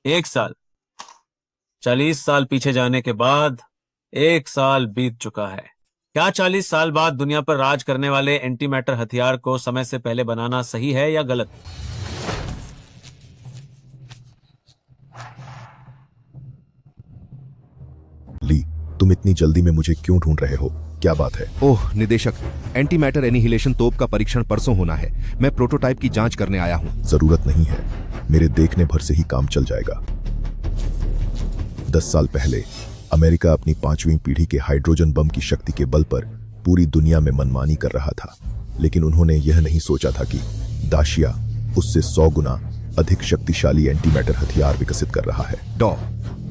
1 साल। 40 साल पीछे जाने के बाद 1 साल बीत चुका है। क्या 40 साल बाद दुनिया पर राज करने वाले एंटी मैटर हथियार को समय से पहले बनाना सही है या गलत? ली, तुम इतनी जल्दी में मुझे क्यों ढूंढ रहे हो? क्या बात है? ओह निदेशक, एंटी मैटर एनिहिलेशन तोप का परीक्षण परसों होना है। मैं प्रोटोटाइप की जांच करने आया हूं। जरूरत नहीं है, मेरे देखने भर से ही काम चल जाएगा। 10 साल पहले अमेरिका अपनी 5वीं पीढ़ी के हाइड्रोजन बम की शक्ति के बल पर पूरी दुनिया में मनमानी कर रहा था, लेकिन उन्होंने यह नहीं सोचा था कि दाशिया उससे 100 गुना अधिक शक्तिशाली एंटी मैटर हथियार विकसित कर रहा है। डॉ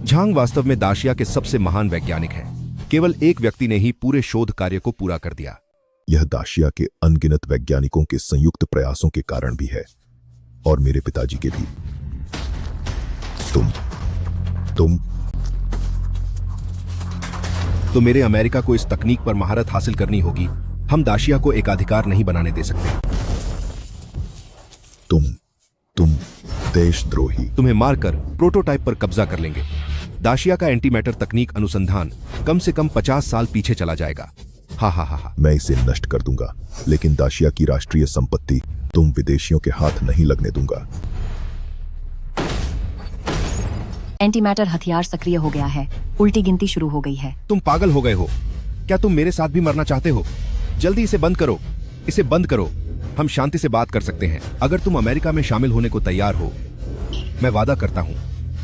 झांग वास्तव में दाशिया के सबसे महान वैज्ञानिक हैं। केवल एक व्यक्ति ने ही पूरे शोध कार्य को पूरा कर दिया। यह दाशिया के अनगिनत वैज्ञानिकों के संयुक्त प्रयासों के कारण भी है, और मेरे पिताजी के भी। तुम तो मेरे अमेरिका को इस तकनीक पर महारत हासिल करनी होगी। हम दाशिया को एकाधिकार नहीं बनाने दे सकते। तुम देशद्रोही। तुम्हें मारकर प्रोटोटाइप पर कब्जा कर लेंगे। दाशिया का एंटी मैटर तकनीक अनुसंधान कम से कम 50 साल पीछे चला जाएगा। हा हा हा हा। मैं इसे नष्ट कर दूंगा, लेकिन दाशिया की राष्ट्रीय संपत्ति तुम विदेशियों के हाथ नहीं लगने दूंगा। एंटी मैटर हथियार सक्रिय हो गया है। उल्टी गिनती शुरू हो गई है। तुम पागल हो गए हो क्या? तुम मेरे साथ भी मरना चाहते हो? जल्दी इसे बंद करो, इसे बंद करो। हम शांति से बात कर सकते हैं। अगर तुम अमेरिका में शामिल होने को तैयार हो, मैं वादा करता हूं,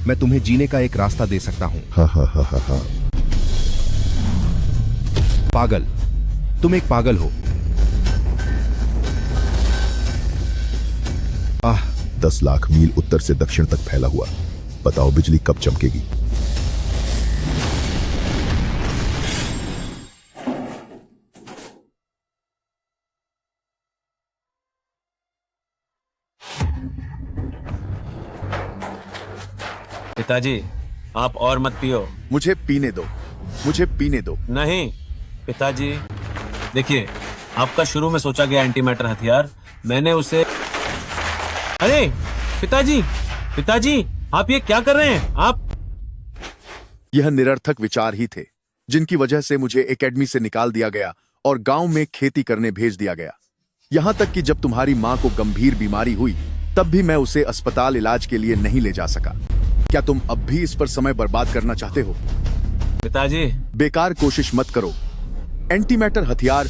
मैं तुम्हें जीने का एक रास्ता दे सकता हूं। हा हा हा हा हा। पागल, तुम एक पागल हो। 10 लाख मील उत्तर से दक्षिण तक फैला हुआ। बताओ बिजली कब चमकेगी? पिताजी, आप और मत पियो। मुझे पीने दो, मुझे पीने दो। नहीं पिताजी, देखिए, आपका शुरू में सोचा गया एंटी मैटर हथियार, मैंने उसे... अरे पिताजी, पिताजी, आप ये क्या कर रहे हैं? आप... यह निरर्थक विचार ही थे जिनकी वजह से मुझे एकेडमी से निकाल दिया गया और गांव में खेती करने भेज दिया गया। यहां तक कि जब तुम्हारी मां को गंभीर बीमारी हुई, तब भी मैं उसे अस्पताल इलाज के लिए नहीं ले जा सका। क्या तुम अब भी इस पर समय बर्बाद करना चाहते हो? पिताजी, बेकार कोशिश मत करो। एंटी मैटर हथियार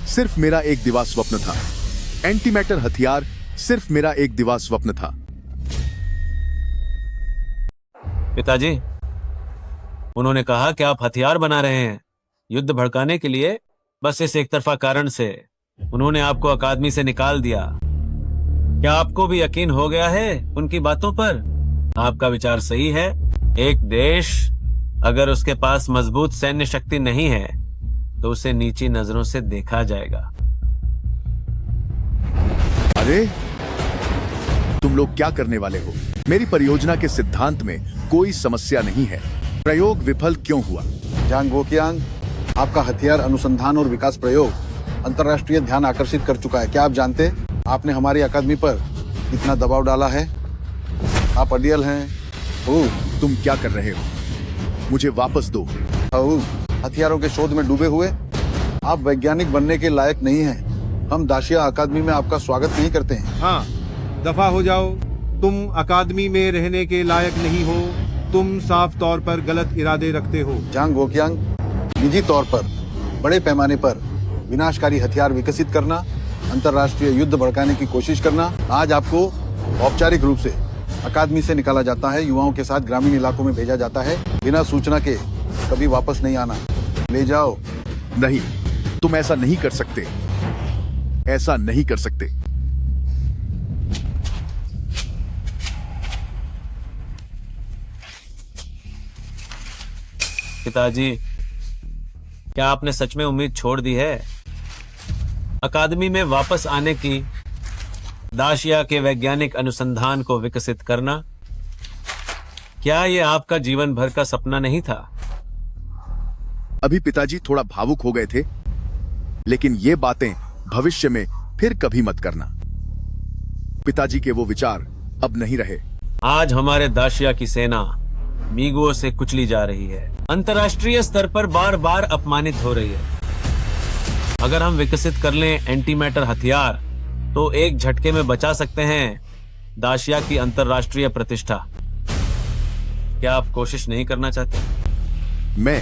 सिर्फ मेरा एक दिवा स्वप्न था। एंटी मैटर हथियार सिर्फ मेरा एक दिवा स्वप्न था। पिताजी, उन्होंने कहा कि आप हथियार बना रहे हैं युद्ध भड़काने के लिए। बस इस एक तरफा कारण से उन्होंने आपको अकादमी से निकाल दिया। क्या आपको भी यकीन हो गया है उनकी बातों पर? आपका विचार सही है। एक देश अगर उसके पास मजबूत सैन्य शक्ति नहीं है तो उसे नीची नजरों से देखा जाएगा। अरे तुम लोग क्या करने वाले हो? मेरी परियोजना के सिद्धांत में कोई समस्या नहीं है। प्रयोग विफल क्यों हुआ? जांग वोकियांग, आपका हथियार अनुसंधान और विकास प्रयोग अंतर्राष्ट्रीय ध्यान आकर्षित कर चुका है। क्या आप जानते हैं आपने हमारी अकादमी पर कितना दबाव डाला है? आप अडियल हैं। ओह, तुम क्या कर रहे हो? मुझे वापस दो। हथियारों के शोध में डूबे हुए आप वैज्ञानिक बनने के लायक नहीं हैं। हम दाशिया अकादमी में आपका स्वागत नहीं करते हैं। हाँ, दफा हो जाओ। तुम अकादमी में रहने के लायक नहीं हो। तुम साफ तौर पर गलत इरादे रखते हो। जांग वोकियांग, निजी तौर पर बड़े पैमाने पर विनाशकारी हथियार विकसित करना, अंतर्राष्ट्रीय युद्ध भड़काने की कोशिश करना। आज आपको औपचारिक रूप से अकादमी से निकाला जाता है, युवाओं के साथ ग्रामीण इलाकों में भेजा जाता है। बिना सूचना के कभी वापस नहीं आना। ले जाओ। नहीं, तुम ऐसा नहीं कर सकते। ऐसा नहीं कर सकते। पिताजी, क्या आपने सच में उम्मीद छोड़ दी है अकादमी में वापस आने की? दाशिया के वैज्ञानिक अनुसंधान को विकसित करना, क्या यह आपका जीवन भर का सपना नहीं था? अभी पिताजी थोड़ा भावुक हो गए थे, लेकिन ये बातें भविष्य में फिर कभी मत करना। पिताजी के वो विचार अब नहीं रहे। आज हमारे दाशिया की सेना मीगुओं से कुचली जा रही है, अंतर्राष्ट्रीय स्तर पर बार बार अपमानित हो रही है। अगर हम विकसित कर लें एंटी मैटर हथियार तो एक झटके में बचा सकते हैं दाशिया की अंतर्राष्ट्रीय प्रतिष्ठा। क्या आप कोशिश नहीं करना चाहते? मैं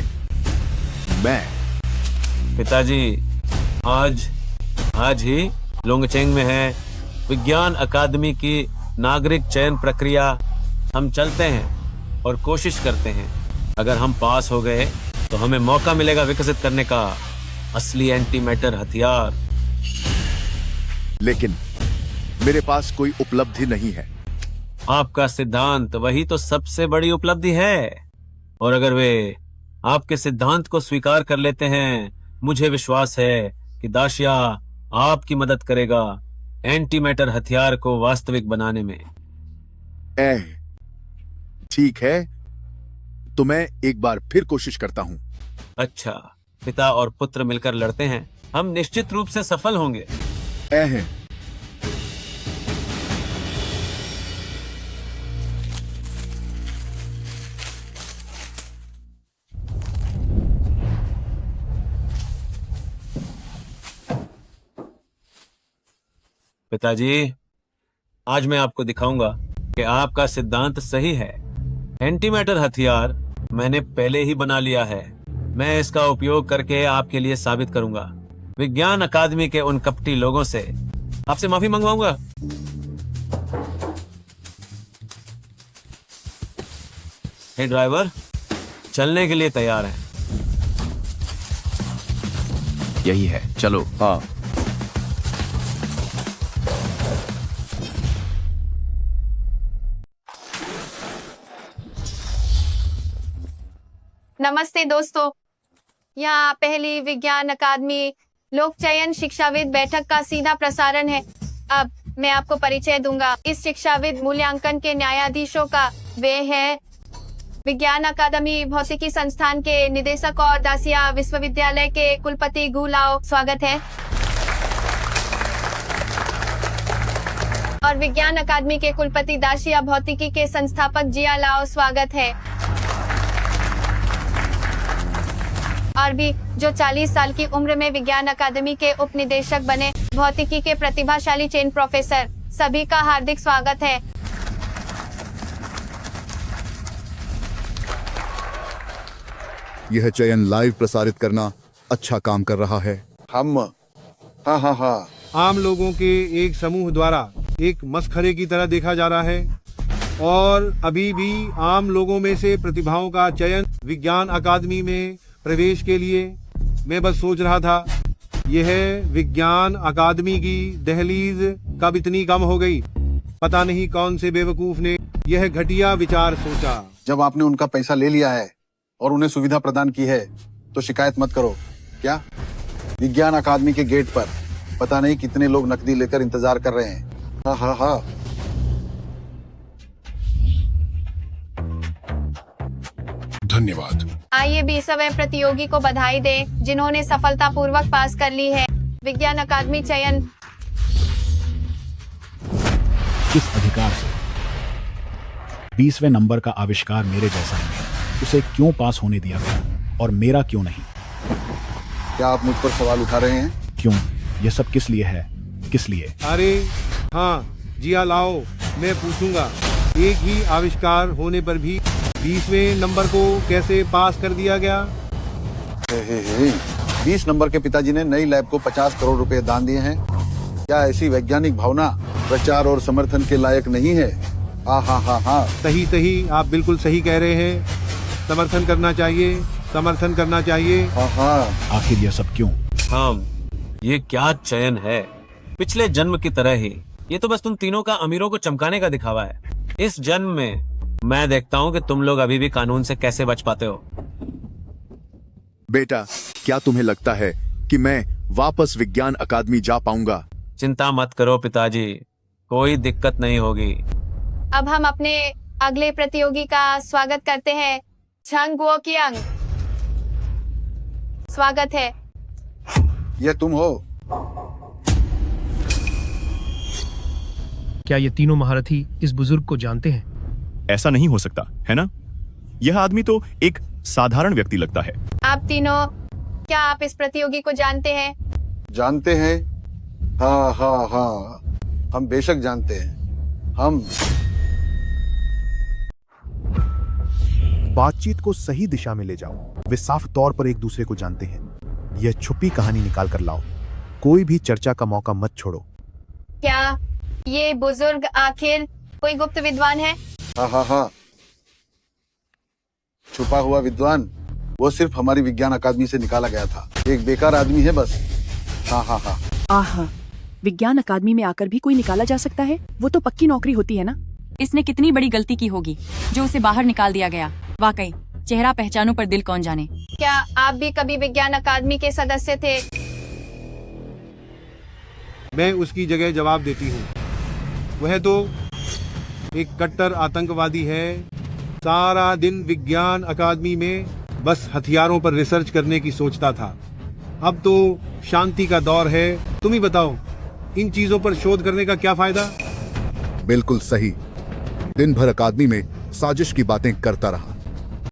पिताजी, आज ही लोंगचेंग में है विज्ञान अकादमी की नागरिक चयन प्रक्रिया। हम चलते हैं और कोशिश करते हैं। अगर हम पास हो गए तो हमें मौका मिलेगा विकसित करने का असली एंटी मैटर हथियार। लेकिन मेरे पास कोई उपलब्धि नहीं है। आपका सिद्धांत वही तो सबसे बड़ी उपलब्धि है, और अगर वे आपके सिद्धांत को स्वीकार कर लेते हैं, मुझे विश्वास है कि दाशिया आपकी मदद करेगा एंटी मैटर हथियार को वास्तविक बनाने में। ठीक है, तो मैं एक बार फिर कोशिश करता हूं। अच्छा, पिता और पुत्र मिलकर लड़ते हैं, हम निश्चित रूप से सफल होंगे। पिताजी, आज मैं आपको दिखाऊंगा कि आपका सिद्धांत सही है। एंटी मैटर हथियार मैंने पहले ही बना लिया है। मैं इसका उपयोग करके आपके लिए साबित करूंगा। विज्ञान अकादमी के उन कपटी लोगों से आपसे माफी मंगवाऊंगा। हे ड्राइवर, चलने के लिए तैयार हैं? यही है, चलो। हाँ, नमस्ते दोस्तों, यहाँ पहली विज्ञान अकादमी लोक चयन शिक्षाविद बैठक का सीधा प्रसारण है। अब मैं आपको परिचय दूंगा। इस शिक्षाविद मूल्यांकन के न्यायाधीशों का वे है विज्ञान अकादमी भौतिकी संस्थान के निदेशक और दासिया विश्वविद्यालय के कुलपति गु लाओ। स्वागत है। और विज्ञान अकादमी के कुलपति दाशिया भौतिकी के संस्थापक जिया लाओ। स्वागत है। और भी जो 40 साल की उम्र में विज्ञान अकादमी के उप निदेशक बने भौतिकी के प्रतिभाशाली चेन प्रोफेसर, सभी का हार्दिक स्वागत है। यह चयन लाइव प्रसारित करना अच्छा काम कर रहा है। हम हाँ आम लोगों के एक समूह द्वारा एक मसखरे की तरह देखा जा रहा है, और अभी भी आम लोगों में से प्रतिभाओं का चयन विज्ञान अकादमी में प्रवेश के लिए। मैं बस सोच रहा था, यह विज्ञान अकादमी की दहलीज कब इतनी कम हो गई। पता नहीं कौन से बेवकूफ ने यह घटिया विचार सोचा। जब आपने उनका पैसा ले लिया है और उन्हें सुविधा प्रदान की है तो शिकायत मत करो। क्या विज्ञान अकादमी के गेट पर पता नहीं कितने लोग नकदी लेकर इंतजार कर रहे हैं। हाँ। धन्यवाद। आइए 20वें प्रतियोगी को बधाई दें जिन्होंने सफलतापूर्वक पास कर ली है विज्ञान अकादमी चयन। किस अधिकार से 20वें नंबर का आविष्कार मेरे जैसा ही है, उसे क्यों पास होने दिया गया और मेरा क्यों नहीं? क्या आप मुझ पर सवाल उठा रहे हैं? क्यों? यह सब किस लिए है? किस लिए? अरे हाँ, जिया लाओ, मैं पूछूंगा, एक ही आविष्कार होने पर भी 20वें नंबर को कैसे पास कर दिया गया? 20 नंबर के पिताजी ने नई लैब को 50 करोड़ रुपए दान दिए हैं। क्या ऐसी वैज्ञानिक भावना प्रचार और समर्थन के लायक नहीं है? हाँ। सही, आप बिल्कुल सही कह रहे हैं। समर्थन करना चाहिए। हाँ। आखिर यह सब क्यों? ये क्या चयन है? पिछले जन्म की तरह ही ये तो बस तुम तीनों का अमीरों को चमकाने का दिखावा है। इस जन्म में मैं देखता हूँ कि तुम लोग अभी भी कानून से कैसे बच पाते हो। बेटा, क्या तुम्हें लगता है कि मैं वापस विज्ञान अकादमी जा पाऊंगा? चिंता मत करो पिताजी, कोई दिक्कत नहीं होगी। अब हम अपने अगले प्रतियोगी का स्वागत करते हैं, छंग गुओ कियांग। स्वागत है। ये तुम हो? क्या ये तीनों महारथी इस बुजुर्ग को जानते हैं? ऐसा नहीं हो सकता, है ना? यह आदमी तो एक साधारण व्यक्ति लगता है। आप तीनों, क्या आप इस प्रतियोगी को जानते हैं? जानते हैं? हाँ हाँ हाँ, हम बेशक जानते हैं। हम बातचीत को सही दिशा में ले जाओ। वे साफ तौर पर एक दूसरे को जानते हैं। यह छुपी कहानी निकाल कर लाओ। कोई भी चर्चा का मौका मत छोड़ो। क्या ये बुजुर्ग आखिर कोई गुप्त विद्वान है? हाँ हाँ हाँ, छुपा हुआ विद्वान वो सिर्फ हमारी विज्ञान अकादमी से निकाला गया था। एक बेकार आदमी है बस। हाँ हाँ हाँ। आहा, विज्ञान अकादमी में आकर भी कोई निकाला जा सकता है? वो तो पक्की नौकरी होती है ना। इसने कितनी बड़ी गलती की होगी जो उसे बाहर निकाल दिया गया। वाकई चेहरा पहचानों पर दिल कौन जाने। क्या आप भी कभी विज्ञान अकादमी के सदस्य थे? मैं उसकी जगह जवाब देती हूँ। वह तो एक कट्टर आतंकवादी है। सारा दिन विज्ञान अकादमी में बस हथियारों पर रिसर्च करने की सोचता था। अब तो शांति का दौर है। तुम ही बताओ, इन चीजों पर शोध करने का क्या फायदा? बिल्कुल सही। दिन भर अकादमी में साजिश की बातें करता रहा।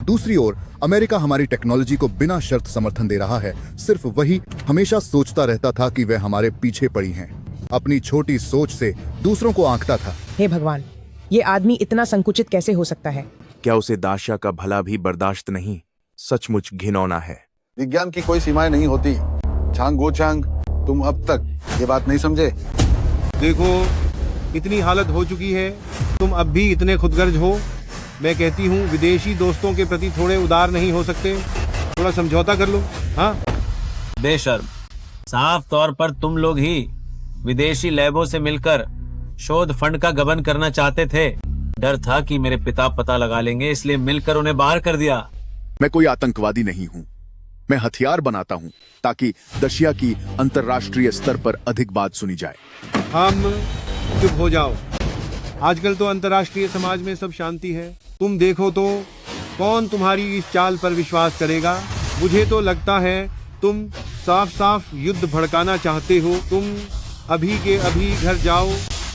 दूसरी ओर अमेरिका हमारी टेक्नोलॉजी को बिना शर्त समर्थन दे रहा है। सिर्फ वही हमेशा सोचता रहता था कि वे हमारे पीछे पड़ी हैं। अपनी छोटी सोच से दूसरों को आंकता था। हे भगवान, ये आदमी इतना संकुचित कैसे हो सकता है? क्या उसे दाशिया का भला भी बर्दाश्त नहीं? सचमुच घिनौना है। विज्ञान की कोई सीमाएं नहीं होती। छांग गो छांग, तुम अब तक ये बात नहीं समझे? देखो, इतनी हालत हो चुकी है, तुम अब भी इतने खुदगर्ज हो। मैं कहती हूँ विदेशी दोस्तों के प्रति थोड़े उदार नहीं हो सकते? थोड़ा समझौता कर लो। हाँ, बेशर्म, साफ तौर पर तुम लोग ही विदेशी लैबों से मिलकर शोध फंड का गबन करना चाहते थे। डर था कि मेरे पिता पता लगा लेंगे, इसलिए मिलकर उन्हें बाहर कर दिया। मैं कोई आतंकवादी नहीं हूँ। मैं हथियार बनाता हूँ ताकि दशिया की अंतर्राष्ट्रीय स्तर पर अधिक बात सुनी जाए। हम चुप हो जाओ। आजकल तो अंतर्राष्ट्रीय समाज में सब शांति है। तुम देखो तो कौन तुम्हारी इस चाल पर विश्वास करेगा? मुझे तो लगता है तुम साफ साफ युद्ध भड़काना चाहते हो। तुम अभी के अभी घर जाओ।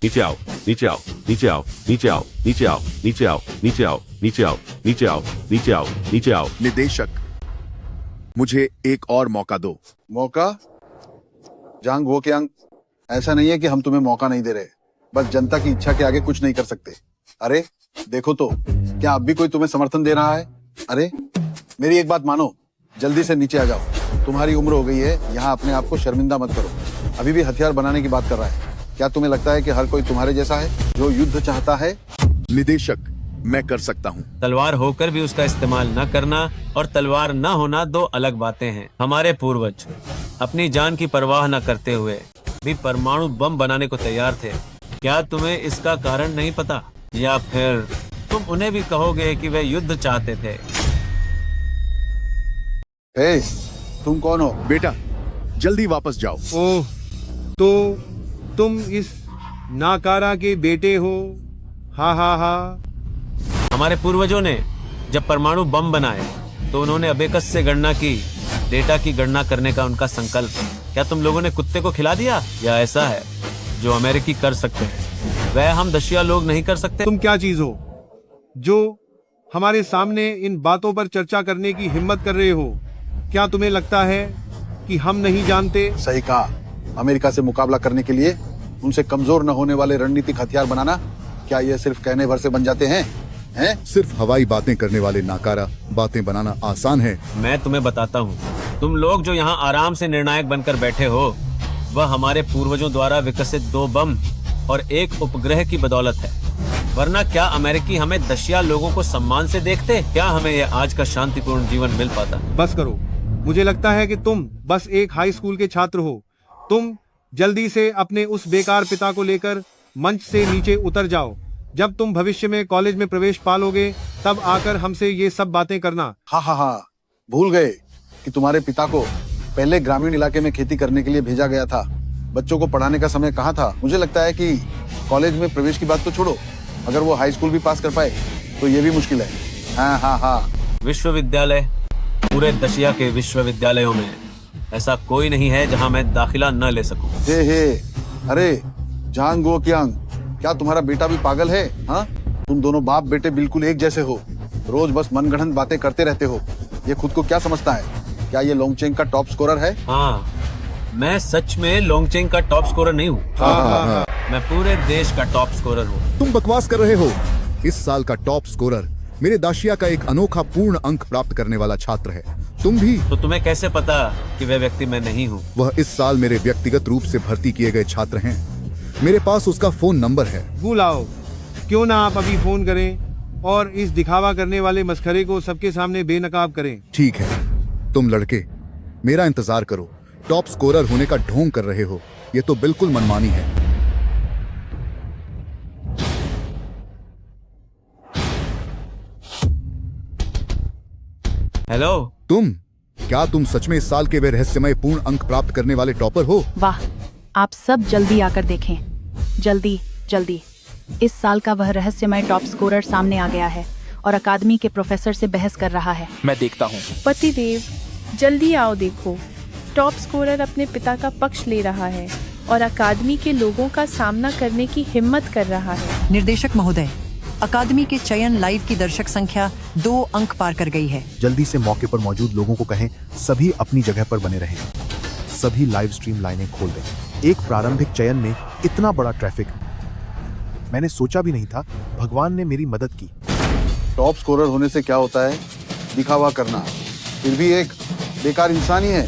नीचे आओ, नीचे आओ, नीचे आओ, नीचे आओ, नीचे आओ, नीचे आओ, नीचे आओ, नीचे आओ, नीचे आओ, नीचे आओ, नीचे आओ। निदेशक, मुझे एक और मौका दो। मौका? जांग वो क्यांग, ऐसा नहीं है कि हम तुम्हें मौका नहीं दे रहे, बस जनता की इच्छा के आगे कुछ नहीं कर सकते। अरे देखो तो, क्या अब भी कोई तुम्हें समर्थन दे रहा है? अरे मेरी एक बात मानो, जल्दी से नीचे आ जाओ। तुम्हारी उम्र हो गई है, यहाँ अपने आप को शर्मिंदा मत करो। अभी भी हथियार बनाने की बात कर रहा है। क्या तुम्हें लगता है कि हर कोई तुम्हारे जैसा है जो युद्ध चाहता है? निदेशक, मैं कर सकता हूँ। तलवार होकर भी उसका इस्तेमाल न करना और तलवार न होना दो अलग बातें हैं। हमारे पूर्वज अपनी जान की परवाह न करते हुए भी परमाणु बम बनाने को तैयार थे। क्या तुम्हें इसका कारण नहीं पता? या फिर तुम उन्हें भी कहोगे कि वे युद्ध चाहते थे? हे, तुम कौन हो? बेटा, जल्दी वापस जाओ। ओह, तो तुम इस नाकारा के बेटे हो? हा हा हा। हमारे पूर्वजों ने जब परमाणु बम बनाए तो उन्होंने अबेकस से गणना की, डेटा की गणना करने का उनका संकल्प। क्या तुम लोगों ने कुत्ते को खिला दिया? या ऐसा है जो अमेरिकी कर सकते हैं वह हम दशिया लोग नहीं कर सकते? तुम क्या चीज हो जो हमारे सामने इन बातों पर चर्चा करने की हिम्मत कर रहे हो? क्या तुम्हें लगता है कि हम नहीं जानते? सही कहा। अमेरिका से मुकाबला करने के लिए उनसे कमजोर न होने वाले रणनीतिक हथियार बनाना, क्या ये सिर्फ कहने भर से बन जाते हैं? सिर्फ हवाई बातें करने वाले नाकारा बातें बनाना आसान है। मैं तुम्हें बताता हूँ, तुम लोग जो यहाँ आराम से निर्णायक बनकर बैठे हो वह हमारे पूर्वजों द्वारा विकसित 2 बम और 1 उपग्रह की बदौलत है। वरना क्या अमेरिकी हमें दशिया लोगों को सम्मान से देखते? क्या हमें ये आज का शांतिपूर्ण जीवन मिल पाता? बस करो। मुझे लगता है कि तुम बस एक हाई स्कूल के छात्र हो। तुम जल्दी से अपने उस बेकार पिता को लेकर मंच से नीचे उतर जाओ। जब तुम भविष्य में कॉलेज में प्रवेश पालोगे तब आकर हमसे ये सब बातें करना। हाँ हाँ हाँ, भूल गए कि तुम्हारे पिता को पहले ग्रामीण इलाके में खेती करने के लिए भेजा गया था। बच्चों को पढ़ाने का समय कहाँ था? मुझे लगता है कि कॉलेज में प्रवेश की बात तो छोड़ो, अगर वो हाई स्कूल भी पास कर पाए तो ये भी मुश्किल है। हाँ हाँ हाँ। विश्वविद्यालय, पूरे दशिया के विश्वविद्यालयों में ऐसा कोई नहीं है जहाँ मैं दाखिला न ले सकूं। हे, अरे जांग गो क्यांग, क्या तुम्हारा बेटा भी पागल है? हाँ, तुम दोनों बाप बेटे बिल्कुल एक जैसे हो, रोज बस मनगढ़ंत बातें करते रहते हो। ये खुद को क्या समझता है? क्या ये लोंगचेंग का टॉप स्कोरर है? हाँ, मैं सच में लोंगचेंग का टॉप स्कोरर नहीं हूँ। मैं पूरे देश का टॉप स्कोरर हूँ। तुम बकवास कर रहे हो। इस साल का टॉप स्कोरर मेरे दाशिया का एक अनोखा पूर्ण अंक प्राप्त करने वाला छात्र है। तुम भी। तो तुम्हें कैसे पता कि वह व्यक्ति मैं नहीं हूँ? वह इस साल मेरे व्यक्तिगत रूप से भर्ती किए गए छात्र हैं। मेरे पास उसका फोन नंबर है। बुलाओ, क्यों ना आप अभी फोन करें और इस दिखावा करने वाले मस्खरे को सबके सामने बेनकाब करें। ठीक है, तुम लड़के मेरा इंतजार करो। टॉप स्कोरर होने का ढोंग कर रहे हो, ये तो बिल्कुल मनमानी है। हेलो, क्या तुम सच में इस साल के वे रहस्यमय पूर्ण अंक प्राप्त करने वाले टॉपर हो? वाह, आप सब जल्दी आकर देखें। जल्दी जल्दी। इस साल का वह रहस्यमय टॉप स्कोरर सामने आ गया है और अकादमी के प्रोफेसर से बहस कर रहा है। मैं देखता हूँ। पतिदेव, जल्दी आओ, देखो टॉप स्कोरर अपने पिता का पक्ष ले रहा है और अकादमी के लोगों का सामना करने की हिम्मत कर रहा है। निर्देशक महोदय, अकादमी के चयन लाइव की दर्शक संख्या 2 अंक पार कर गई है। जल्दी से मौके पर मौजूद लोगों को कहें सभी अपनी जगह पर बने रहें। सभी लाइव स्ट्रीम लाइनें खोल दें। एक प्रारंभिक चयन में इतना बड़ा ट्रैफिक मैंने सोचा भी नहीं था। भगवान ने मेरी मदद की। टॉप स्कोरर होने से क्या होता है? दिखावा करना, फिर भी एक बेकार इंसान ही है।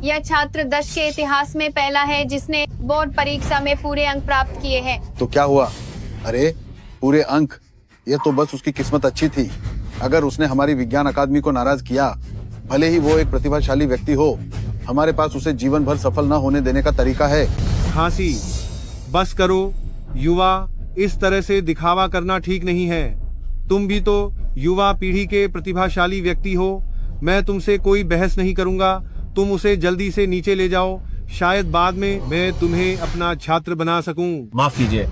यह छात्र 10 के इतिहास में पहला है जिसने बोर्ड परीक्षा में पूरे अंक प्राप्त किए हैं। तो क्या हुआ? अरे पूरे अंक, ये तो बस उसकी किस्मत अच्छी थी। अगर उसने हमारी विज्ञान अकादमी को नाराज किया, भले ही वो एक प्रतिभाशाली व्यक्ति हो, हमारे पास उसे जीवन भर सफल न होने देने का तरीका है। खांसी, बस करो युवा, इस तरह से दिखावा करना ठीक नहीं है। तुम भी तो युवा पीढ़ी के प्रतिभाशाली व्यक्ति हो। मैं तुमसे कोई बहस नहीं करूंगा। तुम उसे जल्दी से नीचे ले जाओ, शायद बाद में मैं तुम्हें अपना छात्र बना सकूं। माफ कीजिए,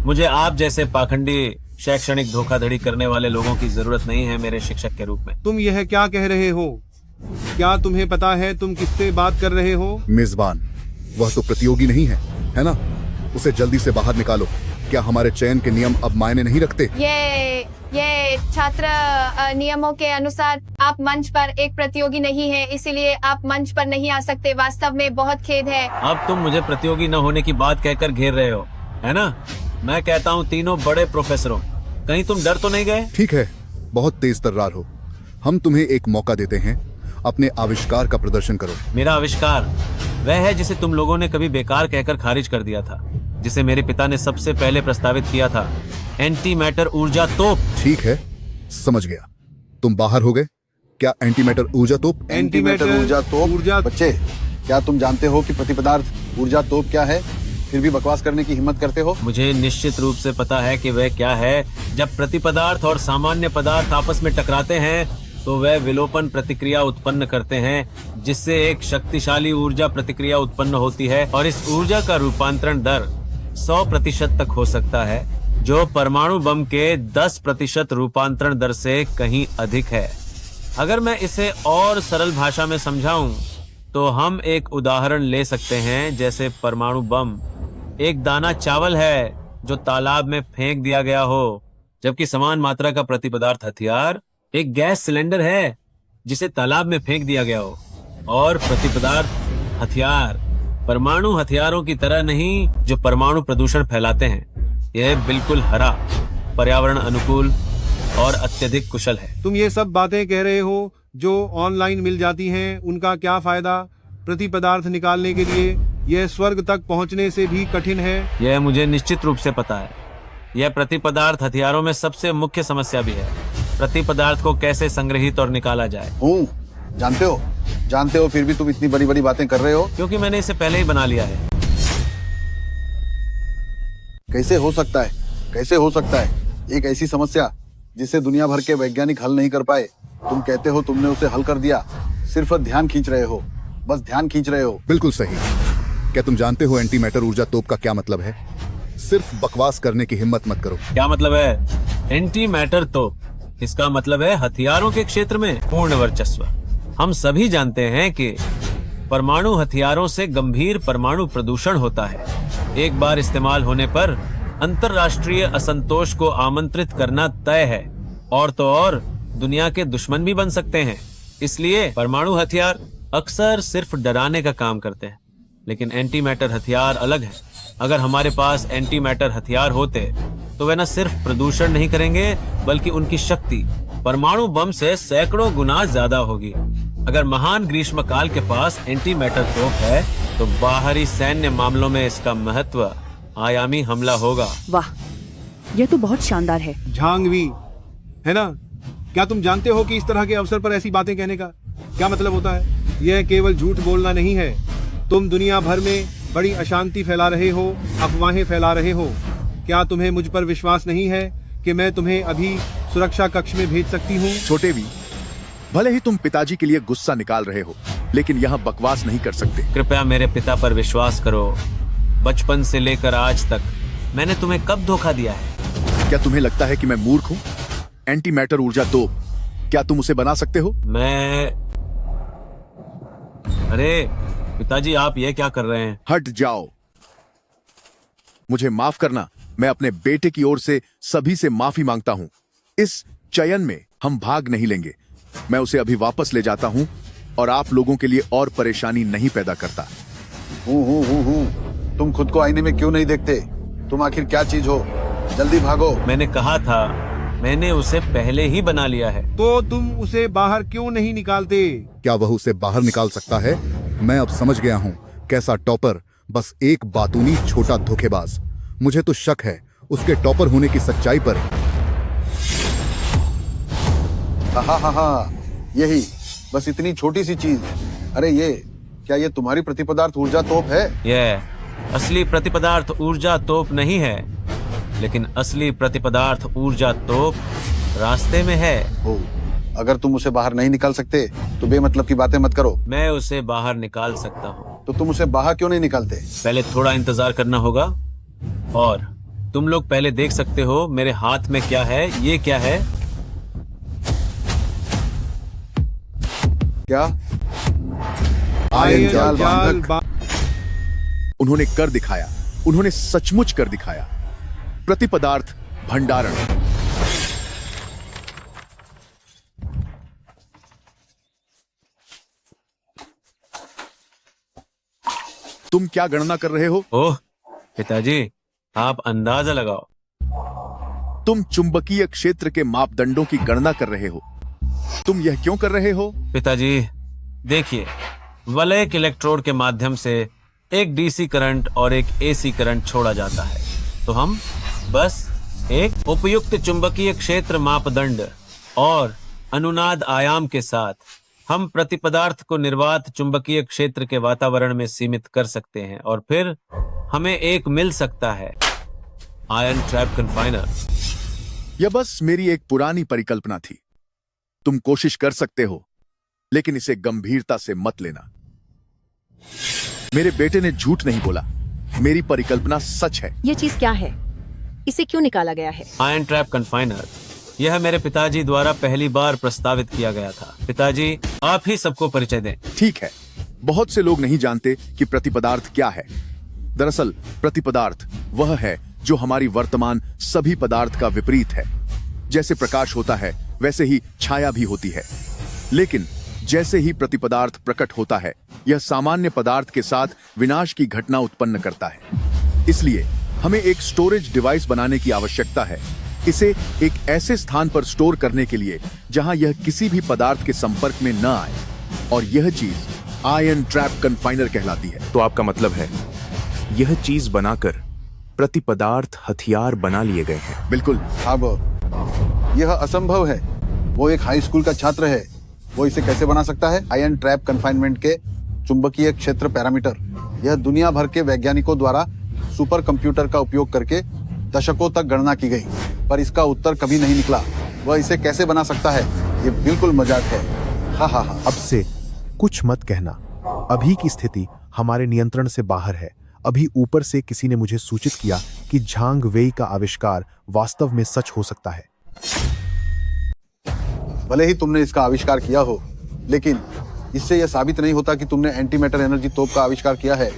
मुझे आप जैसे पाखंडी शैक्षणिक धोखाधड़ी करने वाले लोगों की जरूरत नहीं है मेरे शिक्षक के रूप में। तुम यह क्या कह रहे हो? क्या तुम्हें पता है तुम किससे बात कर रहे हो? मेजबान, वह तो प्रतियोगी नहीं है, है ना? उसे जल्दी से बाहर निकालो। क्या हमारे चयन के नियम अब मायने नहीं रखते? ये छात्र नियमों के अनुसार आप मंच पर एक प्रतियोगी नहीं है, इसीलिए आप मंच पर नहीं आ सकते। वास्तव में बहुत खेद है। अब तुम मुझे प्रतियोगी न होने की बात कहकर घेर रहे हो, है ना? मैं कहता हूँ तीनों बड़े प्रोफेसरों, कहीं तुम डर तो नहीं गए? ठीक है, बहुत तेज तर्रार हो। हम तुम्हें एक मौका देते हैं, अपने आविष्कार का प्रदर्शन करो। मेरा आविष्कार वह है जिसे तुम लोगों ने कभी बेकार कहकर खारिज कर दिया था, जिसे मेरे पिता ने सबसे पहले प्रस्तावित किया था। एंटी मैटर ऊर्जा तोप। ठीक है, समझ गया। तुम बाहर हो गए। क्या एंटी मैटर ऊर्जा तोप? एंटी मैटर ऊर्जा तोप? बच्चे, क्या तुम जानते हो कि प्रतिपदार्थ ऊर्जा तोप क्या है? फिर भी बकवास करने की हिम्मत करते हो? मुझे निश्चित रूप से पता है कि वह क्या है। जब प्रतिपदार्थ और सामान्य पदार्थ आपस में टकराते हैं तो वह विलोपन प्रतिक्रिया उत्पन्न करते हैं, जिससे एक शक्तिशाली ऊर्जा प्रतिक्रिया उत्पन्न होती है और इस ऊर्जा का रूपांतरण दर 100% तक हो सकता है, जो परमाणु बम के 10% रूपांतरण दर से कहीं अधिक है। अगर मैं इसे और सरल भाषा में समझाऊं तो हम एक उदाहरण ले सकते हैं। जैसे परमाणु बम एक दाना चावल है जो तालाब में फेंक दिया गया हो, जबकि समान मात्रा का प्रतिपदार्थ हथियार एक गैस सिलेंडर है जिसे तालाब में फेंक दिया गया हो। और प्रतिपदार्थ हथियार परमाणु हथियारों की तरह नहीं जो परमाणु प्रदूषण फैलाते हैं। यह बिल्कुल हरा, पर्यावरण अनुकूल और अत्यधिक कुशल है। तुम ये सब बातें कह रहे हो जो ऑनलाइन मिल जाती हैं, उनका क्या फायदा? प्रतिपदार्थ निकालने के लिए यह स्वर्ग तक पहुंचने से भी कठिन है। यह मुझे निश्चित रूप से पता है। यह प्रतिपदार्थ हथियारों में सबसे मुख्य समस्या भी है। प्रतिपदार्थ को कैसे संग्रहित और निकाला जाए। जानते हो फिर भी तुम इतनी बड़ी बड़ी बातें कर रहे हो? क्योंकि मैंने इसे पहले ही बना लिया है। कैसे हो सकता है एक ऐसी समस्या जिसे दुनिया भर के वैज्ञानिक हल नहीं कर पाए, तुम कहते हो तुमने उसे हल कर दिया। सिर्फ ध्यान खींच रहे हो, बस ध्यान खींच रहे हो। बिल्कुल सही। क्या तुम जानते हो एंटी मैटर ऊर्जा तोप का क्या मतलब है? सिर्फ बकवास करने की हिम्मत मत करो। क्या मतलब है एंटी मैटर तोप? इसका मतलब है हथियारों के क्षेत्र में पूर्ण वर्चस्व। हम सभी जानते हैं कि परमाणु हथियारों से गंभीर परमाणु प्रदूषण होता है। एक बार इस्तेमाल होने पर अंतरराष्ट्रीय असंतोष को आमंत्रित करना तय है, और तो और दुनिया के दुश्मन भी बन सकते हैं। इसलिए परमाणु हथियार अक्सर सिर्फ डराने का काम करते हैं, लेकिन एंटी मैटर हथियार अलग है। अगर हमारे पास एंटी मैटर हथियार होते तो वे न सिर्फ प्रदूषण नहीं करेंगे, बल्कि उनकी शक्ति परमाणु बम से सैकड़ों गुना ज्यादा होगी। अगर महान ग्रीष्मकाल के पास एंटी मैटर तोप है तो बाहरी सैन्य मामलों में इसका महत्व आयामी हमला होगा। वाह, यह तो बहुत शानदार है। झांगवी, है ना? क्या तुम जानते हो कि इस तरह के अवसर पर ऐसी बातें कहने का क्या मतलब होता है? यह केवल झूठ बोलना नहीं है। तुम दुनिया भर में बड़ी अशांति फैला रहे हो, अफवाहें फैला रहे हो। क्या तुम्हें मुझ पर विश्वास नहीं है कि मैं तुम्हें अभी सुरक्षा कक्ष में भेज सकती हूँ? छोटे भी, भले ही तुम पिताजी के लिए गुस्सा निकाल रहे हो, लेकिन यहाँ बकवास नहीं कर सकते। कृपया मेरे पिता पर विश्वास करो। बचपन से लेकर आज तक मैंने तुम्हें कब धोखा दिया है? क्या तुम्हें लगता है कि मैं मूर्ख हूँ? एंटी मैटर ऊर्जा तोप, क्या तुम उसे बना सकते हो? अरे पिताजी, आप ये क्या कर रहे हैं? हट जाओ। मुझे माफ करना, मैं अपने बेटे की ओर से सभी से माफी मांगता हूँ। इस चयन में हम भाग नहीं लेंगे। मैं उसे अभी वापस ले जाता हूँ और आप लोगों के लिए और परेशानी नहीं पैदा करता। तुम खुद को आईने में क्यों नहीं देखते? तुम आखिर क्या चीज हो? जल्दी भागो। मैंने कहा था, मैंने उसे पहले ही बना लिया है। तो तुम उसे बाहर क्यों नहीं निकालते? क्या वह उसे बाहर निकाल सकता है? मैं अब समझ गया हूँ कैसा टॉपर बस एक बातूनी छोटा धोखेबाज। मुझे तो शक है उसके टॉपर होने की सच्चाई पर। हा, यही बस इतनी छोटी सी चीज। अरे क्या ये तुम्हारी प्रतिपदार्थ ऊर्जा तोप है? यह असली प्रतिपदार्थ ऊर्जा तोप नहीं है, लेकिन असली प्रतिपदार्थ ऊर्जा तोप रास्ते में है। अगर तुम उसे बाहर नहीं निकाल सकते तो बेमतलब की बातें मत करो। मैं उसे बाहर निकाल सकता हूँ। तो तुम उसे बाहर क्यों नहीं निकालते? पहले थोड़ा इंतजार करना होगा, और तुम लोग पहले देख सकते हो मेरे हाथ में क्या है। ये क्या है? क्या? आयन जाल उन्होंने कर दिखाया। उन्होंने सचमुच कर दिखाया। प्रतिपदार्थ भंडारण। तुम क्या गणना कर रहे हो? ओह पिताजी, आप अंदाजा लगाओ। तुम चुंबकीय क्षेत्र के मापदंडों की गणना कर रहे हो। तुम यह क्यों कर रहे हो? पिताजी देखिए, वलयक इलेक्ट्रोड के माध्यम से एक डीसी करंट और एक एसी करंट छोड़ा जाता है, तो हम बस एक उपयुक्त चुंबकीय क्षेत्र मापदंड और अनुनाद आयाम के साथ हम प्रतिपदार्थ को निर्वात चुंबकीय क्षेत्र के वातावरण में सीमित कर सकते हैं, और फिर हमें एक मिल सकता है, आयन ट्रैप कन्फाइनर। यह बस मेरी एक पुरानी परिकल्पना थी। तुम कोशिश कर सकते हो, लेकिन इसे गंभीरता से मत लेना। मेरे बेटे ने झूठ नहीं बोला। मेरी परिकल्पना सच है। ये चीज क्या है? इसे क्यों निकाला गया है? Ion trap confiner. यह मेरे पिताजी द्वारा पहली बार प्रस्तावित किया गया था। पिताजी, आप ही सबको परिचय दें। ठीक है। बहुत से लोग नहीं जानते कि प्रतिपदार्थ क्या है। दरअसल प्रतिपदार्थ वह है जो हमारी वर्तमान सभी पदार्थ का विपरीत है। जैसे प्रकाश होता है, वैसे ही छाया भी होती है। लेकिन जैसे ही प्रतिपदार्थ प्रकट होता है, यह सामान्य पदार्थ के साथ विनाश की घटना उत्पन्न करता है। इसलिए हमें एक स्टोरेज डिवाइस बनाने की आवश्यकता है। इसे एक ऐसे स्थान पर स्टोर करने के लिए जहां यह किसी भी पदार्थ के संपर्क में न आए, और यह चीज आयन ट्रैप कन्फाइनर कहलाती है। तो आपका मतलब है यह चीज बनाकर प्रतिपदार्थ हथियार बना लिए गए हैं? बिल्कुल। अब यह असंभव है। वो एक हाई स्कूल का छात्र है, वो इसे कैसे बना सकता है? आयन ट्रैप कन्फाइनमेंट के चुंबकीय क्षेत्र पैरामीटर, यह दुनिया भर के वैज्ञानिकों द्वारा सुपर कंप्यूटर का उपयोग करके दशकों तक गणना की गई, पर इसका उत्तर कभी नहीं निकला। वह इसे कैसे बना सकता है? ये बिल्कुल मजाक है। हा। अब से कुछ मत कहना। अभी की स्थिति हमारे नियंत्रण से बाहर है। अभी ऊपर से किसी ने मुझे सूचित किया कि झांग वेई का आविष्कार वास्तव में सच हो सकता है। भले ही तुमने इसका आविष्कार किया हो, लेकिन इससे यह साबित नहीं होता कि तुमने एंटी मैटर एनर्जी तोप का आविष्कार किया है।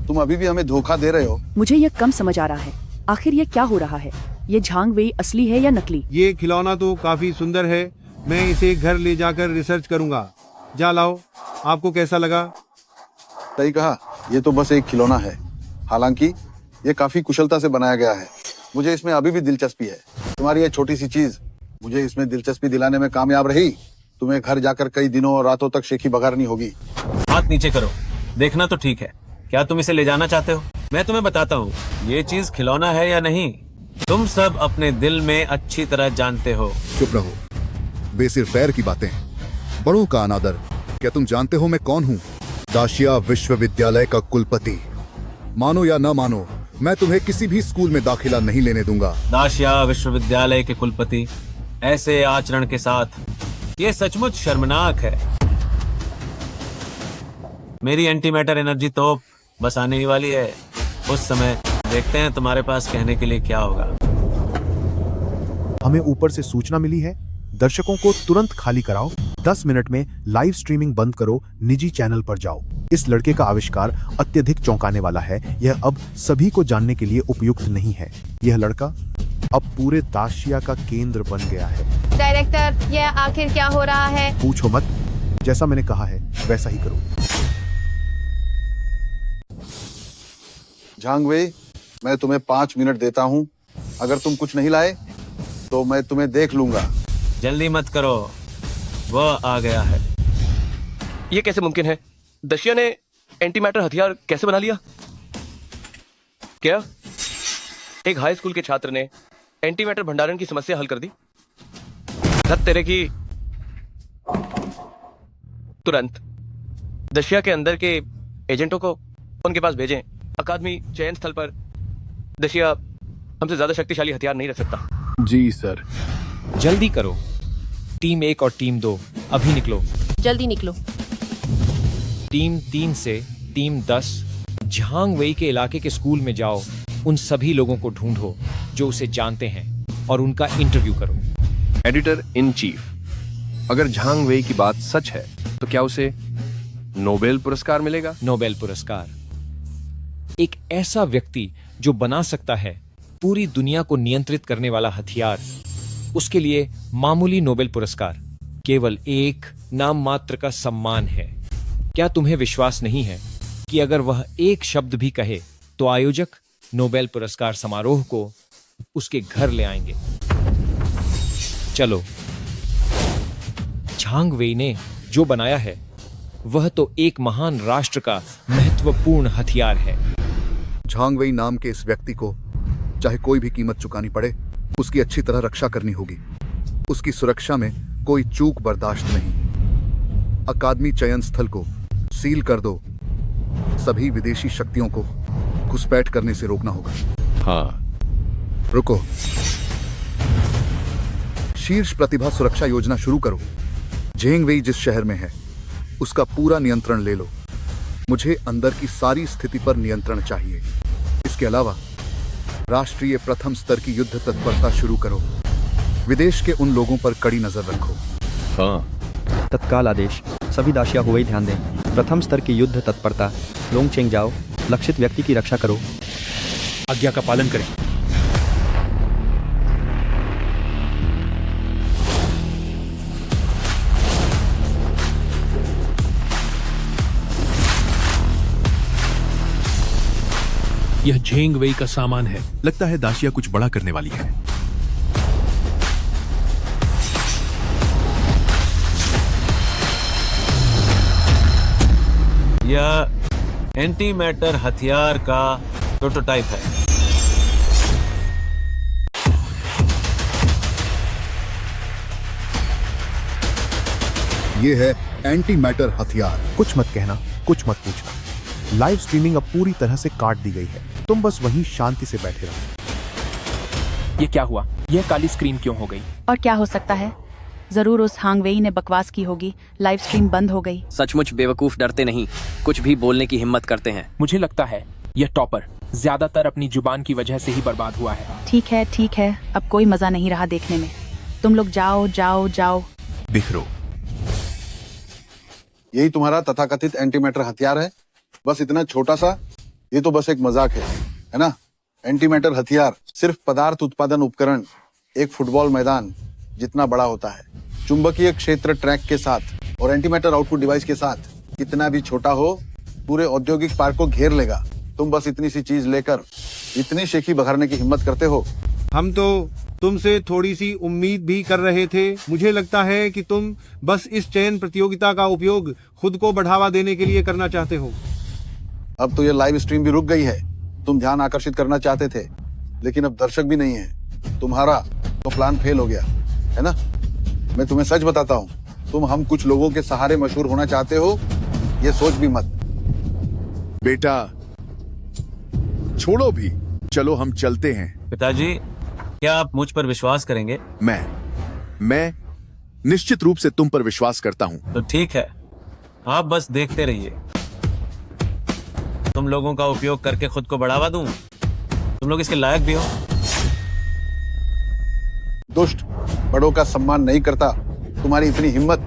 तुम अभी भी हमें धोखा दे रहे हो। मुझे यह कम समझ आ रहा है। आखिर ये क्या हो रहा है? ये झांग वेई असली है या नकली? ये खिलौना तो काफी सुंदर है, मैं इसे घर ले जाकर रिसर्च करूंगा। जा लाओ, आपको कैसा लगा? सही कहा, ये तो बस एक खिलौना है, हालांकि ये काफी कुशलता से बनाया गया है। मुझे इसमें अभी भी दिलचस्पी है। तुम्हारी ये छोटी सी चीज मुझे इसमें दिलचस्पी दिलाने में कामयाब रही। तुम्हें घर जाकर कई दिनों और रातों तक शेखी बघारनी होगी। हाथ नीचे करो, देखना तो ठीक है। क्या तुम इसे ले जाना चाहते हो? मैं तुम्हें बताता हूँ ये चीज खिलौना है या नहीं, तुम सब अपने दिल में अच्छी तरह जानते हो। चुप रहो, बेसिर पैर की बातें, बड़ों का अनादर। क्या तुम जानते हो मैं कौन हूँ? दाशिया विश्वविद्यालय का कुलपति। मानो या न मानो, मैं तुम्हें किसी भी स्कूल में दाखिला नहीं लेने दूंगा। दाशिया विश्वविद्यालय के कुलपति ऐसे आचरण के साथ, ये सचमुच शर्मनाक है। मेरी एंटी मैटर एनर्जी तोप बस आने ही वाली है। उस समय देखते हैं तुम्हारे पास कहने के लिए क्या होगा। हमें ऊपर से सूचना मिली है, दर्शकों को तुरंत खाली कराओ। 10 मिनट में लाइव स्ट्रीमिंग बंद करो, निजी चैनल पर जाओ। इस लड़के का आविष्कार अत्यधिक चौंकाने वाला है। यह अब सभी को जानने के लिए उपयुक्त नहीं है। यह लड़का अब पूरे दाशिया का केंद्र बन गया है। डायरेक्टर, यह आखिर क्या हो रहा है? पूछो मत, जैसा मैंने कहा है वैसा ही करो। झांग वेई, मैं तुम्हें 5 मिनट देता हूँ। अगर तुम कुछ नहीं लाए तो मैं तुम्हें देख लूंगा। जल्दी मत करो, वह आ गया है। ये कैसे मुमकिन है? दशिया ने एंटी मैटर हथियार कैसे बना लिया? क्या एक हाई स्कूल के छात्र ने एंटी मैटर भंडारण की समस्या हल कर दी? धत तेरे की। तुरंत दशिया के अंदर के एजेंटों को उनके पास भेजें। अकादमी चयन स्थल पर दशिया हमसे ज्यादा शक्तिशाली हथियार नहीं रख सकता। जी सर। जल्दी करो, टीम 1 और टीम 2 अभी निकलो। जल्दी निकलो। टीम 3 से टीम 10 झांग वेई के इलाके के स्कूल में जाओ। उन सभी लोगों को ढूंढो जो उसे जानते हैं और उनका इंटरव्यू करो। एडिटर इन चीफ, अगर झांग वेई की बात सच है तो क्या उसे नोबेल पुरस्कार मिलेगा? नोबेल पुरस्कार? एक ऐसा व्यक्ति जो बना सकता है पूरी दुनिया को नियंत्रित करने वाला हथियार, उसके लिए मामूली नोबेल पुरस्कार केवल एक नाम मात्र का सम्मान है। क्या तुम्हें विश्वास नहीं है कि अगर वह एक शब्द भी कहे तो आयोजक नोबेल पुरस्कार समारोह को उसके घर ले आएंगे? चलो, झांग वेई ने जो बनाया है वह तो एक महान राष्ट्र का महत्वपूर्ण हथियार है। झांग वेई नाम के इस व्यक्ति को चाहे कोई भी कीमत चुकानी पड़े, उसकी अच्छी तरह रक्षा करनी होगी। उसकी सुरक्षा में कोई चूक बर्दाश्त नहीं। अकादमी चयन स्थल को सील कर दो। सभी विदेशी शक्तियों को घुसपैठ करने से रोकना होगा। हाँ। रुको, शीर्ष प्रतिभा सुरक्षा योजना शुरू करो। झांग वेई जिस शहर में है उसका पूरा नियंत्रण ले लो। मुझे अंदर की सारी स्थिति पर नियंत्रण चाहिए। इसके अलावा राष्ट्रीय प्रथम स्तर की युद्ध तत्परता शुरू करो। विदेश के उन लोगों पर कड़ी नजर रखो। हाँ। तत्काल आदेश। सभी दाशिया हुए ध्यान दें। प्रथम स्तर की युद्ध तत्परता। लोंगचेंग जाओ, लक्षित व्यक्ति की रक्षा करो। आज्ञा का पालन करें। यह झांग वेई का सामान है। लगता है दाशिया कुछ बड़ा करने वाली है। यह एंटी मैटर हथियार का प्रोटोटाइप है। ये है एंटी मैटर हथियार। कुछ मत कहना, कुछ मत पूछना। लाइव स्ट्रीमिंग अब पूरी तरह से काट दी गई है। तुम बस वहीं शांति से बैठे रहो। ये क्या हुआ? यह काली स्क्रीन क्यों हो गई? और क्या हो सकता है? जरूर उस झांग वेई ने बकवास की होगी। लाइव स्ट्रीम बंद हो गई। सचमुच बेवकूफ डरते नहीं, कुछ भी बोलने की हिम्मत करते हैं। मुझे लगता है यह टॉपर ज्यादातर अपनी जुबान की वजह से ही बर्बाद हुआ है। ठीक है, अब कोई मजा नहीं रहा देखने में। तुम लोग जाओ जाओ जाओ। बिखरो। यही तुम्हारा तथाकथित एंटी मैटर हथियार है? बस इतना छोटा सा? ये तो बस एक मजाक है ना? एंटी मैटर हथियार सिर्फ पदार्थ उत्पादन उपकरण एक फुटबॉल मैदान जितना बड़ा होता है। चुंबकीय क्षेत्र ट्रैक के साथ और एंटी मैटर आउटपुट डिवाइस के साथ कितना भी छोटा हो, पूरे औद्योगिक पार्क को घेर लेगा। तुम बस इतनी सी चीज लेकर इतनी शेखी बघारने की हिम्मत करते हो। हम तो तुमसे थोड़ी सी उम्मीद भी कर रहे थे। मुझे लगता है कि तुम बस इस चयन प्रतियोगिता का उपयोग खुद को बढ़ावा देने के लिए करना चाहते हो। अब तो ये लाइव स्ट्रीम भी रुक गई है। तुम ध्यान आकर्षित करना चाहते थे, लेकिन अब दर्शक भी नहीं है। तुम्हारा तो प्लान फेल हो गया है ना। मैं तुम्हें सच बताता हूँ, तुम हम कुछ लोगों के सहारे मशहूर होना चाहते हो, ये सोच भी मत। बेटा छोड़ो भी, चलो हम चलते हैं। पिताजी, क्या आप मुझ पर विश्वास करेंगे? मैं निश्चित रूप से तुम पर विश्वास करता हूं। तो ठीक है, आप बस देखते रहिए। तुम लोगों का उपयोग करके खुद को बढ़ावा दूं। तुम लोग इसके लायक भी हो। दुष्ट बड़ों का सम्मान नहीं करता। तुम्हारी इतनी हिम्मत।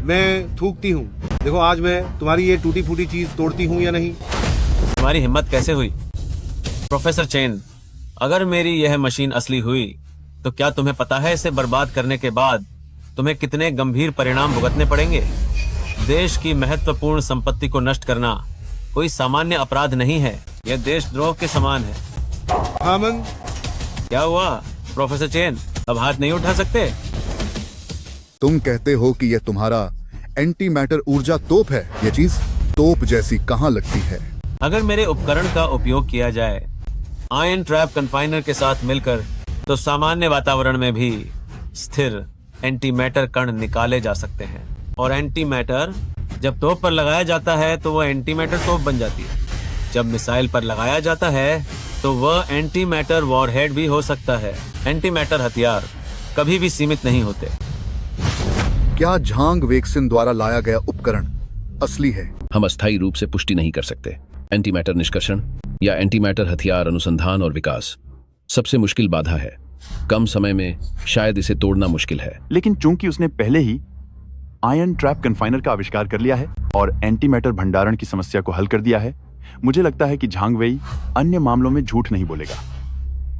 मैं थूकती हूँ। देखो आज मैं तुम्हारी ये टूटी फूटी चीज तोड़ती हूँ या नहीं। तुम्हारी हिम्मत कैसे हुई? प्रोफेसर चेन, अगर मेरी यह मशीन असली हुई तो क्या तुम्हें पता है इसे बर्बाद करने के बाद तुम्हें कितने गंभीर परिणाम भुगतने पड़ेंगे? देश की महत्वपूर्ण संपत्ति को नष्ट करना कोई सामान्य अपराध नहीं है, यह देशद्रोह के समान है। हामन, क्या हुआ प्रोफेसर चेन, अब हाथ नहीं उठा सकते? तुम कहते हो कि यह तुम्हारा एंटी मैटर ऊर्जा तोप है। यह चीज तोप जैसी कहां लगती है? अगर मेरे उपकरण का उपयोग किया जाए आयन ट्रैप कन्फाइनर के साथ मिलकर तो सामान्य वातावरण में भी स्थिर एंटी मैटर कण निकाले जा सकते हैं। और एंटी मैटर जब तोप पर लगाया जाता है तो वह एंटी मैटर तोप बन जाती है। जब मिसाइल पर लगाया जाता है तो वह एंटी मैटर वॉरहेड भी हो सकता है। एंटी मैटर हथियार कभी भी सीमित नहीं होते। क्या झांग वेक्सिन द्वारा लाया गया उपकरण असली है? हम अस्थायी रूप से पुष्टि नहीं कर सकते। एंटी मैटर निष्कर्षण या एंटी मैटर हथियार अनुसंधान और विकास सबसे मुश्किल बाधा है। कम समय में शायद इसे तोड़ना मुश्किल है। लेकिन चूंकि उसने पहले ही आयन ट्रैप कन्फाइनर का आविष्कार कर लिया है और एंटी मैटर भंडारण की समस्या को हल कर दिया है, मुझे लगता है कि झांग वेई अन्य मामलों में झूठ नहीं बोलेगा।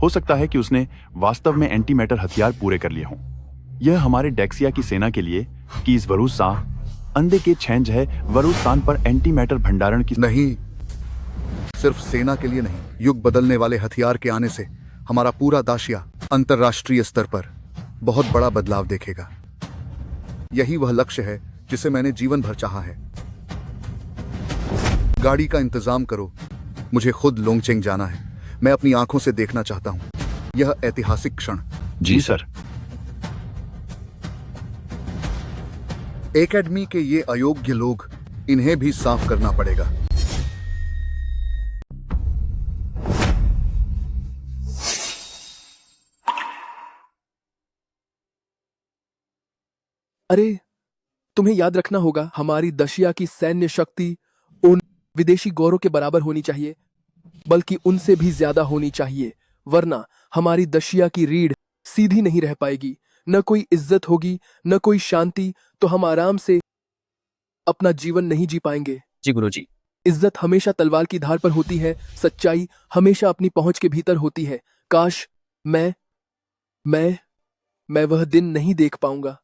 हो सकता है कि उसने वास्तव में एंटी मैटर हथियार पूरे कर लिए हों। यह हमारे डेक्सिया की सेना के लिए कीज वरूसा अंधे के छेंज है वरूस्तान पर एंटी मैटर भंडारण की नहीं, सिर्फ सेना के लिए नहीं, युग बदलने वाले हथियार के आने से हमारा पूरा दाशिया अंतरराष्ट्रीय स्तर पर बहुत बड़ा बदलाव देखेगा। यही वह लक्ष्य है जिसे मैंने जीवन भर चाहा है। गाड़ी का इंतजाम करो, मुझे खुद लोंगचेंग जाना है। मैं अपनी आंखों से देखना चाहता हूं यह ऐतिहासिक क्षण। जी सर। एकेडमी के ये अयोग्य लोग, इन्हें भी साफ करना पड़ेगा। अरे, तुम्हें याद रखना होगा, हमारी दशिया की सैन्य शक्ति उन विदेशी गौरों के बराबर होनी चाहिए, बल्कि उनसे भी ज्यादा होनी चाहिए, वरना हमारी दशिया की रीढ़ सीधी नहीं रह पाएगी। न कोई इज्जत होगी, न कोई शांति, तो हम आराम से अपना जीवन नहीं जी पाएंगे। जी गुरुजी। इज्जत हमेशा तलवार की धार पर होती है, सच्चाई हमेशा अपनी पहुंच के भीतर होती है। काश मैं वह दिन नहीं देख पाऊंगा।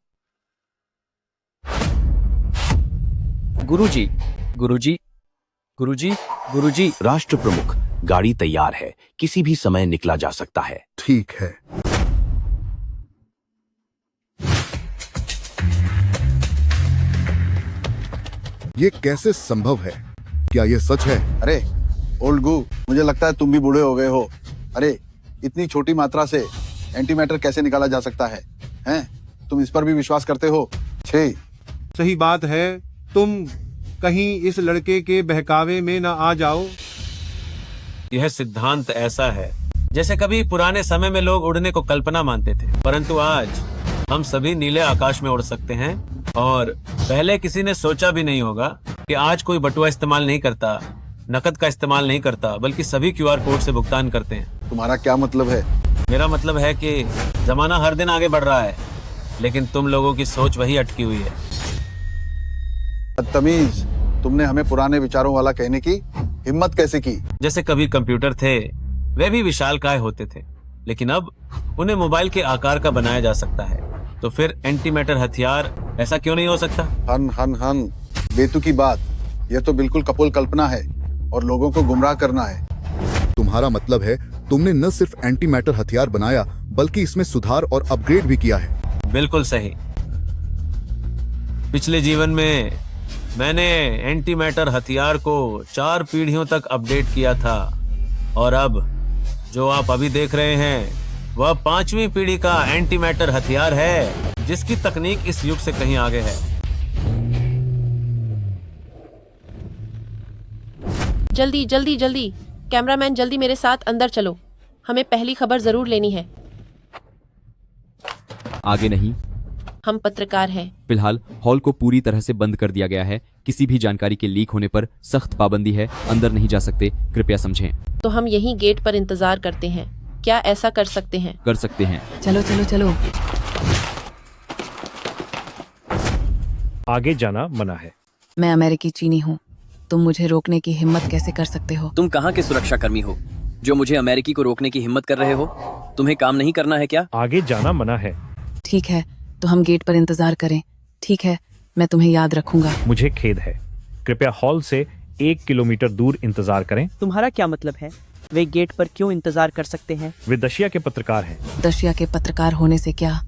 गुरुजी, गुरुजी, गुरुजी, गुरुजी। राष्ट्र प्रमुख, गाड़ी तैयार है, किसी भी समय निकला जा सकता है। ठीक है। ये कैसे संभव है? क्या ये सच है? अरे ओल्ड गू, मुझे लगता है तुम भी बूढ़े हो गए हो। अरे इतनी छोटी मात्रा से एंटी मैटर कैसे निकाला जा सकता है? हैं? तुम इस पर भी विश्वास करते हो? सही बात है, तुम कहीं इस लड़के के बहकावे में न आ जाओ। यह सिद्धांत ऐसा है जैसे कभी पुराने समय में लोग उड़ने को कल्पना मानते थे, परंतु आज हम सभी नीले आकाश में उड़ सकते हैं। और पहले किसी ने सोचा भी नहीं होगा कि आज कोई बटुआ इस्तेमाल नहीं करता, नकद का इस्तेमाल नहीं करता, बल्कि सभी QR कोड से भुगतान करते हैं। तुम्हारा क्या मतलब है? मेरा मतलब है कि जमाना हर दिन आगे बढ़ रहा है, लेकिन तुम लोगों की सोच वही अटकी हुई है। बदतमीज, तुमने हमें पुराने विचारों वाला कहने की हिम्मत कैसे की? जैसे कभी कंप्यूटर थे, वे भी विशालकाय होते थे, लेकिन अब उन्हें मोबाइल के आकार का बनाया जा सकता है। तो फिर एंटी मैटर हथियार ऐसा क्यों नहीं हो सकता? हन हन हन, बेतुकी बात। यह तो बिल्कुल कपोल कल्पना है और लोगों को गुमराह करना है। तुम्हारा मतलब है तुमने न सिर्फ एंटी मैटर हथियार बनाया बल्कि इसमें सुधार और अपग्रेड भी किया है। बिल्कुल सही। पिछले जीवन में मैंने एंटी मैटर हथियार को 4 पीढ़ियों तक अपडेट किया था और अब जो आप अभी देख रहे हैं वह 5वीं पीढ़ी का एंटी मैटर हथियार है, जिसकी तकनीक इस युग से कहीं आगे है। जल्दी जल्दी जल्दी, कैमरामैन जल्दी मेरे साथ अंदर चलो, हमें पहली खबर जरूर लेनी है। आगे नहीं, हम पत्रकार हैं। फिलहाल हॉल को पूरी तरह से बंद कर दिया गया है। किसी भी जानकारी के लीक होने पर सख्त पाबंदी है, अंदर नहीं जा सकते, कृपया समझें। तो हम यहीं गेट पर इंतजार करते हैं, क्या ऐसा कर सकते हैं? कर सकते हैं। चलो चलो चलो। आगे जाना मना है। मैं अमेरिकी चीनी हूँ, तुम मुझे रोकने की हिम्मत कैसे कर सकते हो? तुम कहाँ के सुरक्षा कर्मी हो जो मुझे अमेरिकी को रोकने की हिम्मत कर रहे हो? तुम्हें काम नहीं करना है क्या? आगे जाना मना है। ठीक है, तो हम गेट पर इंतजार करें। ठीक है, मैं तुम्हें याद रखूंगा। मुझे खेद है, कृपया हॉल से 1 किलोमीटर दूर इंतजार करें। तुम्हारा क्या मतलब है? वे गेट पर क्यों इंतजार कर सकते हैं? वे दशिया के पत्रकार हैं। दशिया के पत्रकार होने से क्या?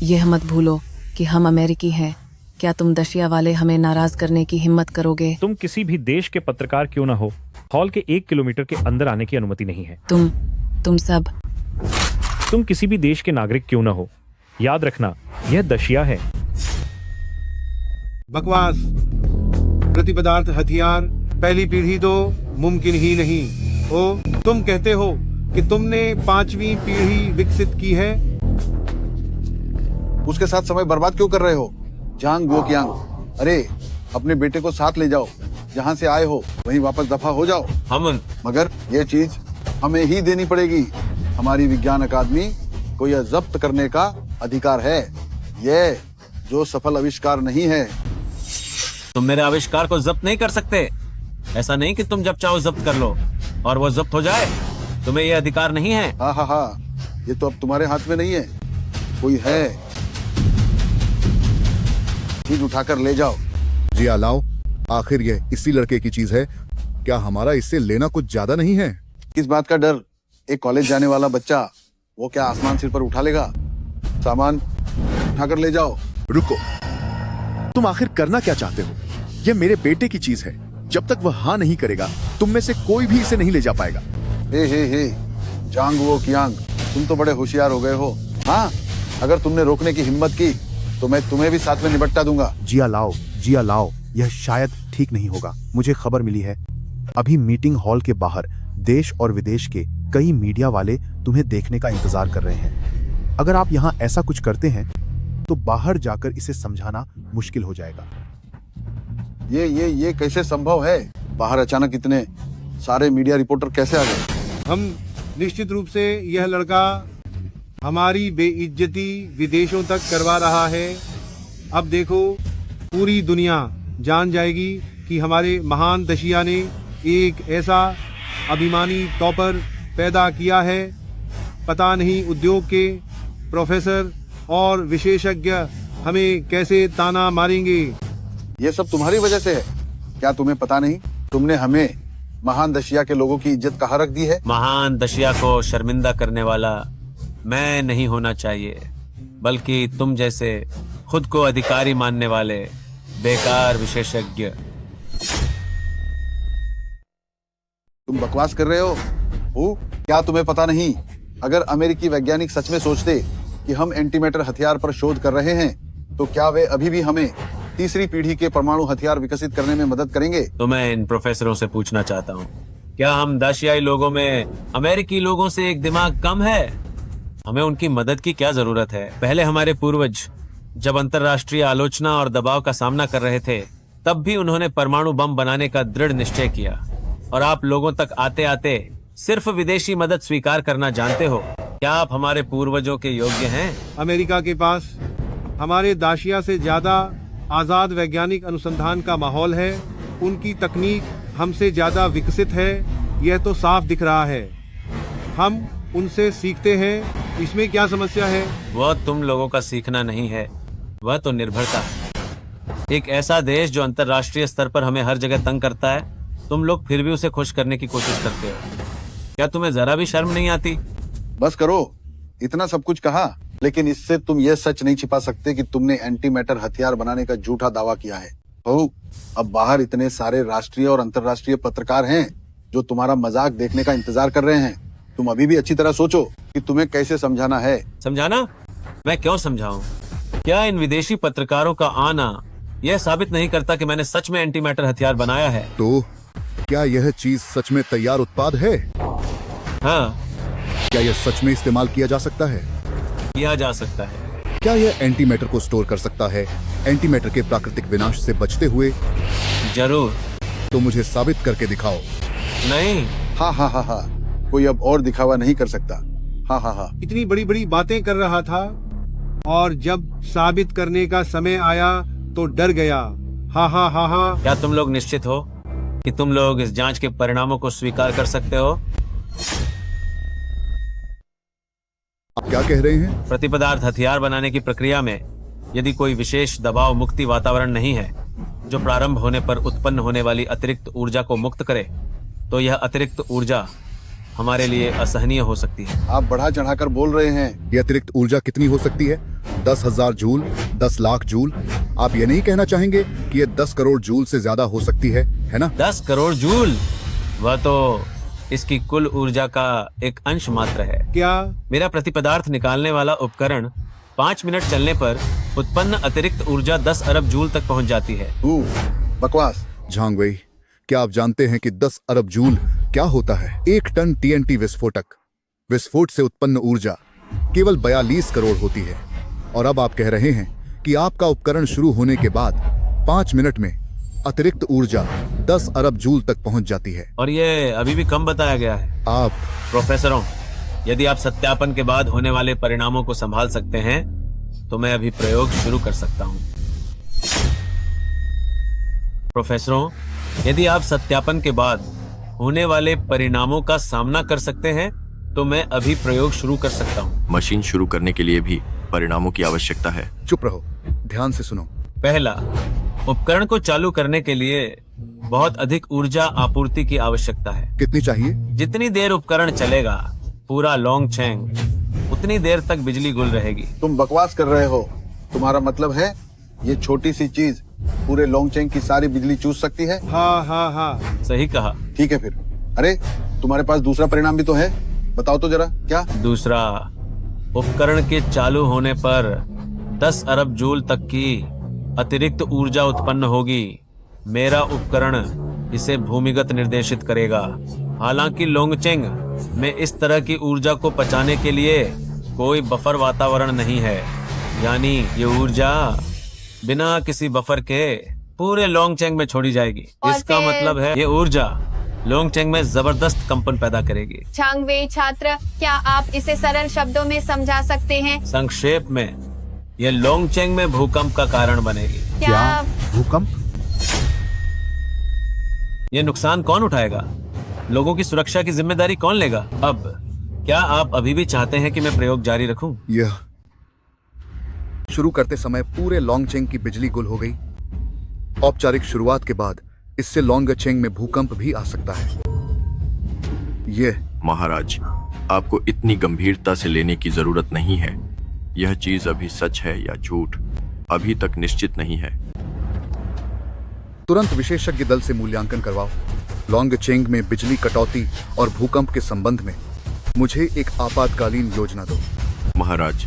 यह मत भूलो कि हम अमेरिकी हैं। क्या तुम दशिया वाले हमें नाराज करने की हिम्मत करोगे? तुम किसी भी देश के पत्रकार क्यों ना हो, हॉल के 1 किलोमीटर के अंदर आने की अनुमति नहीं है। तुम किसी भी देश के नागरिक क्यों ना हो, याद रखना यह दशिया है। बकवास। प्रतिपदार्थ हथियार पहली पीढ़ी तो मुमकिन ही नहीं। ओ, तुम कहते हो कि तुमने 5वीं पीढ़ी विकसित की है? उसके साथ समय बर्बाद क्यों कर रहे हो? जांग वो कियांग, अरे अपने बेटे को साथ ले जाओ, जहाँ से आए हो वहीं वापस दफा हो जाओ। हम मगर ये चीज हमें ही देनी पड़ेगी। हमारी विज्ञान अकादमी को यह जब्त करने का अधिकार है। यह जो सफल आविष्कार नहीं है। तुम मेरे आविष्कार को जब्त नहीं कर सकते। ऐसा नहीं कि तुम जब चाहो जब्त कर लो और वो जब्त हो जाए। तुम्हें यह अधिकार नहीं है। हाँ हाँ हाँ, ये तो अब तुम्हारे हाथ में नहीं है, कोई है। चीज उठाकर ले जाओ। जी लाओ, आखिर यह इसी लड़के की चीज है। क्या हमारा इससे लेना कुछ ज्यादा नहीं है? किस बात का डर? एक कॉलेज जाने वाला बच्चा, वो क्या आसमान सिर पर उठा लेगा? सामान उठाकर ले जाओ। रुको, तुम आखिर करना क्या चाहते हो? यह मेरे बेटे की चीज है। जब तक वह हाँ नहीं करेगा, तुम में से कोई भी इसे नहीं ले जा पाएगा। हे, जांग वो कियांग, तुम तो बड़े होशियार हो गए हो। हाँ, अगर तुमने रोकने की हिम्मत की तो मैं तुम्हें भी साथ में निपटा दूंगा। जिया लाओ, यह शायद ठीक नहीं होगा। मुझे खबर मिली है, अभी मीटिंग हॉल के बाहर देश और विदेश के कई मीडिया वाले तुम्हें देखने का इंतजार कर रहे हैं। अगर आप यहाँ ऐसा कुछ करते हैं तो बाहर जाकर इसे समझाना मुश्किल हो जाएगा। ये कैसे संभव है? बाहर अचानक इतने सारे मीडिया रिपोर्टर कैसे आ गए? हम निश्चित रूप से यह लड़का हमारी बेइज्जती विदेशों तक करवा रहा है। अब देखो, पूरी दुनिया जान जाएगी कि हमारे महान दशिया ने एक ऐसा अभिमानी टॉपर पैदा किया है। पता नहीं उद्योग के प्रोफेसर और विशेषज्ञ हमें कैसे ताना मारेंगे। ये सब तुम्हारी वजह से है। क्या तुम्हें पता नहीं? तुमने हमें महान दशिया के लोगों की इज्जत कहाँ रख दी है। महान दशिया को शर्मिंदा करने वाला मैं नहीं होना चाहिए, बल्कि तुम जैसे खुद को अधिकारी मानने वाले बेकार विशेषज्ञ। तुम बकवास कर रहे हो? क्या तुम्हें पता नहीं? अगर अमेरिकी वैज्ञानिक सच में सोचते कि हम एंटीमैटर हथियार पर शोध कर रहे हैं, तो क्या वे अभी भी हमें तीसरी पीढ़ी के परमाणु हथियार विकसित करने में मदद करेंगे? तो मैं इन प्रोफेसरों से पूछना चाहता हूँ, क्या हम दाशियाई लोगों में अमेरिकी लोगों से एक दिमाग कम है? हमें उनकी मदद की क्या जरूरत है? पहले हमारे पूर्वज जब अंतर्राष्ट्रीय आलोचना और दबाव का सामना कर रहे थे, तब भी उन्होंने परमाणु बम बनाने का दृढ़ निश्चय किया। और आप लोगों तक आते आते सिर्फ विदेशी मदद स्वीकार करना जानते हो। क्या आप हमारे पूर्वजों के योग्य हैं? अमेरिका के पास हमारे दाशिया से ज्यादा आजाद वैज्ञानिक अनुसंधान का माहौल है। उनकी तकनीक हमसे ज्यादा विकसित है, यह तो साफ दिख रहा है। हम उनसे सीखते हैं, इसमें क्या समस्या है? वह तुम लोगों का सीखना नहीं है, वह तो निर्भरता है। एक ऐसा देश जो अंतर्राष्ट्रीय स्तर पर हमें हर जगह तंग करता है, तुम लोग फिर भी उसे खुश करने की कोशिश करते हो। क्या तुम्हें जरा भी शर्म नहीं आती? बस करो, इतना सब कुछ कहा, लेकिन इससे तुम ये सच नहीं छिपा सकते कि तुमने एंटी मैटर हथियार बनाने का झूठा दावा किया है। अब बाहर इतने सारे राष्ट्रीय और अंतर्राष्ट्रीय पत्रकार हैं जो तुम्हारा मजाक देखने का इंतजार कर रहे हैं। तुम अभी भी अच्छी तरह सोचो कि तुम्हें कैसे समझाना है। समझाना? मैं क्यों समझाऊं? क्या इन विदेशी पत्रकारों का आना यह साबित नहीं करता कि मैंने सच में एंटी मैटर हथियार बनाया है? तो क्या यह चीज सच में तैयार उत्पाद है? हाँ। क्या यह सच में इस्तेमाल किया जा सकता है? किया जा सकता है। क्या यह एंटी मैटर को स्टोर कर सकता है, एंटी मैटर के प्राकृतिक विनाश से बचते हुए? जरूर। तो मुझे साबित करके दिखाओ। नहीं। हाँ हाँ हाँ हाँ, कोई अब और दिखावा नहीं कर सकता। हाँ हाँ हाँ। इतनी बड़ी बड़ी बातें कर रहा था और जब साबित करने का समय आया तो डर गया। हाँ हाँ हाँ हाँ। क्या तुम लोग निश्चित हो कि तुम लोग इस जांच के परिणामों को स्वीकार कर सकते हो? आप क्या कह रहे हैं? प्रतिपदार्थ हथियार बनाने की प्रक्रिया में यदि कोई विशेष दबाव मुक्ति वातावरण नहीं है जो प्रारंभ होने पर उत्पन्न होने वाली अतिरिक्त ऊर्जा को मुक्त करे, तो यह अतिरिक्त ऊर्जा हमारे लिए असहनीय हो सकती है। आप बढ़ा चढ़ाकर बोल रहे हैं। यह अतिरिक्त ऊर्जा कितनी हो सकती है? 10,000 जूल, 10 लाख जूल? आप ये नहीं कहना चाहेंगे कि यह 10 करोड़ जूल से ज्यादा हो सकती है ना? 10 करोड़ जूल? वह तो इसकी कुल ऊर्जा का एक अंश मात्र है। क्या? मेरा प्रतिपदार्थ निकालने वाला उपकरण 5 मिनट चलने पर उत्पन्न अतिरिक्त ऊर्जा 10 अरब जूल तक पहुंच जाती है। बकवास। झांग वेई, क्या आप जानते हैं कि 10 अरब जूल क्या होता है? 1 टन TNT विस्फोट से उत्पन्न ऊर्जा केवल 42 करोड़ होती है। और अब आप कह रहे हैं कि आपका उपकरण शुरू होने के बाद 5 मिनट में अतिरिक्त ऊर्जा 10 अरब जूल तक पहुंच जाती है। और ये अभी भी कम बताया गया है। आप प्रोफेसरों, यदि आप सत्यापन के बाद होने वाले परिणामों को संभाल सकते हैं तो मैं अभी प्रयोग शुरू कर सकता हूं। प्रोफेसरों, यदि आप सत्यापन के बाद होने वाले परिणामों का सामना कर सकते हैं तो मैं अभी प्रयोग शुरू कर सकता हूं। मशीन शुरू करने के लिए भी परिणामों की आवश्यकता है। चुप रहो, ध्यान से सुनो। पहला, उपकरण को चालू करने के लिए बहुत अधिक ऊर्जा आपूर्ति की आवश्यकता है। कितनी चाहिए? जितनी देर उपकरण चलेगा, पूरा लोंगचेंग, उतनी देर तक बिजली गुल रहेगी। तुम बकवास कर रहे हो। तुम्हारा मतलब है ये छोटी सी चीज पूरे लोंगचेंग की सारी बिजली चूस सकती है? हाँ हाँ हाँ। सही कहा। ठीक है फिर। अरे तुम्हारे पास दूसरा परिणाम भी तो है, बताओ तो जरा। क्या? दूसरा, उपकरण के चालू होने पर 10 अरब जूल तक की अतिरिक्त ऊर्जा उत्पन्न होगी। मेरा उपकरण इसे भूमिगत निर्देशित करेगा। हालांकि लोंगचेंग में इस तरह की ऊर्जा को पचाने के लिए कोई बफर वातावरण नहीं है, यानी ये ऊर्जा बिना किसी बफर के पूरे लोंगचेंग में छोड़ी जाएगी। इसका मतलब है ये ऊर्जा लोंगचेंग में जबरदस्त कंपन पैदा करेगी। झांग वेई छात्र, क्या आप इसे सरल शब्दों में समझा सकते हैं? संक्षेप में, ये लोंगचेंग में भूकंप का कारण बनेगी। क्या भूकंप? ये नुकसान कौन उठाएगा? लोगों की सुरक्षा की जिम्मेदारी कौन लेगा? अब क्या आप अभी भी चाहते हैं कि मैं प्रयोग जारी रखूं? यह शुरू करते समय पूरे लोंगचेंग की बिजली गुल हो गई। औपचारिक शुरुआत के बाद इससे लोंगचेंग में भूकंप भी आ सकता है। महाराज, आपको इतनी गंभीरता से लेने की जरूरत नहीं है। यह चीज अभी सच है या झूठ अभी तक निश्चित नहीं है। तुरंत विशेषज्ञ दल से मूल्यांकन करवाओ। लोंगचेंग में बिजली कटौती और भूकंप के संबंध में मुझे एक आपातकालीन योजना दो। महाराज,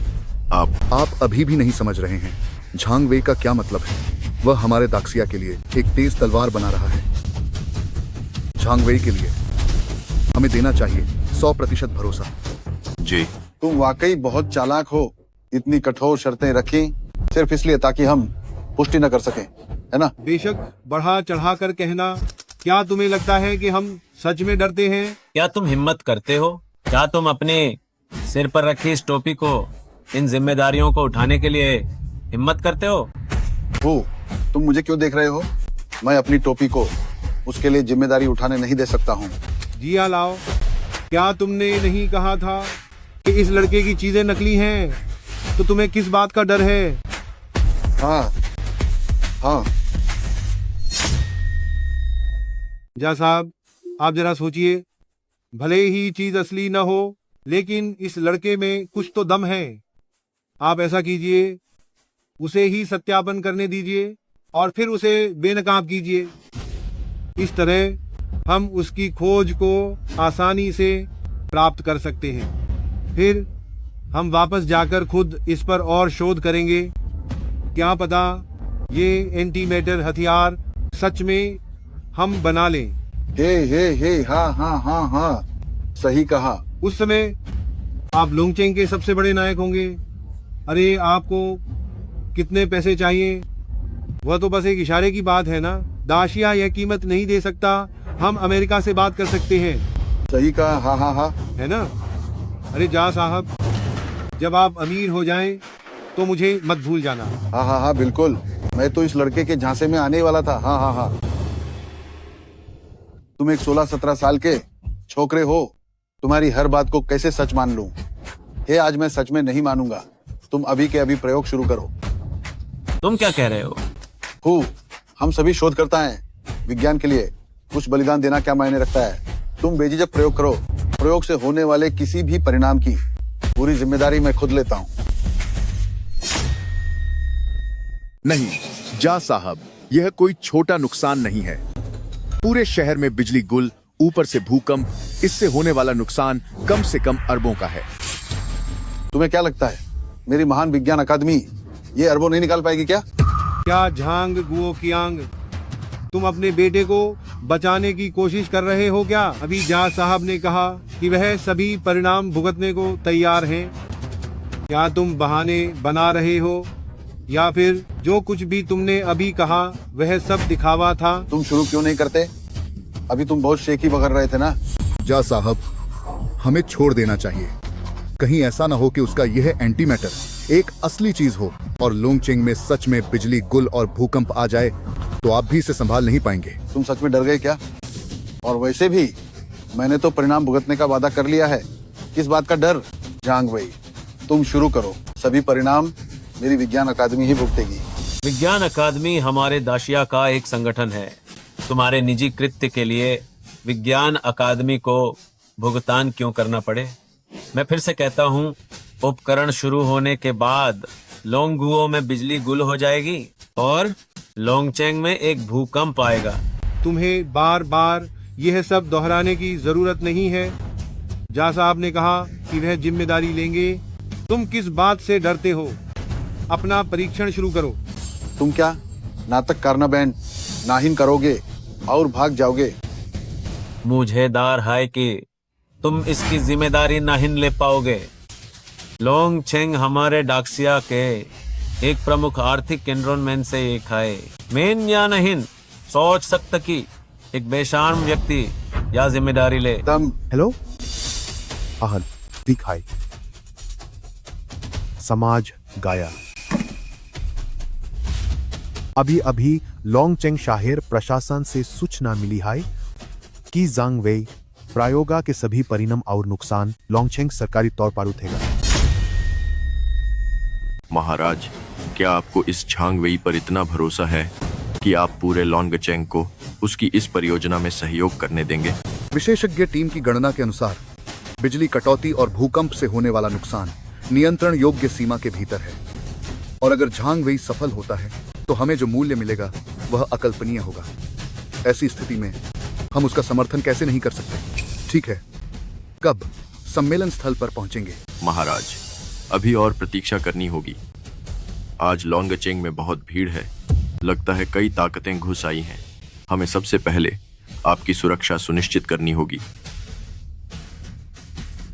आप अभी भी नहीं समझ रहे हैं। झांग वेई का क्या मतलब है? वह हमारे दाक्सिया के लिए एक तेज तलवार बना रहा है। झांग वेई के लिए हमें देना चाहिए 100% भरोसा। जी। तुम वाकई बहुत चालाक हो। इतनी कठोर शर्तें रखी सिर्फ इसलिए ताकि हम पुष्टि न कर सकें, है ना? बेशक बढ़ा चढ़ा कर कहना। क्या तुम्हें लगता है कि हम सच में डरते हैं? क्या तुम हिम्मत करते हो? क्या तुम अपने सिर पर रखी इस टोपी को, इन जिम्मेदारियों को उठाने के लिए हिम्मत करते हो? तुम मुझे क्यों देख रहे हो? मैं अपनी टोपी को उसके लिए जिम्मेदारी उठाने नहीं दे सकता हूँ। जिया लाओ, क्या तुमने नहीं कहा था कि इस लड़के की चीजें नकली हैं? तो तुम्हें किस बात का डर है? हाँ हाँ। जा साहब, आप जरा सोचिए, भले ही चीज असली न हो, लेकिन इस लड़के में कुछ तो दम है। आप ऐसा कीजिए, उसे ही सत्यापन करने दीजिए और फिर उसे बेनकाब कीजिए। इस तरह हम उसकी खोज को आसानी से प्राप्त कर सकते हैं। फिर हम वापस जाकर खुद इस पर और शोध करेंगे। क्या पता ये एंटी मैटर हथियार सच में हम बना लें। हे हाँ हाँ हाँ हाँ, सही कहा। उस समय आप लोंगचेंग के सबसे बड़े नायक होंगे। अरे आपको कितने पैसे चाहिए? वह तो बस एक इशारे की बात है ना। दाशिया यह कीमत नहीं दे सकता। हम अमेरिका से बात कर सकते हैं। सही कहा। हाँ हाँ हाँ, है ना। अरे जा साहब, जब आप अमीर हो जाएं तो मुझे मत भूल जाना। हाँ हाँ हाँ बिल्कुल, मैं तो इस लड़के के झांसे में आने वाला था। हाँ हाँ हाँ। तुम एक 16-17 साल के छोकरे हो, तुम्हारी हर बात को कैसे सच मान लूं? हे, आज मैं सच में नहीं मानूंगा। तुम अभी के अभी प्रयोग शुरू करो। तुम क्या कह रहे हो? हम सभी शोधकर्ता हैं। विज्ञान के लिए कुछ बलिदान देना क्या मायने रखता है? तुम बेझिझक प्रयोग करो। प्रयोग से होने वाले किसी भी परिणाम की पूरी जिम्मेदारी मैं खुद लेता हूं। नहीं जा साहब, यह कोई छोटा नुकसान नहीं है। पूरे शहर में बिजली गुल, ऊपर से भूकंप, इससे होने वाला नुकसान कम से कम अरबों का है। तुम्हें क्या लगता है मेरी महान विज्ञान अकादमी ये अरबों नहीं निकाल पाएगी क्या? क्या झांग गुओ कियांग, तुम अपने बेटे को बचाने की कोशिश कर रहे हो क्या? अभी जा साहब ने कहा कि वह सभी परिणाम भुगतने को तैयार हैं। क्या तुम बहाने बना रहे हो या फिर जो कुछ भी तुमने अभी कहा वह सब दिखावा था? तुम शुरू क्यों नहीं करते? अभी तुम बहुत शेखी बगड़ रहे थे ना। जा साहब, हमें छोड़ देना चाहिए। कहीं ऐसा ना हो कि उसका यह एंटी मैटर एक असली चीज हो और लोंगचेंग में सच में बिजली गुल और भूकंप आ जाए तो आप भी इसे संभाल नहीं पाएंगे। तुम सच में डर गए क्या? और वैसे भी मैंने तो परिणाम भुगतने का वादा कर लिया है। किस बात का डर? झांग वही, तुम शुरू करो। सभी परिणाम मेरी विज्ञान अकादमी ही भुगतेगी। विज्ञान अकादमी हमारे दाशिया का एक संगठन है। तुम्हारे निजी कृत्य के लिए विज्ञान अकादमी को भुगतान क्यों करना पड़े? मैं फिर से कहता हूँ, उपकरण शुरू होने के बाद लोंगगुओ में बिजली गुल हो जाएगी और लोंगचेंग में एक भूकंप आएगा। तुम्हें बार बार यह सब दोहराने की जरूरत नहीं है। जा साहब ने कहा कि वह जिम्मेदारी लेंगे। तुम किस बात से डरते हो? अपना परीक्षण शुरू करो। तुम क्या नाटक करना बैंड नाहिन करोगे और भाग जाओगे? मुझे दार है कि तुम इसकी जिम्मेदारी नहीं ले पाओगे। लोंगचेंग हमारे डाक्सिया के एक प्रमुख आर्थिक केंद्रों में से एक है। मेन या नहीं सोच सकता कि एक बेशर्म व्यक्ति या जिम्मेदारी ले। हेलो आहन दिखाई समाज गाया। अभी अभी लोंगचेंग शहर प्रशासन से सूचना मिली है कि झांग वेई प्रायोगा के सभी परिणाम और नुकसान लोंगचेंग सरकारी तौर पर उठेगा। महाराज, क्या आपको इस झांग वेई पर इतना भरोसा है कि आप पूरे लोंगचेंग को उसकी इस परियोजना में सहयोग करने देंगे? विशेषज्ञ टीम की गणना के अनुसार बिजली कटौती और भूकंप से होने वाला नुकसान नियंत्रण योग्य सीमा के भीतर है और अगर झांग वेई सफल होता है तो हमें जो मूल्य मिलेगा वह अकल्पनीय होगा। ऐसी स्थिति में हम उसका समर्थन कैसे नहीं कर सकते? ठीक है, कब सम्मेलन स्थल पर पहुंचेंगे? महाराज, अभी और प्रतीक्षा करनी होगी। आज लोंगचेंग में बहुत भीड़ है। लगता है कई ताकतें घुस आई हैं। हमें सबसे पहले आपकी सुरक्षा सुनिश्चित करनी होगी।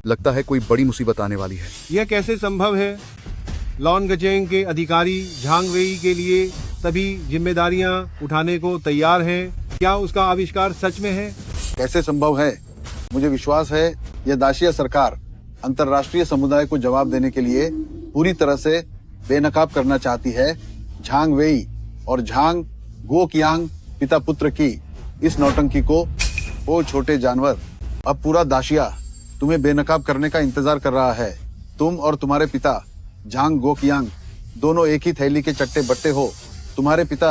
लगता है कोई बड़ी मुसीबत आने वाली है। यह कैसे संभव है? लोंगचेंग के अधिकारी झांग वेई के लिए सभी जिम्मेदारियां उठाने को तैयार हैं। क्या उसका आविष्कार सच में है? कैसे संभव है? मुझे विश्वास है यह दाशिया सरकार अंतर्राष्ट्रीय समुदाय को जवाब देने के लिए पूरी तरह से बेनकाब करना चाहती है। झांग वेई और झांग गो कियांग पिता पुत्र की इस नौटंकी को वो छोटे जानवर अब पूरा दाशिया तुम्हें बेनकाब करने का इंतजार कर रहा है। तुम और तुम्हारे पिता झांग गोकियांग दोनों एक ही थैली के चट्टे बट्टे हो। तुम्हारे पिता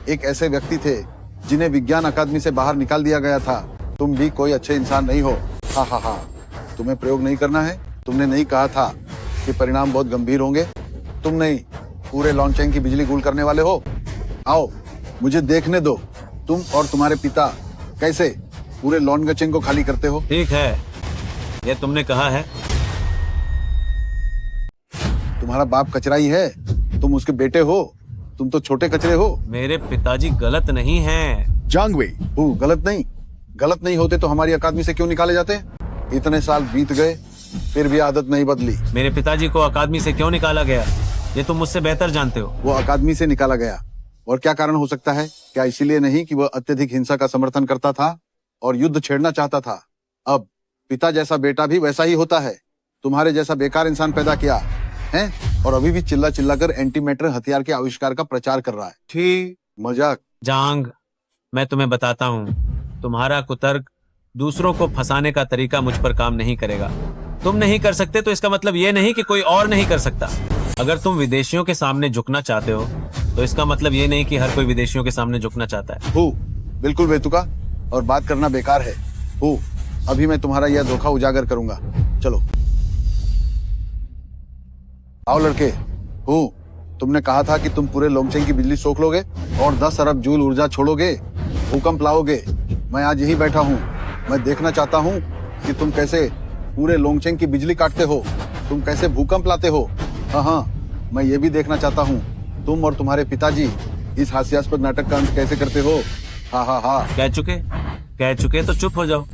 एक ऐसे व्यक्ति थे जिन्हें विज्ञान अकादमी से बाहर निकाल दिया गया था। तुम भी कोई अच्छे इंसान नहीं हो। हा हा हा। तुम्हें प्रयोग नहीं करना है। तुमने नहीं कहा था कि परिणाम बहुत गंभीर होंगे? तुम नहीं, पूरे लॉन्चेंग की बिजली गुल करने वाले हो। आओ, मुझे देखने दो तुम और तुम्हारे पिता कैसे पूरे लॉन्गचेंग को खाली करते हो। ठीक है, ये तुमने कहा है। तुम्हारा बाप कचरा ही है, तुम उसके बेटे हो। तुम तो छोटे कचरे हो। मेरे पिताजी गलत नहीं हैं। जांग वेई, गलत नहीं होते तो हमारी अकादमी से क्यों निकाले जाते? इतने साल बीत गए फिर भी आदत नहीं बदली। मेरे पिताजी को अकादमी से क्यों निकाला गया, ये तुम मुझसे बेहतर जानते हो। वो अकादमी से निकाला गया और क्या कारण हो सकता है? क्या इसीलिए नहीं कि वह अत्यधिक हिंसा का समर्थन करता था और युद्ध छेड़ना चाहता था? अब पिता जैसा बेटा भी वैसा ही होता है। तुम्हारे जैसा बेकार इंसान पैदा किया है और अभी भी चिल्ला चिल्ला कर एंटीमैटर हथियार के आविष्कार का प्रचार कर रहा है। ठीक मजाक। जांग, मैं तुम्हें बताता हूँ, तुम्हारा कुतर्क दूसरों को फंसाने का तरीका मुझ पर काम नहीं करेगा। तुम नहीं कर सकते तो इसका मतलब ये नहीं कि कोई और नहीं कर सकता। अगर तुम विदेशियों के सामने झुकना चाहते हो तो इसका मतलब ये नहीं कि हर कोई विदेशियों के सामने झुकना चाहता है। बिल्कुल बेतुका और बात करना बेकार है। अभी मैं तुम्हारा यह धोखा उजागर करूंगा। चलो आओ लड़के। तुमने कहा था कि तुम पूरे लोंगचेंग की बिजली सोख लोगे और 10 अरब जूल ऊर्जा छोड़ोगे, भूकंप लाओगे। मैं आज यही बैठा हूँ। मैं देखना चाहता हूँ कि तुम कैसे पूरे लोंगचेंग की बिजली काटते हो, तुम कैसे भूकंप लाते हो। हाँ, मैं ये भी देखना चाहता हूँ तुम और तुम्हारे पिताजी इस हास्यास्पद नाटक का अंत कैसे करते हो। हाँ। कह चुके तो चुप हो जाओ।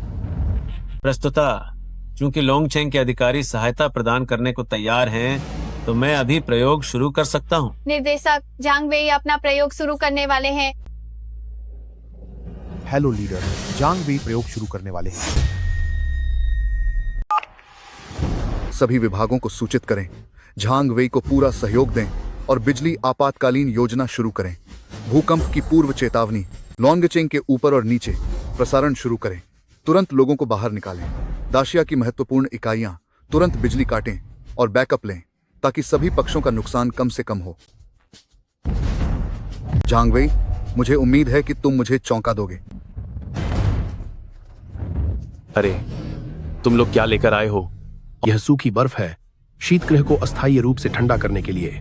प्रस्तुतः चूंकि लोंगचेंग के अधिकारी सहायता प्रदान करने को तैयार हैं, तो मैं अभी प्रयोग शुरू कर सकता हूँ। निर्देशक, झांग वेई अपना प्रयोग शुरू करने वाले हैं। हेलो लीडर, जांग वेई प्रयोग शुरू करने वाले हैं। सभी विभागों को सूचित करें, झांग वेई को पूरा सहयोग दें और बिजली आपातकालीन योजना शुरू करें। भूकंप की पूर्व चेतावनी लोंगचेंग के ऊपर और नीचे प्रसारण शुरू करें। तुरंत लोगों को बाहर निकालें। दाशिया की महत्वपूर्ण इकाइयां तुरंत बिजली काटें और बैकअप लें ताकि सभी पक्षों का नुकसान कम से कम हो। झांग वेई, मुझे उम्मीद है कि तुम मुझे चौंका दोगे। अरे, तुम लोग क्या लेकर आए हो? यह सूखी बर्फ है, शीतगृह को अस्थायी रूप से ठंडा करने के लिए।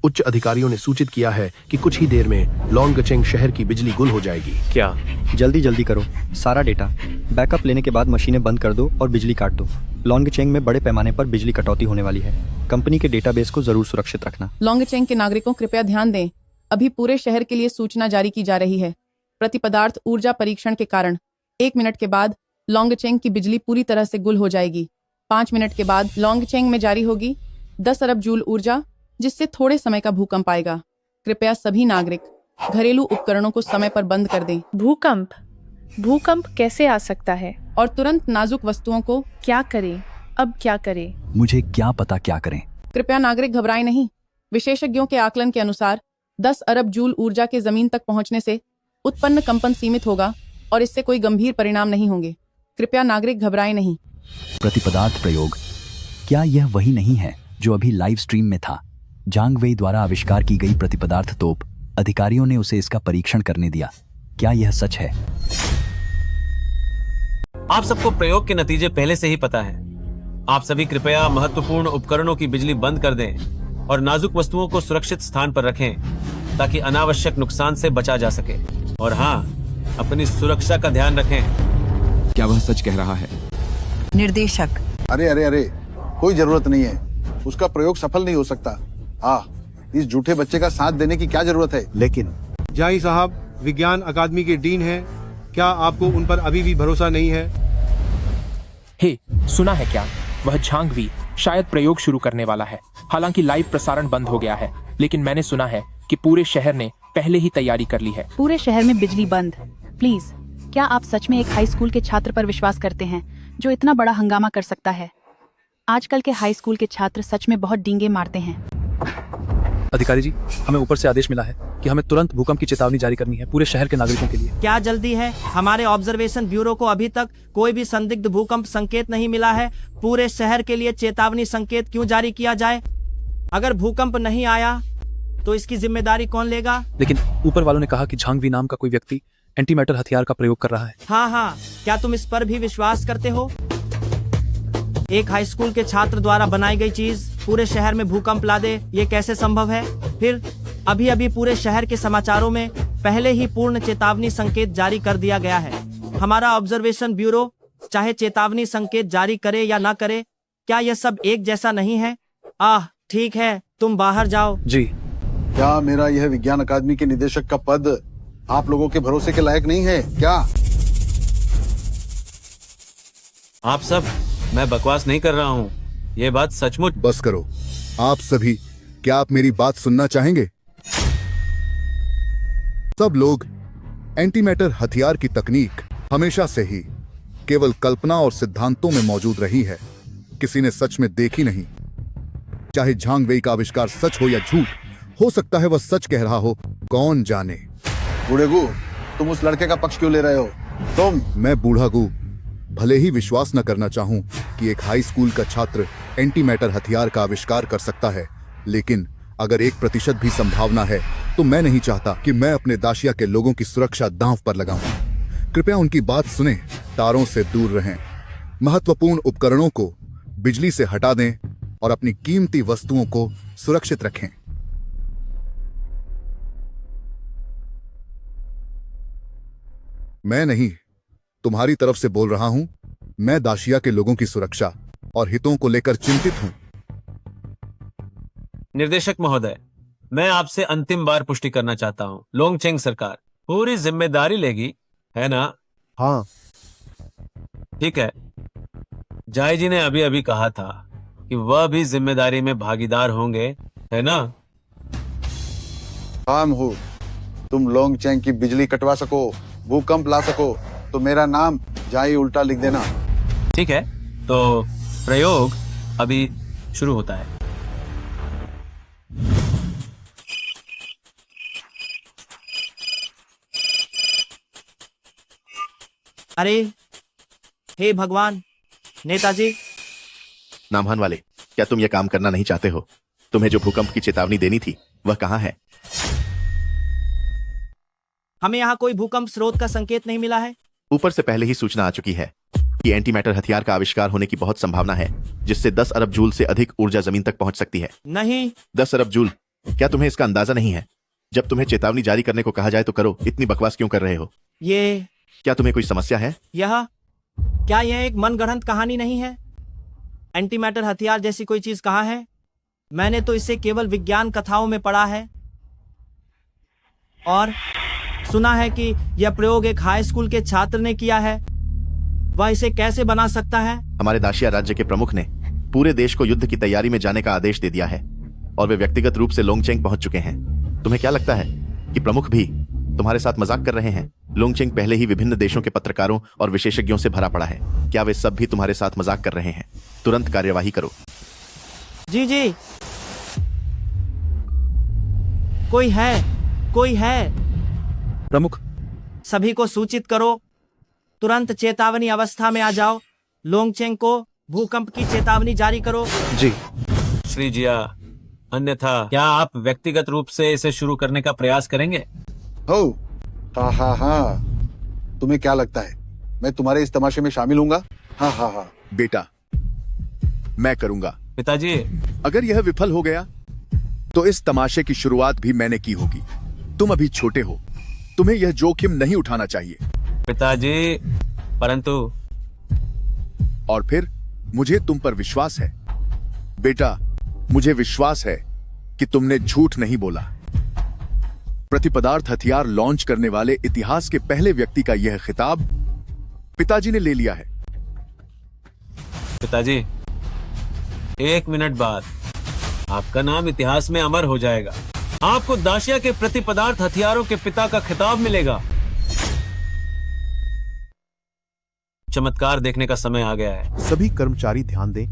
उच्च अधिकारियों ने सूचित किया है कि कुछ ही देर में लोंगचेंग शहर की बिजली गुल हो जाएगी। क्या? जल्दी करो, सारा डेटा। बैकअप लेने के बाद मशीनें बंद कर दो और बिजली काट दो। लोंगचेंग में बड़े पैमाने पर बिजली कटौती होने वाली है। कंपनी के डेटाबेस को जरूर सुरक्षित रखना। लोंगचेंग के नागरिकों कृपया ध्यान दें, अभी पूरे शहर के लिए सूचना जारी की जा रही है। प्रतिपदार्थ ऊर्जा परीक्षण के कारण 1 मिनट के बाद लोंगचेंग की बिजली पूरी तरह से गुल हो जाएगी। 5 मिनट के बाद लोंगचेंग में जारी होगी 10 अरब जूल ऊर्जा, जिससे थोड़े समय का भूकंप आएगा। कृपया सभी नागरिक घरेलू उपकरणों को समय पर बंद कर दें। भूकंप कैसे आ सकता है? और तुरंत नाजुक वस्तुओं को क्या करें? अब क्या करें? मुझे क्या पता क्या करें। कृपया नागरिक घबराएं नहीं। विशेषज्ञों के आकलन के अनुसार 10 अरब जूल ऊर्जा के जमीन तक पहुंचने से उत्पन्न कंपन सीमित होगा और इससे कोई गंभीर परिणाम नहीं होंगे। कृपया नागरिक घबराएं नहीं। प्रतिपदार्थ प्रयोग, क्या यह वही नहीं है जो अभी लाइव स्ट्रीम में था? झांग वेई द्वारा आविष्कार की गई प्रतिपदार्थ तोप, अधिकारियों ने उसे इसका परीक्षण करने दिया। क्या यह सच है? आप सबको प्रयोग के नतीजे पहले से ही पता है। आप सभी कृपया महत्वपूर्ण उपकरणों की बिजली बंद कर दें और नाजुक वस्तुओं को सुरक्षित स्थान पर रखें ताकि अनावश्यक नुकसान से बचा जा सके। और हाँ, अपनी सुरक्षा का ध्यान रखें। क्या वह सच कह रहा है? निर्देशक, अरे, कोई जरूरत नहीं है। उसका प्रयोग सफल नहीं हो सकता। इस झूठे बच्चे का साथ देने की क्या जरूरत है? लेकिन जाई साहब विज्ञान अकादमी के डीन हैं, क्या आपको उन पर अभी भी भरोसा नहीं है? हे, सुना है क्या? वह झांग वेई शायद प्रयोग शुरू करने वाला है। हालांकि लाइव प्रसारण बंद हो गया है, लेकिन मैंने सुना है कि पूरे शहर ने पहले ही तैयारी कर ली है। पूरे शहर में बिजली बंद। प्लीज, क्या आप सच में एक हाई स्कूल के छात्र पर विश्वास करते हैं जो इतना बड़ा हंगामा कर सकता है? आजकल के हाई स्कूल के छात्र सच में बहुत डींगे मारते हैं। अधिकारी जी, हमें ऊपर से आदेश मिला है कि हमें तुरंत भूकंप की चेतावनी जारी करनी है पूरे शहर के नागरिकों के लिए। क्या जल्दी है? हमारे ऑब्जर्वेशन ब्यूरो को अभी तक कोई भी संदिग्ध भूकंप संकेत नहीं मिला है। पूरे शहर के लिए चेतावनी संकेत क्यों जारी किया जाए? अगर भूकंप नहीं आया तो इसकी जिम्मेदारी कौन लेगा? लेकिन ऊपर वालों ने कहा कि झांगवी नाम का कोई व्यक्ति एंटीमैटर हथियार का प्रयोग कर रहा है। हाँ, क्या तुम इस पर भी विश्वास करते हो? एक हाई स्कूल के छात्र द्वारा बनाई गई चीज पूरे शहर में भूकंप ला दे, ये कैसे संभव है? फिर अभी पूरे शहर के समाचारों में पहले ही पूर्ण चेतावनी संकेत जारी कर दिया गया है। हमारा ऑब्जर्वेशन ब्यूरो चाहे चेतावनी संकेत जारी करे या ना करे, क्या यह सब एक जैसा नहीं है? ठीक है, तुम बाहर जाओ। जी। क्या मेरा यह विज्ञान अकादमी के निदेशक का पद आप लोगों के भरोसे के लायक नहीं है क्या? आप सब, मैं बकवास नहीं कर रहा हूँ, ये बात सचमुच। बस करो आप सभी, क्या आप मेरी बात सुनना चाहेंगे? सब लोग, एंटीमैटर हथियार की तकनीक हमेशा से ही केवल कल्पना और सिद्धांतों में मौजूद रही है, किसी ने सच में देखी नहीं। चाहे झांग वेई का आविष्कार सच हो या झूठ, हो सकता है वह सच कह रहा हो, कौन जाने। बूढ़ेगू, तुम उस लड़के का पक्ष क्यों ले रहे हो? मैं बूढ़ागू भले ही विश्वास न करना चाहूं कि एक हाई स्कूल का छात्र एंटीमैटर हथियार का आविष्कार कर सकता है, लेकिन अगर 1% भी संभावना है तो मैं नहीं चाहता कि मैं अपने दाशिया के लोगों की सुरक्षा दांव पर लगाऊं। कृपया उनकी बात सुने, तारों से दूर रहें, महत्वपूर्ण उपकरणों को बिजली से हटा दें और अपनी कीमती वस्तुओं को सुरक्षित रखें। मैं नहीं, तुम्हारी तरफ से बोल रहा हूं। मैं दाशिया के लोगों की सुरक्षा और हितों को लेकर चिंतित हूं। निर्देशक महोदय, मैं आपसे अंतिम बार पुष्टि करना चाहता हूँ, लोंगचेंग सरकार पूरी जिम्मेदारी लेगी, है ना? हाँ। ठीक है। जाय जी ने अभी अभी कहा था कि वह भी जिम्मेदारी में भागीदार होंगे, है ना? काम हो, तुम लोंगचेंग की बिजली कटवा सको, भूकंप ला सको, तो मेरा नाम जाई उल्टा लिख देना। ठीक है, तो प्रयोग अभी शुरू होता है। अरे हे भगवान, नेताजी। नामहान वाले, क्या तुम यह काम करना नहीं चाहते हो? तुम्हें जो भूकंप की चेतावनी देनी थी वह कहाँ है? हमें यहाँ कोई भूकंप स्रोत का संकेत नहीं मिला है। ऊपर से पहले ही सूचना आ चुकी है कि एंटीमैटर हथियार का आविष्कार होने की बहुत संभावना है, जिससे 10 अरब जूल से अधिक ऊर्जा जमीन तक पहुंच सकती है। नहीं। 10 अरब जूल? क्या तुम्हें इसका अंदाजा नहीं है? जब तुम्हें चेतावनी जारी करने को कहा जाए तो करो, इतनी बकवास क्यों कर रहे हो? क्या तुम्हें कोई समस्या है? क्या यह एक मनगढ़ंत कहानी नहीं है? एंटीमैटर हथियार जैसी कोई चीज कहाँ है? मैंने तो इसे केवल विज्ञान कथाओं में पढ़ा है और सुना है कि यह प्रयोग एक हाई स्कूल के छात्र ने किया है। वह इसे कैसे बना सकता है? हमारे दाशिया राज्य के प्रमुख ने पूरे देश को युद्ध की तैयारी में जाने का आदेश दे दिया है और वे व्यक्तिगत रूप से लोंगचेंग पहुंच चुके हैं। तुम्हें क्या लगता है कि प्रमुख भी तुम्हारे साथ मजाक कर रहे हैं? लोंगचेंग पहले ही विभिन्न देशों के पत्रकारों और विशेषज्ञों से भरा पड़ा है। क्या वे सब भी तुम्हारे साथ मजाक कर रहे हैं? तुरंत कार्यवाही करो। जी। कोई है प्रमुख, सभी को सूचित करो, तुरंत चेतावनी अवस्था में आ जाओ। लोंगचेंग को भूकंप की चेतावनी जारी करो। जी। श्री जिया, अन्यथा क्या आप व्यक्तिगत रूप से इसे शुरू करने का प्रयास करेंगे? हाँ। तुम्हें क्या लगता है मैं तुम्हारे इस तमाशे में शामिल होऊंगा? हाँ। बेटा, मैं करूंगा। पिताजी, अगर यह विफल हो गया तो इस तमाशे की शुरुआत भी मैंने की होगी। तुम अभी छोटे हो, तुम्हें यह जोखिम नहीं उठाना चाहिए। पिताजी, परंतु। और फिर मुझे तुम पर विश्वास है बेटा, मुझे विश्वास है कि तुमने झूठ नहीं बोला। प्रतिपदार्थ हथियार लॉन्च करने वाले इतिहास के पहले व्यक्ति का यह खिताब पिताजी ने ले लिया है। पिताजी, 1 मिनट बाद आपका नाम इतिहास में अमर हो जाएगा। आपको दाशिया के प्रतिपदार्थ हथियारों के पिता का खिताब मिलेगा। चमत्कार देखने का समय आ गया है। सभी कर्मचारी ध्यान दें।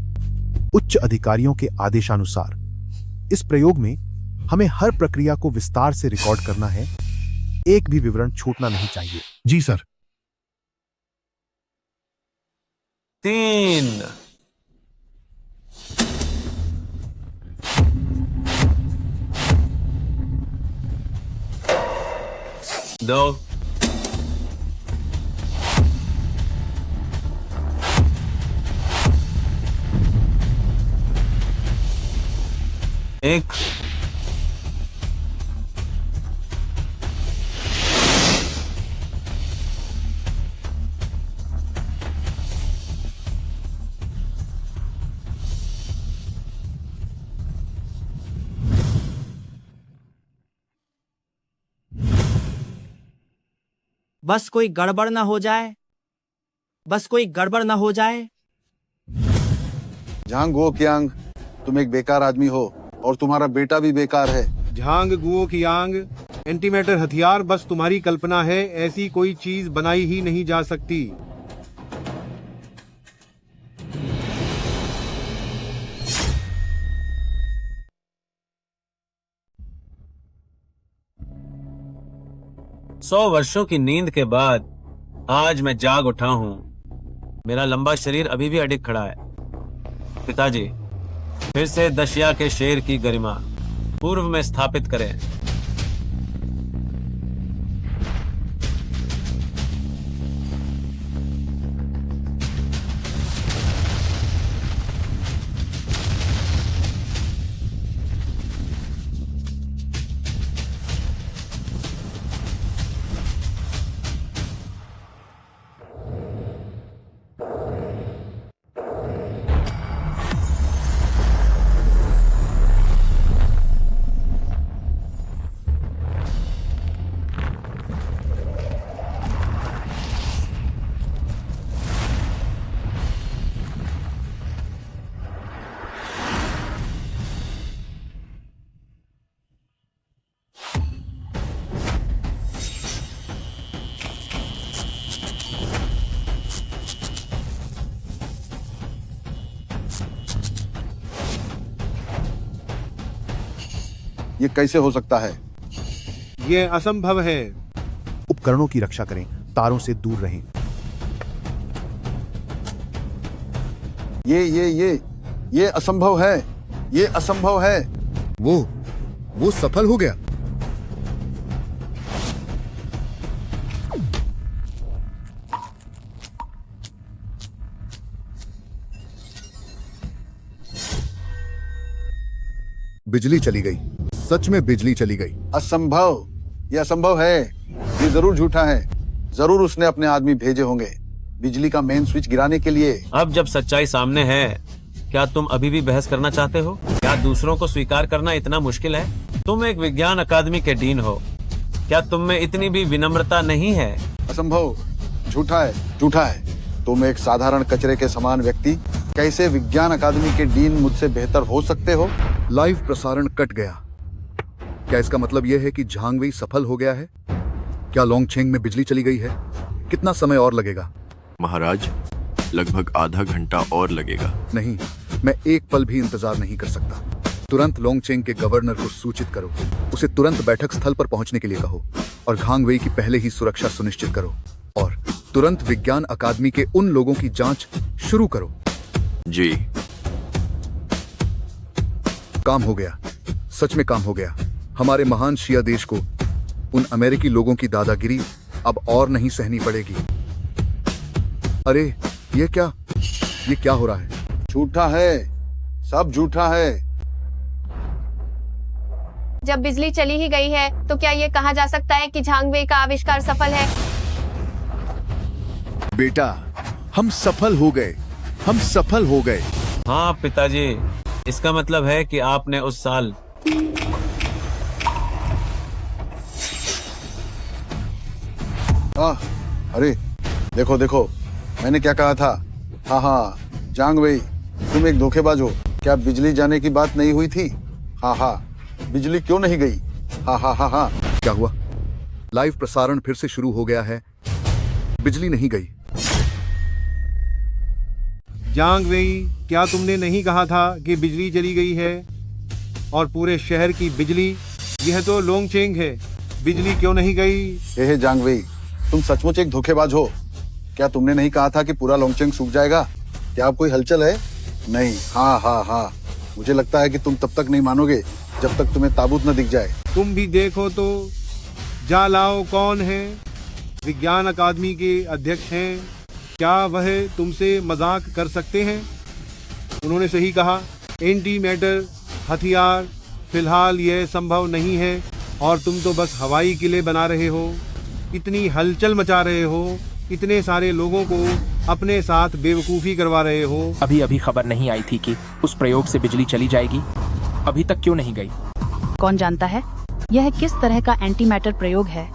उच्च अधिकारियों के आदेशानुसार इस प्रयोग में हमें हर प्रक्रिया को विस्तार से रिकॉर्ड करना है। एक भी विवरण छूटना नहीं चाहिए। जी सर। 3 2 1 बस कोई गड़बड़ ना हो जाए, बस कोई गड़बड़ ना हो जाए। झांग गो कियांग, तुम एक बेकार आदमी हो और तुम्हारा बेटा भी बेकार है। झांग गुओ कियांग, एंटीमैटर हथियार बस तुम्हारी कल्पना है, ऐसी कोई चीज बनाई ही नहीं जा सकती। सौ वर्षों की नींद के बाद आज मैं जाग उठा हूं। मेरा लंबा शरीर अभी भी अडिग खड़ा है। पिताजी, फिर से दशिया के शेर की गरिमा पूर्व में स्थापित करें। ये कैसे हो सकता है? ये असंभव है। उपकरणों की रक्षा करें, तारों से दूर रहें। ये असंभव है, ये असंभव है। वो सफल हो गया। बिजली चली गई, सच में बिजली चली गई। असंभव, ये असंभव है। ये जरूर झूठा है। जरूर उसने अपने आदमी भेजे होंगे बिजली का मेन स्विच गिराने के लिए। अब जब सच्चाई सामने है, क्या तुम अभी भी बहस करना चाहते हो? क्या दूसरों को स्वीकार करना इतना मुश्किल है? तुम एक विज्ञान अकादमी के डीन हो, क्या तुम में इतनी भी विनम्रता नहीं है? असंभव, झूठा है, झूठा है। तुम एक साधारण कचरे के समान व्यक्ति कैसे विज्ञान अकादमी के डीन मुझसे बेहतर हो सकते हो? लाइव प्रसारण कट गया। क्या इसका मतलब यह है कि झांग वेई सफल हो गया है? क्या लोंगचेंग में बिजली चली गई है? कितना समय और लगेगा? महाराज, लगभग आधा घंटा और लगेगा। नहीं, मैं एक पल भी इंतजार नहीं कर सकता। तुरंत लोंगचेंग के गवर्नर को सूचित करो। उसे तुरंत बैठक स्थल पर पहुंचने के लिए कहो और झांग वेई की पहले ही सुरक्षा सुनिश्चित करो और तुरंत विज्ञान अकादमी के उन लोगों की जांच शुरू करो। जी। काम हो गया, सच में काम हो गया। हमारे महान शिया देश को उन अमेरिकी लोगों की दादागिरी अब और नहीं सहनी पड़ेगी। अरे ये क्या हो रहा है? झूठा है, सब झूठा है। जब बिजली चली ही गई है तो क्या ये कहा जा सकता है कि झांग वेई का आविष्कार सफल है? बेटा, हम सफल हो गए, हम सफल हो गए। हाँ पिताजी, इसका मतलब है कि आपने उस साल अरे देखो देखो, मैंने क्या कहा था। हाँ, झांग वेई, तुम एक धोखेबाज हो। क्या बिजली जाने की बात नहीं हुई थी? हाँ, बिजली क्यों नहीं गई? हाँ। क्या हुआ? लाइव प्रसारण फिर से शुरू हो गया है। बिजली नहीं गई। झांग वेई, क्या तुमने नहीं कहा था कि बिजली चली गई है? और पूरे शहर की बिजली। यह तो लोंगचेंग है, बिजली क्यों नहीं गई? हे जांग वेई, तुम सचमुच एक धोखेबाज हो। क्या तुमने नहीं कहा था कि पूरा लोंगचेंग सूख जाएगा? क्या अब कोई हलचल है? नहीं। हाँ हाँ हाँ, मुझे लगता है कि तुम तब तक नहीं मानोगे जब तक तुम्हें ताबूत न दिख जाए। तुम भी देखो तो, जा लाओ कौन है? विज्ञान अकादमी के अध्यक्ष हैं। क्या वह तुमसे मजाक कर सकते हैं? उन्होंने सही कहा, एंटी मैटर हथियार फिलहाल यह संभव नहीं है और तुम तो बस हवाई किले बना रहे हो, इतनी हलचल मचा रहे हो, इतने सारे लोगों को अपने साथ बेवकूफ़ी करवा रहे हो। अभी अभी खबर नहीं आई थी कि उस प्रयोग से बिजली चली जाएगी? अभी तक क्यों नहीं गई? कौन जानता है यह किस तरह का एंटी मैटर प्रयोग है।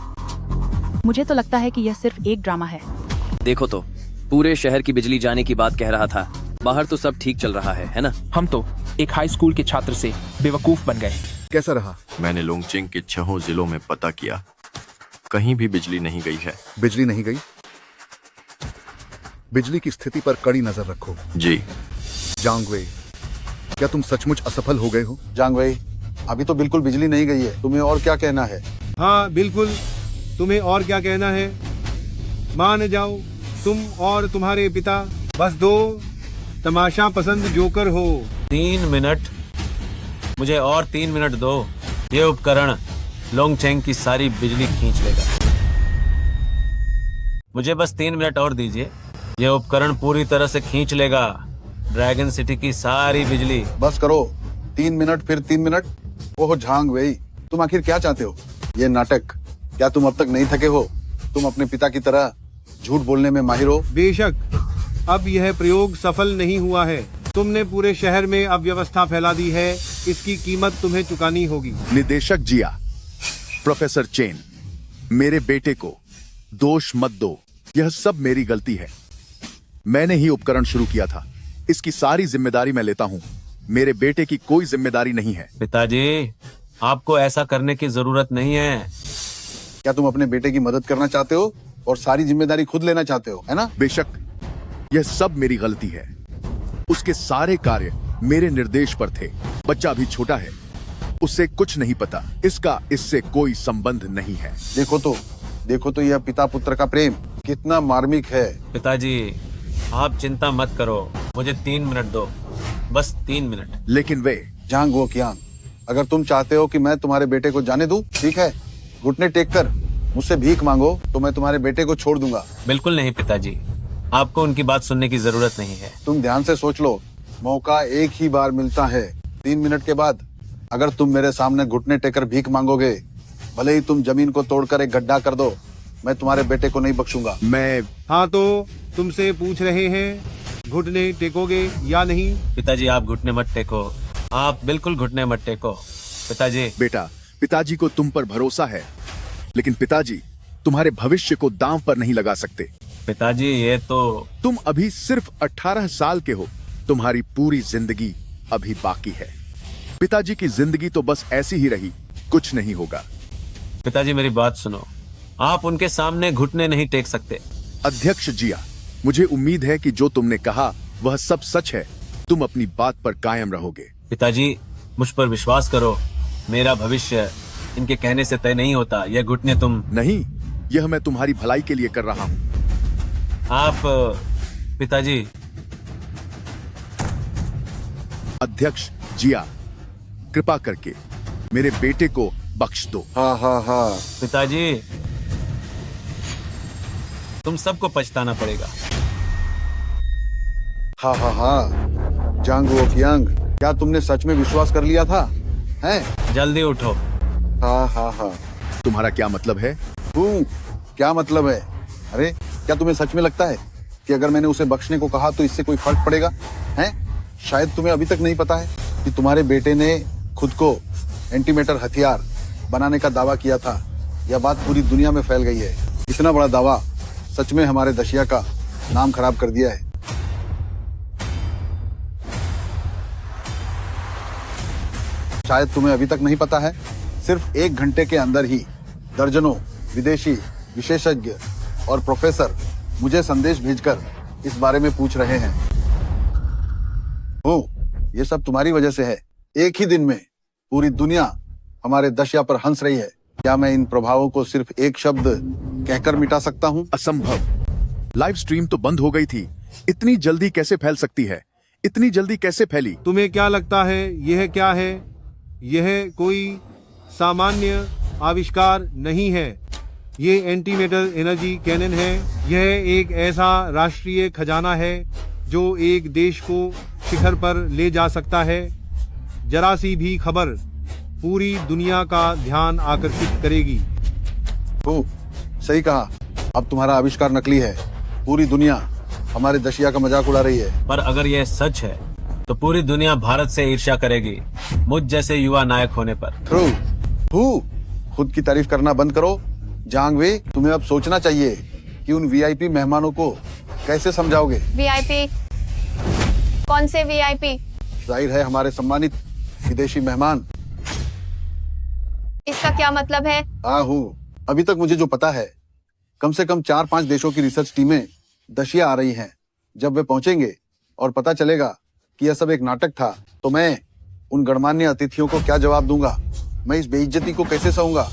मुझे तो लगता है कि यह सिर्फ एक ड्रामा है। देखो तो, पूरे शहर की बिजली जाने की बात कह रहा था, बाहर तो सब ठीक चल रहा है ना? हम तो एक हाई स्कूल के छात्र से बेवकूफ बन गए। कैसा रहा? मैंने लोंगचेंग के 6 जिलों में पता किया, कहीं भी बिजली नहीं गई है। बिजली नहीं गई? बिजली की स्थिति पर कड़ी नजर रखो। जी। जांग वेई, क्या तुम सचमुच असफल हो गए हो? जांग वेई, अभी तो बिल्कुल बिजली नहीं गई है, तुम्हें और क्या कहना है? हाँ बिल्कुल, तुम्हें और क्या कहना है? मान जाओ, तुम और तुम्हारे पिता बस दो तमाशा पसंद जोकर हो। 3 मिनट, मुझे और 3 मिनट दो। ये उपकरण लोंगचेंग की सारी बिजली खींच लेगा। मुझे बस 3 मिनट और दीजिए, यह उपकरण पूरी तरह से खींच लेगा ड्रैगन सिटी की सारी बिजली। बस करो, 3 मिनट फिर 3 मिनट। ओह झांग वेई, तुम आखिर क्या चाहते हो? ये नाटक, क्या तुम अब तक नहीं थके हो? तुम अपने पिता की तरह झूठ बोलने में माहिर हो। बेशक, अब यह प्रयोग सफल नहीं हुआ है। तुमने पूरे शहर में अव्यवस्था फैला दी है, इसकी कीमत तुम्हें चुकानी होगी। निदेशक जिया, प्रोफेसर चेन, मेरे बेटे को दोष मत दो। यह सब मेरी गलती है। मैंने ही उपकरण शुरू किया था, इसकी सारी जिम्मेदारी मैं लेता हूँ। मेरे बेटे की कोई जिम्मेदारी नहीं है। पिताजी, आपको ऐसा करने की जरूरत नहीं है। क्या तुम अपने बेटे की मदद करना चाहते हो और सारी जिम्मेदारी खुद लेना चाहते हो, है ना? बेशक, यह सब मेरी गलती है। उसके सारे कार्य मेरे निर्देश पर थे। बच्चा अभी छोटा है, उसे कुछ नहीं पता। इसका इससे कोई संबंध नहीं है। देखो तो यह पिता पुत्र का प्रेम कितना मार्मिक है। पिताजी, आप चिंता मत करो, मुझे 3 मिनट दो, बस 3 मिनट। लेकिन वे जांग वो कियांग, अगर तुम चाहते हो कि मैं तुम्हारे बेटे को जाने दूं, ठीक है, घुटने टेक कर मुझसे भीख मांगो तो मैं तुम्हारे बेटे को छोड़ दूंगा। बिल्कुल नहीं पिताजी, आपको उनकी बात सुनने की जरूरत नहीं है। तुम ध्यान से सोच लो, मौका एक ही बार मिलता है। 3 मिनट के बाद अगर तुम मेरे सामने घुटने टेकर भीख मांगोगे, भले ही तुम जमीन को तोड़कर एक गड्ढा कर दो, मैं तुम्हारे बेटे को नहीं बख्शूंगा। हाँ तो तुमसे पूछ रहे हैं, घुटने टेकोगे या नहीं? पिताजी, आप घुटने मत टेको, आप बिल्कुल घुटने मत टेको। पिताजी। बेटा, पिताजी को तुम पर भरोसा है, लेकिन पिताजी तुम्हारे भविष्य को दांव पर नहीं लगा सकते। पिताजी, ये तो तुम अभी सिर्फ 18 साल के हो, तुम्हारी पूरी जिंदगी अभी बाकी है। पिताजी की जिंदगी तो बस ऐसी ही रही, कुछ नहीं होगा। पिताजी, मेरी बात सुनो, आप उनके सामने घुटने नहीं टेक सकते। अध्यक्ष जिया, मुझे उम्मीद है कि जो तुमने कहा वह सब सच है। तुम अपनी बात पर कायम रहोगे। पिताजी, मुझ पर विश्वास करो, मेरा भविष्य इनके कहने से तय नहीं होता। यह घुटने तुम नहीं, यह मैं तुम्हारी भलाई के लिए कर रहा हूँ। आप पिताजी। अध्यक्ष जिया, कृपा करके मेरे बेटे को बख्श दो। हाँ हाँ हाँ। पिताजी, तुम सबको पछताना पड़ेगा। हाँ हाँ हाँ। जांग वो कियांग, क्या तुमने सच में विश्वास कर लिया था? हैं? जल्दी उठो। हाँ हाँ हाँ। तुम्हारा क्या मतलब है? क्या मतलब है? अरे, क्या तुम्हें सच में लगता है कि अगर मैंने उसे बख्शने को कहा तो इससे कोई फर्क पड़ेगा? हैं? शायद तुम्हें अभी तक नहीं पता है कि तुम्हारे बेटे ने खुद को एंटीमेटर हथियार बनाने का दावा किया था। यह बात पूरी दुनिया में फैल गई है। इतना बड़ा दावा सच में हमारे दशिया का नाम खराब कर दिया है। शायद तुम्हें अभी तक नहीं पता है, सिर्फ 1 घंटे के अंदर ही दर्जनों विदेशी विशेषज्ञ और प्रोफेसर मुझे संदेश भेजकर इस बारे में पूछ रहे हैं। ये सब तुम्हारी वजह से है। एक ही दिन में पूरी दुनिया हमारे दशया पर हंस रही है। क्या मैं इन प्रभावों को सिर्फ एक शब्द कहकर मिटा सकता हूँ? असंभव। लाइव स्ट्रीम तो बंद हो गई थी, इतनी जल्दी कैसे फैल सकती है? इतनी जल्दी कैसे फैली? तुम्हें क्या लगता है यह क्या है? यह कोई सामान्य आविष्कार नहीं है। ये एंटीमेटर एनर्जी कैनन है। यह एक ऐसा राष्ट्रीय खजाना है जो एक देश को शिखर पर ले जा सकता है। जरा सी भी खबर पूरी दुनिया का ध्यान आकर्षित करेगी। सही कहा। अब तुम्हारा आविष्कार नकली है। पूरी दुनिया हमारे दशया का मजाक उड़ा रही है। पर अगर यह सच है तो पूरी दुनिया भारत से ईर्ष्या करेगी मुझ जैसे युवा नायक होने पर। खुद की तारीफ करना बंद करो। जांग वे, तुम्हें अब सोचना चाहिए कि उन वीआईपी मेहमानों को कैसे समझाओगे। वीआईपी? कौन से वीआईपी? जाहिर है हमारे सम्मानित विदेशी मेहमान। इसका क्या मतलब है? अभी तक मुझे जो पता है, कम से कम 4-5 देशों की रिसर्च टीमें दशया आ रही हैं। जब वे पहुंचेंगे और पता चलेगा कि यह सब एक नाटक था, तो मैं उन गणमान्य अतिथियों को क्या जवाब दूंगा? मैं इस बेइज्जती को कैसे सहूंगा?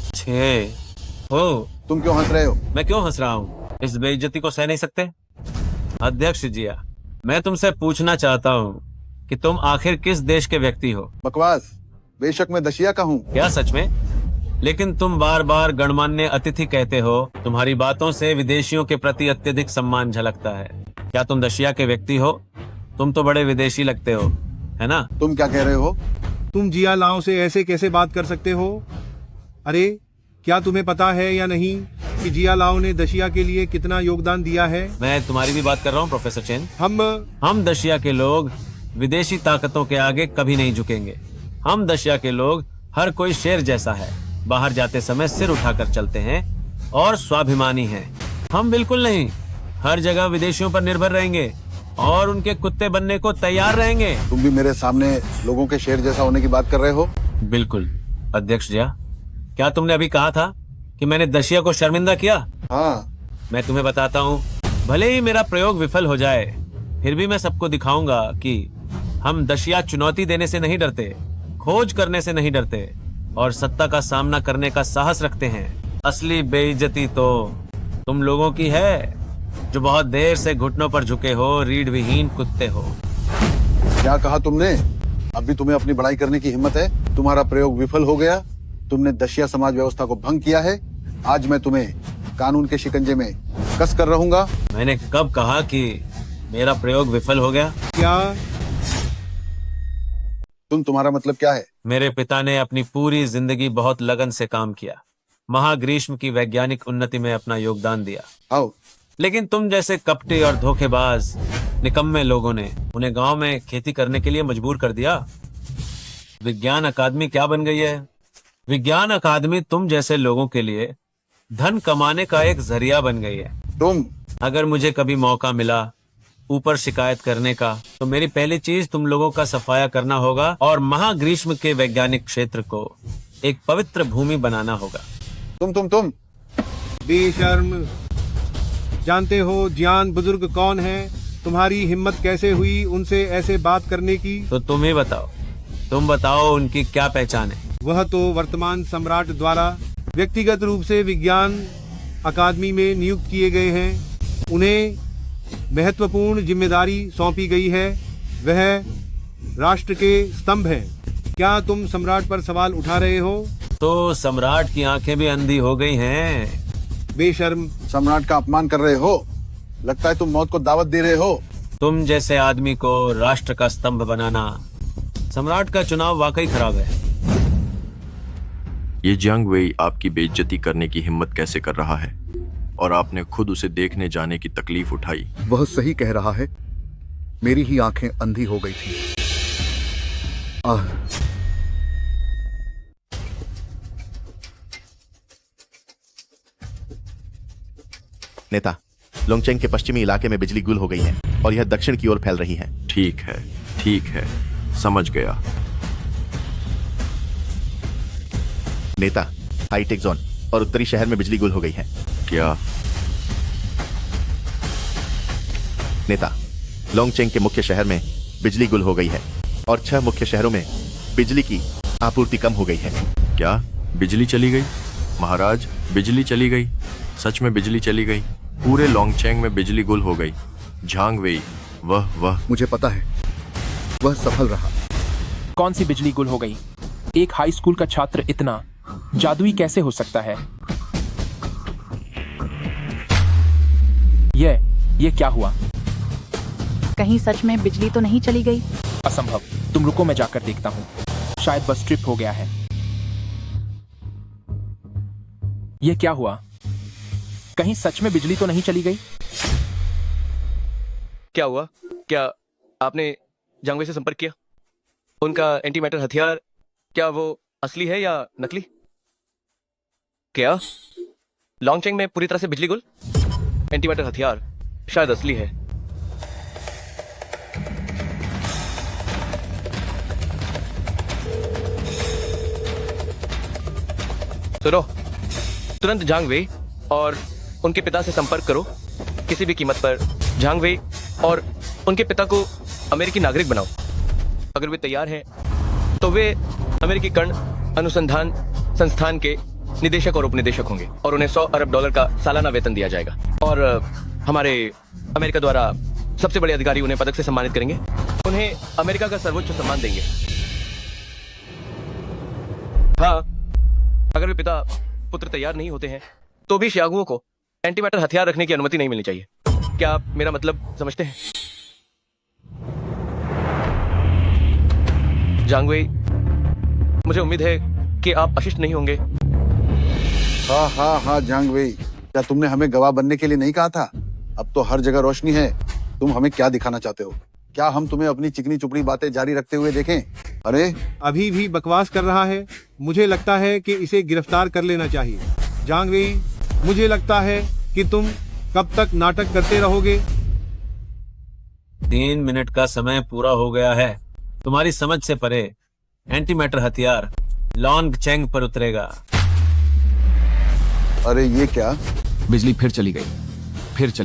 तुम क्यों हंस रहे हो? मैं क्यों हंस रहा हूँ? इस बेइज्जती को सह नहीं सकते? अध्यक्ष जिया, मैं तुमसे पूछना चाहता हूँ कि तुम आखिर किस देश के व्यक्ति हो? बकवास। बेशक मैं दशया का हूँ। क्या सच में? लेकिन तुम बार बार गणमान्य अतिथि कहते हो। तुम्हारी बातों से विदेशियों के प्रति अत्यधिक सम्मान झलकता है। क्या तुम दशया के व्यक्ति हो? तुम तो बड़े विदेशी लगते हो, है ना? तुम क्या कह रहे हो? तुम जिया लाओ से ऐसे कैसे बात कर सकते हो? अरे, क्या तुम्हें पता है या नहीं कि जिया लाओ ने दशया के लिए कितना योगदान दिया है? मैं तुम्हारी भी बात कर रहा हूँ प्रोफेसर चेन। हम दशया के लोग विदेशी ताकतों के आगे कभी नहीं झुकेंगे। हम दशया के लोग हर कोई शेर जैसा है। बाहर जाते समय सिर उठाकर चलते हैं और स्वाभिमानी हैं। हम बिल्कुल नहीं। हर जगह विदेशियों पर निर्भर रहेंगे और उनके कुत्ते बनने को तैयार रहेंगे। तुम भी मेरे सामने लोगों के शेर जैसा होने की बात कर रहे हो? बिल्कुल अध्यक्ष जिया। क्या तुमने अभी कहा था कि मैंने दशया को शर्मिंदा किया? मैं तुम्हें बताता हूँ, भले ही मेरा प्रयोग विफल हो जाए, फिर भी मैं सबको दिखाऊंगा कि हम दशया चुनौती देने से नहीं डरते, खोज करने से नहीं डरते और सत्ता का सामना करने का साहस रखते हैं। असली बेइज्जती तो तुम लोगों की है, जो बहुत देर से घुटनों पर झुके हो, रीढ़ विहीन कुत्ते हो। क्या कहा तुमने? अब भी तुम्हें अपनी बड़ाई करने की हिम्मत है? तुम्हारा प्रयोग विफल हो गया। तुमने दशया समाज व्यवस्था को भंग किया है। आज मैं तुम्हें कानून के शिकंजे में कस कर रहूंगा। मैंने कब कहा कि मेरा प्रयोग विफल हो गया? क्या तुम्हारा मतलब क्या है? मेरे पिता ने अपनी पूरी जिंदगी बहुत लगन से काम किया, महाग्रीष्म की वैज्ञानिक उन्नति में अपना योगदान दिया। लेकिन तुम जैसे कपटी और धोखेबाज निकम्मे लोगों ने उन्हें गांव में खेती करने के लिए मजबूर कर दिया। विज्ञान अकादमी क्या बन गई है? विज्ञान अकादमी तुम जैसे लोगों के लिए धन कमाने का एक जरिया बन गई है। अगर मुझे कभी मौका मिला ऊपर शिकायत करने का, तो मेरी पहली चीज तुम लोगों का सफाया करना होगा और महाग्रीष्म के वैज्ञानिक क्षेत्र को एक पवित्र भूमि बनाना होगा। तुम बेशर्म। जानते हो जियान बुजुर्ग कौन है? तुम्हारी हिम्मत कैसे हुई उनसे ऐसे बात करने की? तो तुम ही बताओ। तुम बताओ उनकी क्या पहचान है? वह तो वर्तमान सम्राट द्वारा व्यक्तिगत रूप से विज्ञान अकादमी में नियुक्त किए गए हैं। उन्हें महत्वपूर्ण जिम्मेदारी सौंपी गई है। वह राष्ट्र के स्तंभ हैं। क्या तुम सम्राट पर सवाल उठा रहे हो? तो सम्राट की आंखें भी अंधी हो गई हैं। बेशर्म। सम्राट का अपमान कर रहे हो। लगता है तुम मौत को दावत दे रहे हो। तुम जैसे आदमी को राष्ट्र का स्तंभ बनाना, सम्राट का चुनाव वाकई खराब है। ये जियांग वेई आपकी बेइज्जती करने की हिम्मत कैसे कर रहा है? और आपने खुद उसे देखने जाने की तकलीफ उठाई। वह सही कह रहा है। मेरी ही आंखें अंधी हो गई थी। नेता, लोंगचेंग के पश्चिमी इलाके में बिजली गुल हो गई है और यह दक्षिण की ओर फैल रही है। ठीक है, समझ गया। नेता, हाईटेक जोन और उत्तरी शहर में बिजली गुल हो गई है। क्या? नेता, लोंगचेंग के मुख्य शहर में बिजली गुल हो गई है और 6 मुख्य शहरों में बिजली की आपूर्ति कम हो गई है। क्या बिजली चली गई? महाराज, बिजली चली गई। सच में बिजली चली गई। पूरे लोंगचेंग में बिजली गुल हो गई। झांग वेई, वह मुझे पता है, वह सफल रहा। कौन सी बिजली गुल हो गई? एक हाई स्कूल का छात्र इतना जादुई कैसे हो सकता है? ये क्या हुआ? कहीं सच में बिजली तो नहीं चली गई? असंभव। तुम रुको, मैं जाकर देखता हूँ। शायद बस ट्रिप हो गया है। ये क्या हुआ? कहीं सच में बिजली तो नहीं चली गई? क्या हुआ? क्या आपने जांगवे से संपर्क किया? उनका एंटी मैटर हथियार, क्या वो असली है या नकली? क्या लोंगचेंग में पूरी तरह से बिजली गुल? एंटी मैटर हथियार शायद असली है। सुनो, तुरंत झांग वेई और उनके पिता से संपर्क करो। किसी भी कीमत पर झांग वेई और उनके पिता को अमेरिकी नागरिक बनाओ। अगर वे तैयार हैं तो वे अमेरिकी कर्ण अनुसंधान संस्थान के निदेशक और उपनिदेशक होंगे और उन्हें $100 अरब का सालाना वेतन दिया जाएगा। और हमारे अमेरिका द्वारा सबसे बड़े अधिकारी उन्हें पदक से सम्मानित करेंगे। उन्हें अमेरिका का सर्वोच्च सम्मान देंगे। हाँ, अगर वे पिता पुत्र तैयार नहीं होते हैं तो भी श्यागुओं को एंटी मैटर हथियार रखने की अनुमति नहीं मिलनी चाहिए। क्या आप मेरा मतलब समझते हैं? झांग वेई, मुझे उम्मीद है कि आप अशिष्ट नहीं होंगे। हाँ झांग वेई, क्या तुमने हमें गवाह बनने के लिए नहीं कहा था? अब तो हर जगह रोशनी है। तुम हमें क्या दिखाना चाहते हो? क्या हम तुम्हें अपनी चिकनी चुपड़ी बातें जारी रखते हुए देखें? अरे अभी भी बकवास कर रहा है। मुझे लगता है कि इसे गिरफ्तार कर लेना चाहिए। झांग वेई, मुझे लगता है कि तुम कब तक नाटक करते रहोगे? 3 मिनट का समय पूरा हो गया है। तुम्हारी समझ से परे एंटी मैटर हथियार लोंगचेंग पर उतरेगा। अरे ये क्या? बिजली फिर चली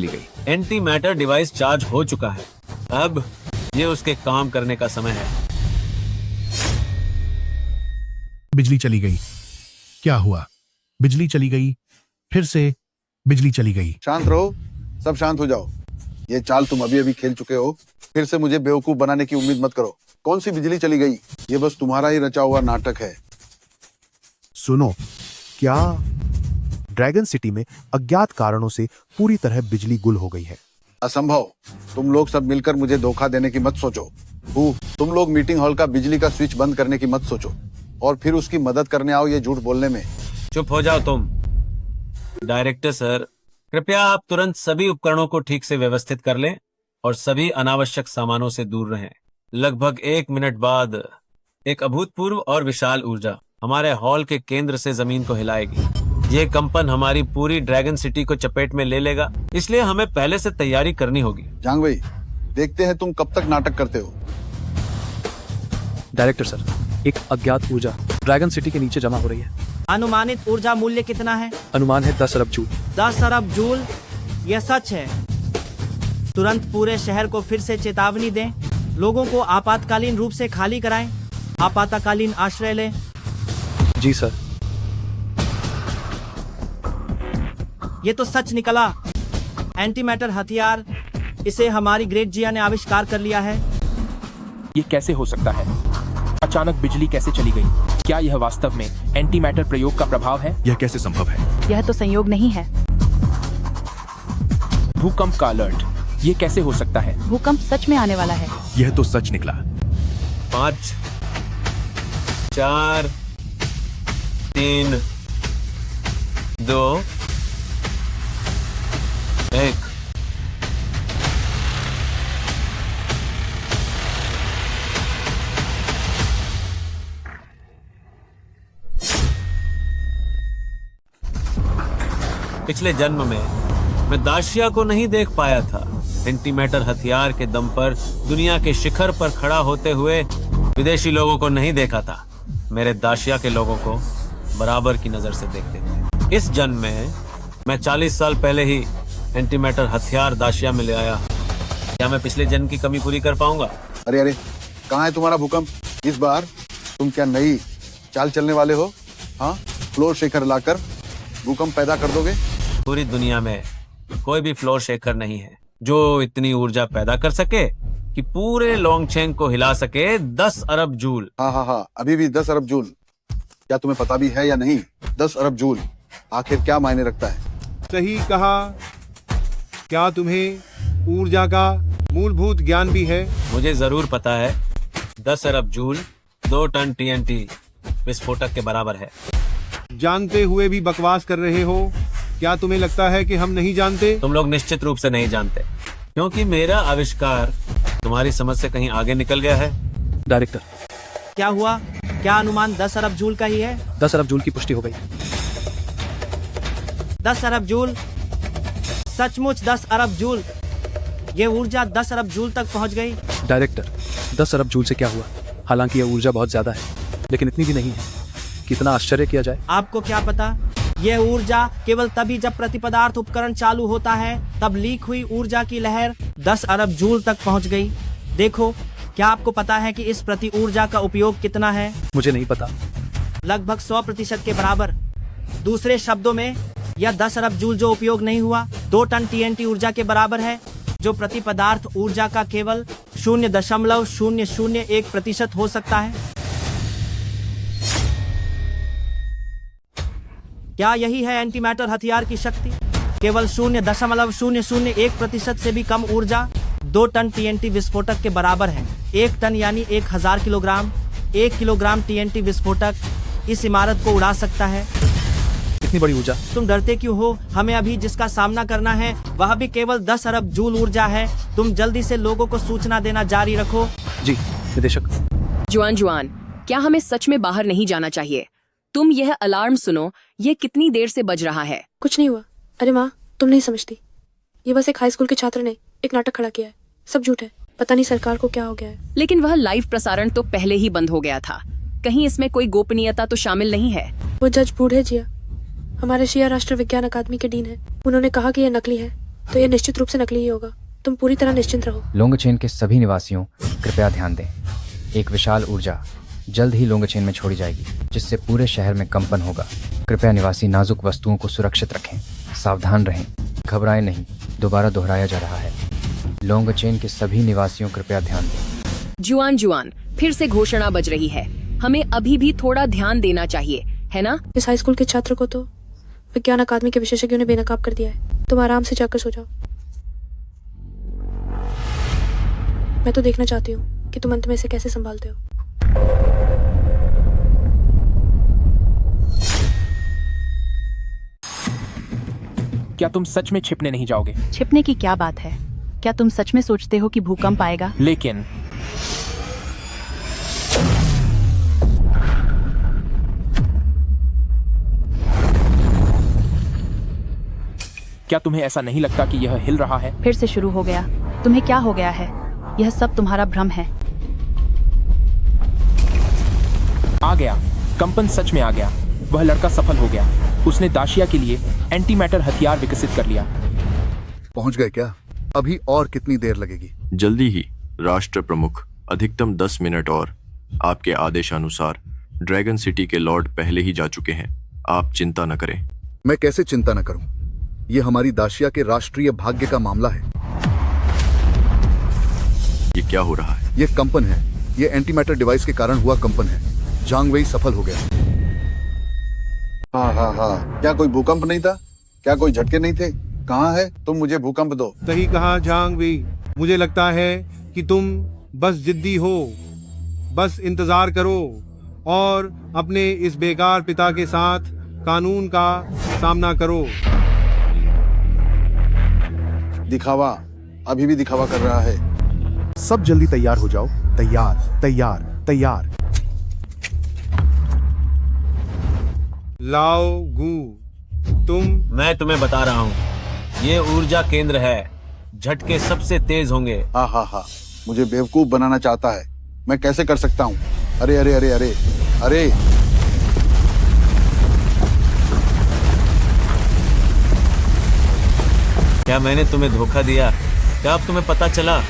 गई। एंटी मैटर डिवाइस चार्ज हो चुका है। अब ये उसके काम करने का समय है। बिजली चली गई। क्या हुआ? बिजली चली गई, फिर से बिजली चली गई। शांत रहो, सब शांत हो जाओ। ये चाल तुम अभी खेल चुके हो। फिर से मुझे बेवकूफ बनाने की उम्मीद मत करो। कौन सी बिजली चली गई? ये बस तुम्हारा ही रचा हुआ नाटक है। सुनो, क्या ड्रैगन सिटी में अज्ञात कारणों से पूरी तरह बिजली गुल हो गई है? असंभव। तुम लोग सब मिलकर मुझे धोखा देने की मत सोचो। तुम लोग मीटिंग हॉल का बिजली का स्विच बंद करने की मत सोचो और फिर उसकी मदद करने आओ ये झूठ बोलने में। चुप हो जाओ तुम। डायरेक्टर सर, कृपया आप तुरंत सभी उपकरणों को ठीक से व्यवस्थित कर लें और सभी अनावश्यक सामानों से दूर रहें। लगभग 1 मिनट बाद एक अभूतपूर्व और विशाल ऊर्जा हमारे हॉल के केंद्र से जमीन को हिलाएगी। ये कंपन हमारी पूरी ड्रैगन सिटी को चपेट में ले लेगा, इसलिए हमें पहले से तैयारी करनी होगी। झांग वेई, देखते हैं तुम कब तक नाटक करते हो। डायरेक्टर सर, एक अज्ञात ऊर्जा ड्रैगन सिटी के नीचे जमा हो रही है। अनुमानित ऊर्जा मूल्य कितना है? अनुमान है 10 अरब जूल। 10 अरब जूल? यह सच है। तुरंत पूरे शहर को फिर से चेतावनी दें। लोगों को आपातकालीन रूप से खाली कराएं। आपातकालीन आश्रय लें। जी सर। ये तो सच निकला। एंटी मैटर हथियार, इसे हमारी ग्रेट जिया ने आविष्कार कर लिया है। ये कैसे हो सकता है? अचानक बिजली कैसे चली गई? क्या यह वास्तव में एंटी मैटर प्रयोग का प्रभाव है? यह कैसे संभव है? यह तो संयोग नहीं है। भूकंप का अलर्ट, ये कैसे हो सकता है? भूकंप सच में आने वाला है। यह तो सच निकला। 5 4 3 2 1। पिछले जन्म में मैं दाशिया को नहीं देख पाया था। एंटी मैटर हथियार के दम पर दुनिया के शिखर पर खड़ा होते हुए विदेशी लोगों को नहीं देखा था। मेरे दाशिया के लोगों को बराबर की नजर से देखते थे। इस जन्म में मैं 40 साल पहले ही एंटी मैटर हथियार दाशिया में ले आया। क्या मैं पिछले जन्म की कमी पूरी कर पाऊंगा? अरे कहाँ है तुम्हारा भूकंप? इस बार तुम क्या नई चाल चलने वाले हो? हाँ, फ्लोर शेकर लाकर भूकंप पैदा कर दोगे? पूरी दुनिया में कोई भी फ्लोर शेकर नहीं है जो इतनी ऊर्जा पैदा कर सके कि पूरे लोंगचेंग को हिला सके 10 अरब जूल। हाँ हाँ हाँ, अभी भी 10 अरब जूल। क्या तुम्हें पता भी है या नहीं, 10 अरब जूल आखिर क्या मायने रखता है? सही कहा। क्या तुम्हें ऊर्जा का मूलभूत ज्ञान भी है? मुझे जरूर पता है। 10 अरब जूल 2 टन TNT विस्फोटक के बराबर है। जानते हुए भी बकवास कर रहे हो। क्या तुम्हें लगता है कि हम नहीं जानते? तुम लोग निश्चित रूप से नहीं जानते, क्योंकि मेरा आविष्कार तुम्हारी समझ से कहीं आगे निकल गया है। डायरेक्टर, क्या हुआ? क्या अनुमान 10 अरब जूल का ही है? 10 अरब जूल की पुष्टि हो गई। 10 अरब जूल? सचमुच 10 अरब जूल? ये ऊर्जा 10 अरब जूल तक पहुंच गई? डायरेक्टर, 10 अरब जूल से क्या हुआ? हालांकि यह ऊर्जा बहुत ज्यादा है, लेकिन इतनी भी नहीं है। कितना आश्चर्य किया जाए। आपको क्या पता? यह ऊर्जा केवल तभी जब प्रतिपदार्थ उपकरण चालू होता है तब लीक हुई ऊर्जा की लहर 10 अरब जूल तक पहुंच गई। देखो, क्या आपको पता है कि इस प्रति ऊर्जा का उपयोग कितना है? मुझे नहीं पता। लगभग 100% के बराबर। दूसरे शब्दों में, यह 10 अरब जूल जो उपयोग नहीं हुआ 2 टन TNT ऊर्जा के बराबर है, जो प्रति पदार्थ ऊर्जा का केवल 0.001% हो सकता है। क्या यही है एंटीमैटर हथियार की शक्ति? केवल 0.001% से भी कम ऊर्जा 2 टन TNT विस्फोटक के बराबर है। 1 टन यानी 1000 किलोग्राम। 1 किलोग्राम TNT विस्फोटक इस इमारत को उड़ा सकता है। इतनी बड़ी ऊर्जा? तुम डरते क्यों हो? हमें अभी जिसका सामना करना है वह भी केवल 10 अरब जूल ऊर्जा है। तुम जल्दी से लोगों को सूचना देना जारी रखो। जी निदेशक। जुआन, क्या हमें सच में बाहर नहीं जाना चाहिए? तुम यह अलार्म सुनो, यह कितनी देर से बज रहा है? कुछ नहीं हुआ। अरे माँ, तुम नहीं समझती। ये बस एक हाई स्कूल के छात्र ने एक नाटक खड़ा किया है। सब झूठ है। पता नहीं सरकार को क्या हो गया है। लेकिन वह लाइव प्रसारण तो पहले ही बंद हो गया था। कहीं इसमें कोई गोपनीयता तो शामिल नहीं है? वो जज बूढ़े जिया हमारे शिया राष्ट्र विज्ञान अकादमी के डीन है। उन्होंने कहा कि यह नकली है, तो यह निश्चित रूप से नकली ही होगा। तुम पूरी तरह निश्चिंत रहो। लोंगचेन के सभी निवासियों कृपया ध्यान दें। एक विशाल ऊर्जा जल्द ही लोंगचेन में छोड़ी जाएगी, जिससे पूरे शहर में कंपन होगा। कृपया निवासी नाजुक वस्तुओं को सुरक्षित रखें, सावधान रहें, घबराएं नहीं। दोबारा दोहराया जा रहा है। लोंगचेन के सभी निवासियों कृपया ध्यान दें। जुआन, फिर से घोषणा बज रही है। हमें अभी भी थोड़ा ध्यान देना चाहिए, है ना? इस हाई स्कूल के छात्र को तो विज्ञान अकादमी के विशेषज्ञों ने बेनकाब कर दिया है। तुम आराम से जाकर सो जाओ। मैं तो देखना चाहती हूँ कि तुम अंत में इसे कैसे संभालते हो। क्या तुम सच में छिपने नहीं जाओगे? छिपने की क्या बात है? क्या तुम सच में सोचते हो कि भूकंप आएगा? लेकिन क्या तुम्हें ऐसा नहीं लगता कि यह हिल रहा है? फिर से शुरू हो गया। तुम्हें क्या हो गया है? यह सब तुम्हारा भ्रम है। आ गया, कंपन सच में आ गया। वह लड़का सफल हो गया। उसने दाशिया के लिए एंटीमैटर हथियार विकसित कर लिया। पहुंच गए क्या? अभी और कितनी देर लगेगी? जल्दी ही राष्ट्र प्रमुख। अधिकतम 10 मिनट और। आपके आदेशानुसार ड्रैगन सिटी के लॉर्ड पहले ही जा चुके हैं। आप चिंता न करें। मैं कैसे चिंता न करूं? ये हमारी दाशिया के राष्ट्रीय भाग्य का मामला है। ये क्या हो रहा है? ये कंपन है। ये एंटीमैटर डिवाइस के कारण हुआ कंपन है। जांग वेई सफल हो गया। हाँ हाँ हाँ, क्या कोई भूकंप नहीं था? क्या कोई झटके नहीं थे? कहाँ है? तुम मुझे भूकंप दो। सही कहा जांग वेई। मुझे लगता है कि तुम बस जिद्दी हो। बस इंतजार करो और अपने इस बेकार पिता के साथ कानून का सामना करो। दिखावा अभी भी दिखावा कर रहा है। सब जल्दी तैयार हो जाओ। तैयार तैयार तैयार। लाओ गू, मैं तुम्हें बता रहा हूँ, ये ऊर्जा केंद्र है। झटके सबसे तेज होंगे। हाँ हाँ हाँ, मुझे बेवकूफ बनाना चाहता है। मैं कैसे कर सकता हूँ? अरे अरे अरे अरे अरे, क्या मैंने तुम्हें धोखा दिया? क्या अब तुम्हें पता चला?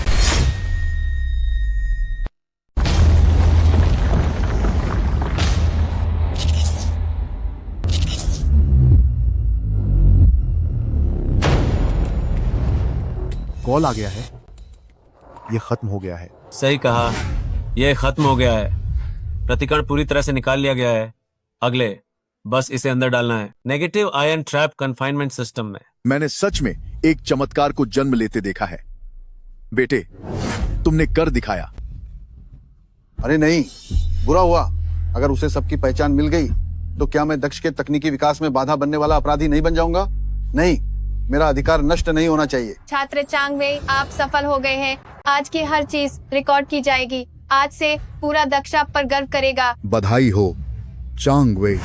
कॉल आ गया है। ये खत्म हो गया है। सही कहा, यह खत्म हो गया है। प्रतिकरण पूरी तरह से निकाल लिया गया है। अगले बस इसे अंदर डालना है, negative ion trap confinement system में। मैंने सच में एक चमत्कार को जन्म लेते देखा है। बेटे, तुमने कर दिखाया। अरे नहीं, बुरा हुआ। अगर उसे सबकी पहचान मिल गई तो क्या मैं दक्ष के तकनीकी विकास में बाधा बनने वाला अपराधी नहीं बन जाऊंगा? नहीं, मेरा अधिकार नष्ट नहीं होना चाहिए। छात्र चांग वेई, आप सफल हो गए हैं। आज की हर चीज रिकॉर्ड की जाएगी। आज से पूरा दक्ष आप पर गर्व करेगा। बधाई हो चांग वेई,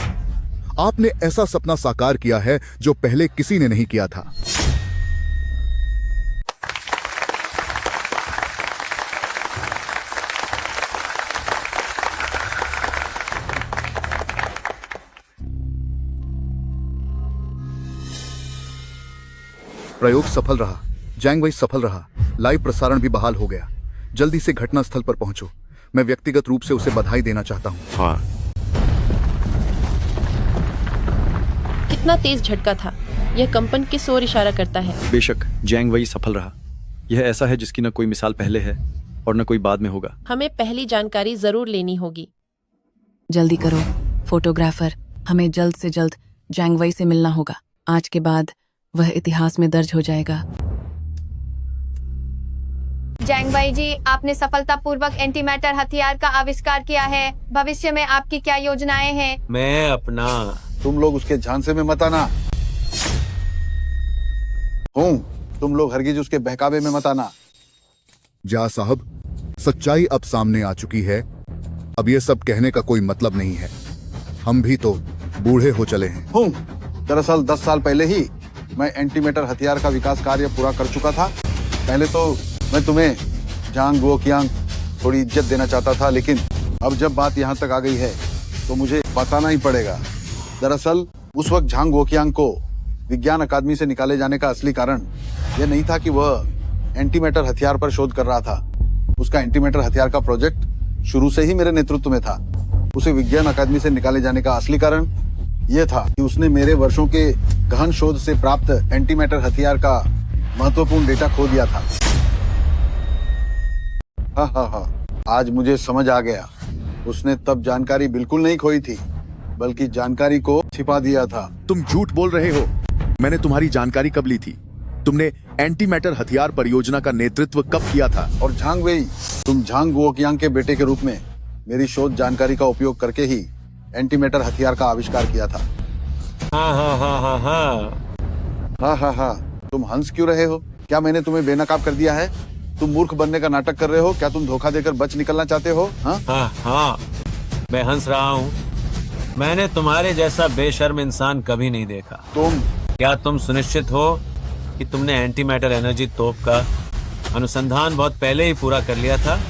आपने ऐसा सपना साकार किया है जो पहले किसी ने नहीं किया था। प्रयोग सफल रहा, जैंग वेई सफल रहा, लाइव प्रसारण भी बहाल हो गया। जल्दी से घटना स्थल पर पहुंचो। मैं व्यक्तिगत रूप से उसे बधाई देना चाहता हूं। हाँ। कितना तेज झटका था। यह कंपन किस ओर इशारा करता है? बेशक जैंग वही सफल रहा। यह ऐसा है जिसकी न कोई मिसाल पहले है और न कोई बाद में होगा। हमें पहली जानकारी जरूर लेनी होगी। जल्दी करो फोटोग्राफर, हमें जल्द से जल्द जैंग वेई से मिलना होगा। आज के बाद वह इतिहास में दर्ज हो जाएगा। जैंग वेई जी, आपने सफलतापूर्वक एंटी मैटर हथियार का आविष्कार किया है। भविष्य में आपकी क्या योजनाएं हैं? मैं अपना तुम लोग उसके झांसे में मत आना। तुम लोग हरगिज उसके बहकावे में मत आना। जा साहब, सच्चाई अब सामने आ चुकी है। अब ये सब कहने का कोई मतलब नहीं है। हम भी तो बूढ़े हो चले हैं। दरअसल 10 साल पहले ही मैं एंटी मैटर हथियार का विकास कार्य पूरा कर चुका था। पहले तो मैं तुम्हें जांग वोकियांग थोड़ी इज्जत देना चाहता था, लेकिन अब जब बात यहाँ तक आ गई है तो मुझे बताना ही पड़ेगा। दरअसल उस वक्त झांग वोकियांग को विज्ञान अकादमी से निकाले जाने का असली कारण यह नहीं था कि वह एंटी मैटर हथियार पर शोध कर रहा था। उसका एंटी मैटर हथियार का प्रोजेक्ट शुरू से ही मेरे नेतृत्व में था। उसे विज्ञान अकादमी से निकाले जाने का असली कारण यह था कि उसने मेरे वर्षों के गहन शोध से प्राप्त एंटी मैटर हथियार का महत्वपूर्ण डेटा खो दिया था। हाँ, आज मुझे समझ आ गया। उसने तब जानकारी बिल्कुल नहीं खोई थी, बल्कि जानकारी को छिपा दिया था। तुम झूठ बोल रहे हो। मैंने तुम्हारी जानकारी कब ली थी? तुमने एंटी मैटर हथियार परियोजना का नेतृत्व कब किया था? और झांग वेई, तुम झांग वोकियांग के बेटे के रूप में मेरी शोध जानकारी का उपयोग करके ही एंटी मैटर हथियार का आविष्कार किया था। हाँ, तुम हंस क्यों रहे हो? क्या मैंने तुम्हें बेनकाब कर दिया है? तुम मूर्ख बनने का नाटक कर रहे हो? क्या तुम धोखा देकर बच निकलना चाहते हो? हाँ, मैं हंस रहा हूँ। मैंने तुम्हारे जैसा बेशर्म इंसान कभी नहीं देखा। क्या तुम सुनिश्चित हो कि तुमने एंटी मैटर एनर्जी तोप का अनुसंधान बहुत पहले ही पूरा कर लिया था?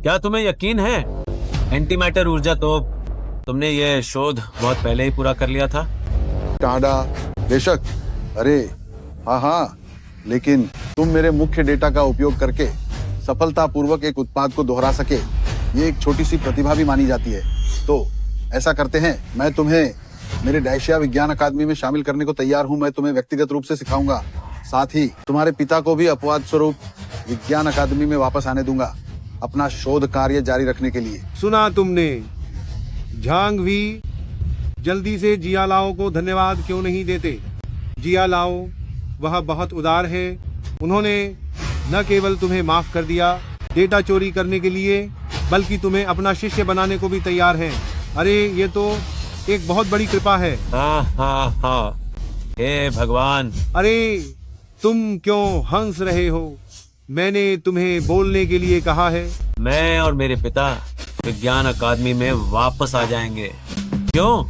क्या तुम्हें यकीन है एंटी मैटर ऊर्जा तोप, तुमने ये शोध बहुत पहले ही पूरा कर लिया था? टाडा, बेशक। अरे हाँ, लेकिन तुम मेरे मुख्य डेटा का उपयोग करके सफलतापूर्वक एक उत्पाद को दोहरा सके, ये एक छोटी सी प्रतिभा भी मानी जाती है। तो ऐसा करते हैं, मैं तुम्हें मेरे डायशिया विज्ञान अकादमी में शामिल करने को तैयार हूँ। मैं तुम्हें व्यक्तिगत रूप से सिखाऊंगा। साथ ही तुम्हारे पिता को भी अपवाद स्वरूप विज्ञान अकादमी में वापस आने दूंगा, अपना शोध कार्य जारी रखने के लिए। सुना तुमने? झांग वी, जल्दी से जिया लाओ को धन्यवाद क्यों नहीं देते? जिया लाओ, वह बहुत उदार है। उन्होंने न केवल तुम्हें माफ कर दिया डेटा चोरी करने के लिए, बल्कि तुम्हें अपना शिष्य बनाने को भी तैयार हैं। अरे ये तो एक बहुत बड़ी कृपा है। हाँ, हे भगवान। अरे तुम क्यों हंस रहे हो? मैंने तुम्हें बोलने के लिए कहा है। मैं और मेरे पिता विज्ञान अकादमी में वापस आ जाएंगे। क्यों?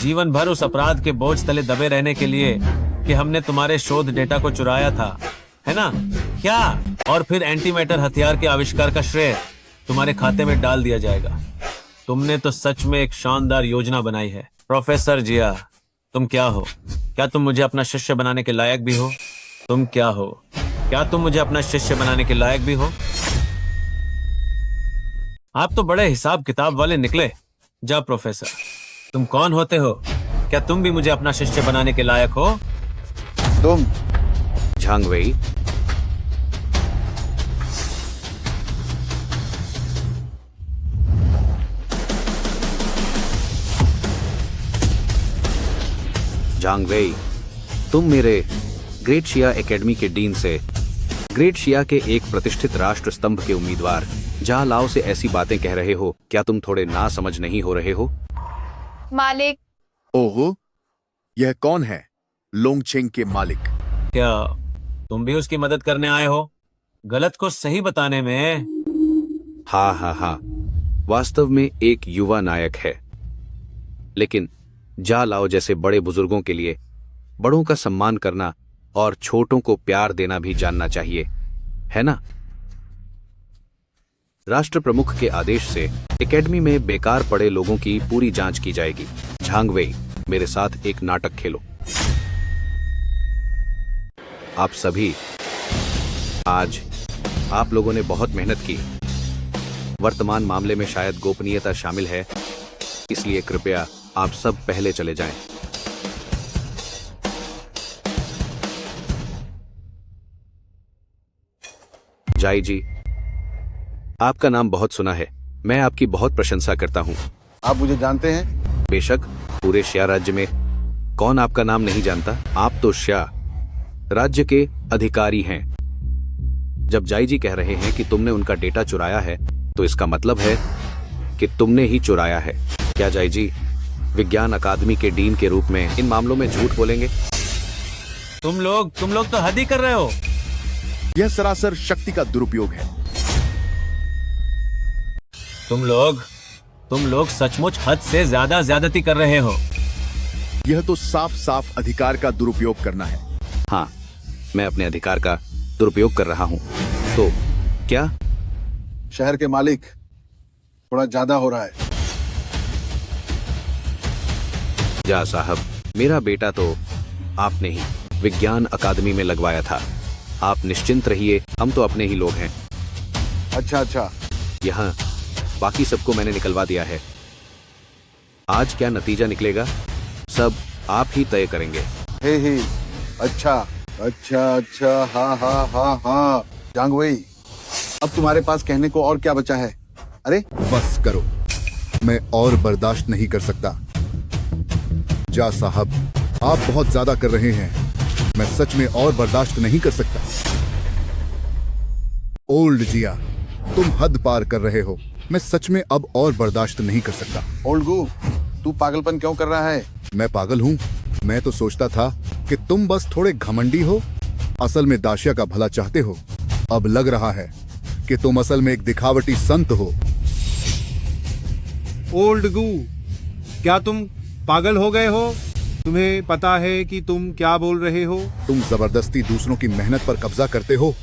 जीवन भर उस अपराध के बोझ तले दबे रहने के लिए कि हमने तुम्हारे शोध डेटा को चुराया था, है ना? क्या? और फिर एंटी मैटर हथियार के आविष्कार का श्रेय तुम्हारे खाते में डाल दिया जाएगा। तुमने तो सच में एक शानदार योजना बनाई है। प्रोफेसर जिया, तुम क्या हो? क्या तुम मुझे अपना शिष्य बनाने के लायक भी हो? तुम क्या हो? क्या तुम मुझे अपना शिष्य बनाने के लायक भी हो? आप तो बड़े हिसाब किताब वाले निकले। जा प्रोफेसर, तुम कौन होते हो? क्या तुम भी मुझे अपना शिष्य बनाने के लायक हो? झांग वेई, झांग वेई, तुम मेरे ग्रेट शिया एकेडमी के डीन से ग्रेट शिया के एक प्रतिष्ठित राष्ट्र स्तंभ के उम्मीदवार जा लाओ से ऐसी बातें कह रहे हो, क्या तुम थोड़े ना समझ नहीं हो रहे हो? मालिक। ओहो, यह कौन है? लोंगचेंग के मालिक। क्या तुम भी उसकी मदद करने आए हो, गलत को सही बताने में? हाँ, वास्तव में एक युवा नायक है, लेकिन जा लाओ जैसे बड़े बुजुर्गों के लिए बड़ों का सम्मान करना और छोटों को प्यार देना भी जानना चाहिए, है ना? राष्ट्र प्रमुख के आदेश से एकेडमी में बेकार पड़े लोगों की पूरी जांच की जाएगी। झांग वेई, मेरे साथ एक नाटक खेलो। आप सभी, आज आप लोगों ने बहुत मेहनत की। वर्तमान मामले में शायद गोपनीयता शामिल है, इसलिए कृपया आप सब पहले चले जाएं। जाई जी, आपका नाम बहुत सुना है, मैं आपकी बहुत प्रशंसा करता हूँ। आप मुझे जानते हैं? बेशक, पूरे श्या राज्य में कौन आपका नाम नहीं जानता? आप तो श्या राज्य के अधिकारी हैं। जब जाई जी कह रहे हैं कि तुमने उनका डेटा चुराया है, तो इसका मतलब है कि तुमने ही चुराया है। क्या जाई जी विज्ञान अकादमी के डीन के रूप में इन मामलों में झूठ बोलेंगे? तुम लोग तो हद ही कर रहे हो। यह सरासर शक्ति का दुरुपयोग है। तुम लोग सचमुच हद से ज्यादा ज्यादती कर रहे हो। यह तो साफ साफ अधिकार का दुरुपयोग करना है। हाँ, मैं अपने अधिकार का दुरुपयोग कर रहा हूँ। तो क्या? शहर के मालिक, थोड़ा ज्यादा हो रहा है। जा साहब, मेरा बेटा तो आपने ही विज्ञान अकादमी में लगवाया था। आप निश्चिंत रहिए, हम तो अपने ही लोग हैं। अच्छा, यहाँ बाकी सबको मैंने निकलवा दिया है। आज क्या नतीजा निकलेगा, सब आप ही तय करेंगे। हे, अच्छा, हाँ। झांग वेई, अब तुम्हारे पास कहने को और क्या बचा है? अरे बस करो, मैं और बर्दाश्त नहीं कर सकता। जा साहब, आप बहुत ज्यादा कर रहे हैं, मैं सच में और बर्दाश्त नहीं कर सकता। ओल्ड जिया, तुम हद पार कर रहे हो, मैं सच में अब और बर्दाश्त नहीं कर सकता। ओल्ड गू, तू पागलपन क्यों कर रहा है? मैं पागल हूँ? मैं तो सोचता था कि तुम बस थोड़े घमंडी हो, असल में दाशिया का भला चाहते हो। अब लग रहा है कि तुम असल में एक दिखावटी संत हो। ओल्ड गू, क्या तुम पागल हो गए हो? तुम्हें पता है कि तुम क्या बोल रहे हो? तुम जबरदस्ती दूसरों की मेहनत पर कब्जा करते हो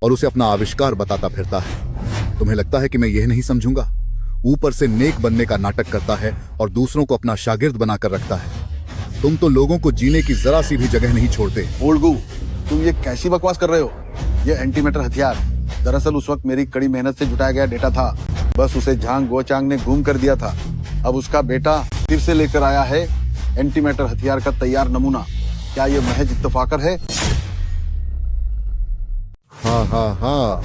और उसे अपना आविष्कार बताता फिरता है। तुम्हें लगता है कि मैं यह नहीं समझूंगा? ऊपर से नेक बनने का नाटक करता है और दूसरों को अपना शागिर्द बनाकर रखता है। तुम तो लोगों को जीने की जरा सी भी जगह नहीं छोड़ते। ओल्ड गू, तुम ये कैसी बकवास कर रहे हो? ये एंटीमेटर हथियार दरअसल उस वक्त मेरी कड़ी मेहनत से जुटाया गया डेटा था, बस उसे झांग गोचांग ने गुम कर दिया था। अब उसका बेटा फिर से लेकर आया है एंटीमेटर हथियार का तैयार नमूना। क्या ये महज इत्तेफाकर है? हाँ,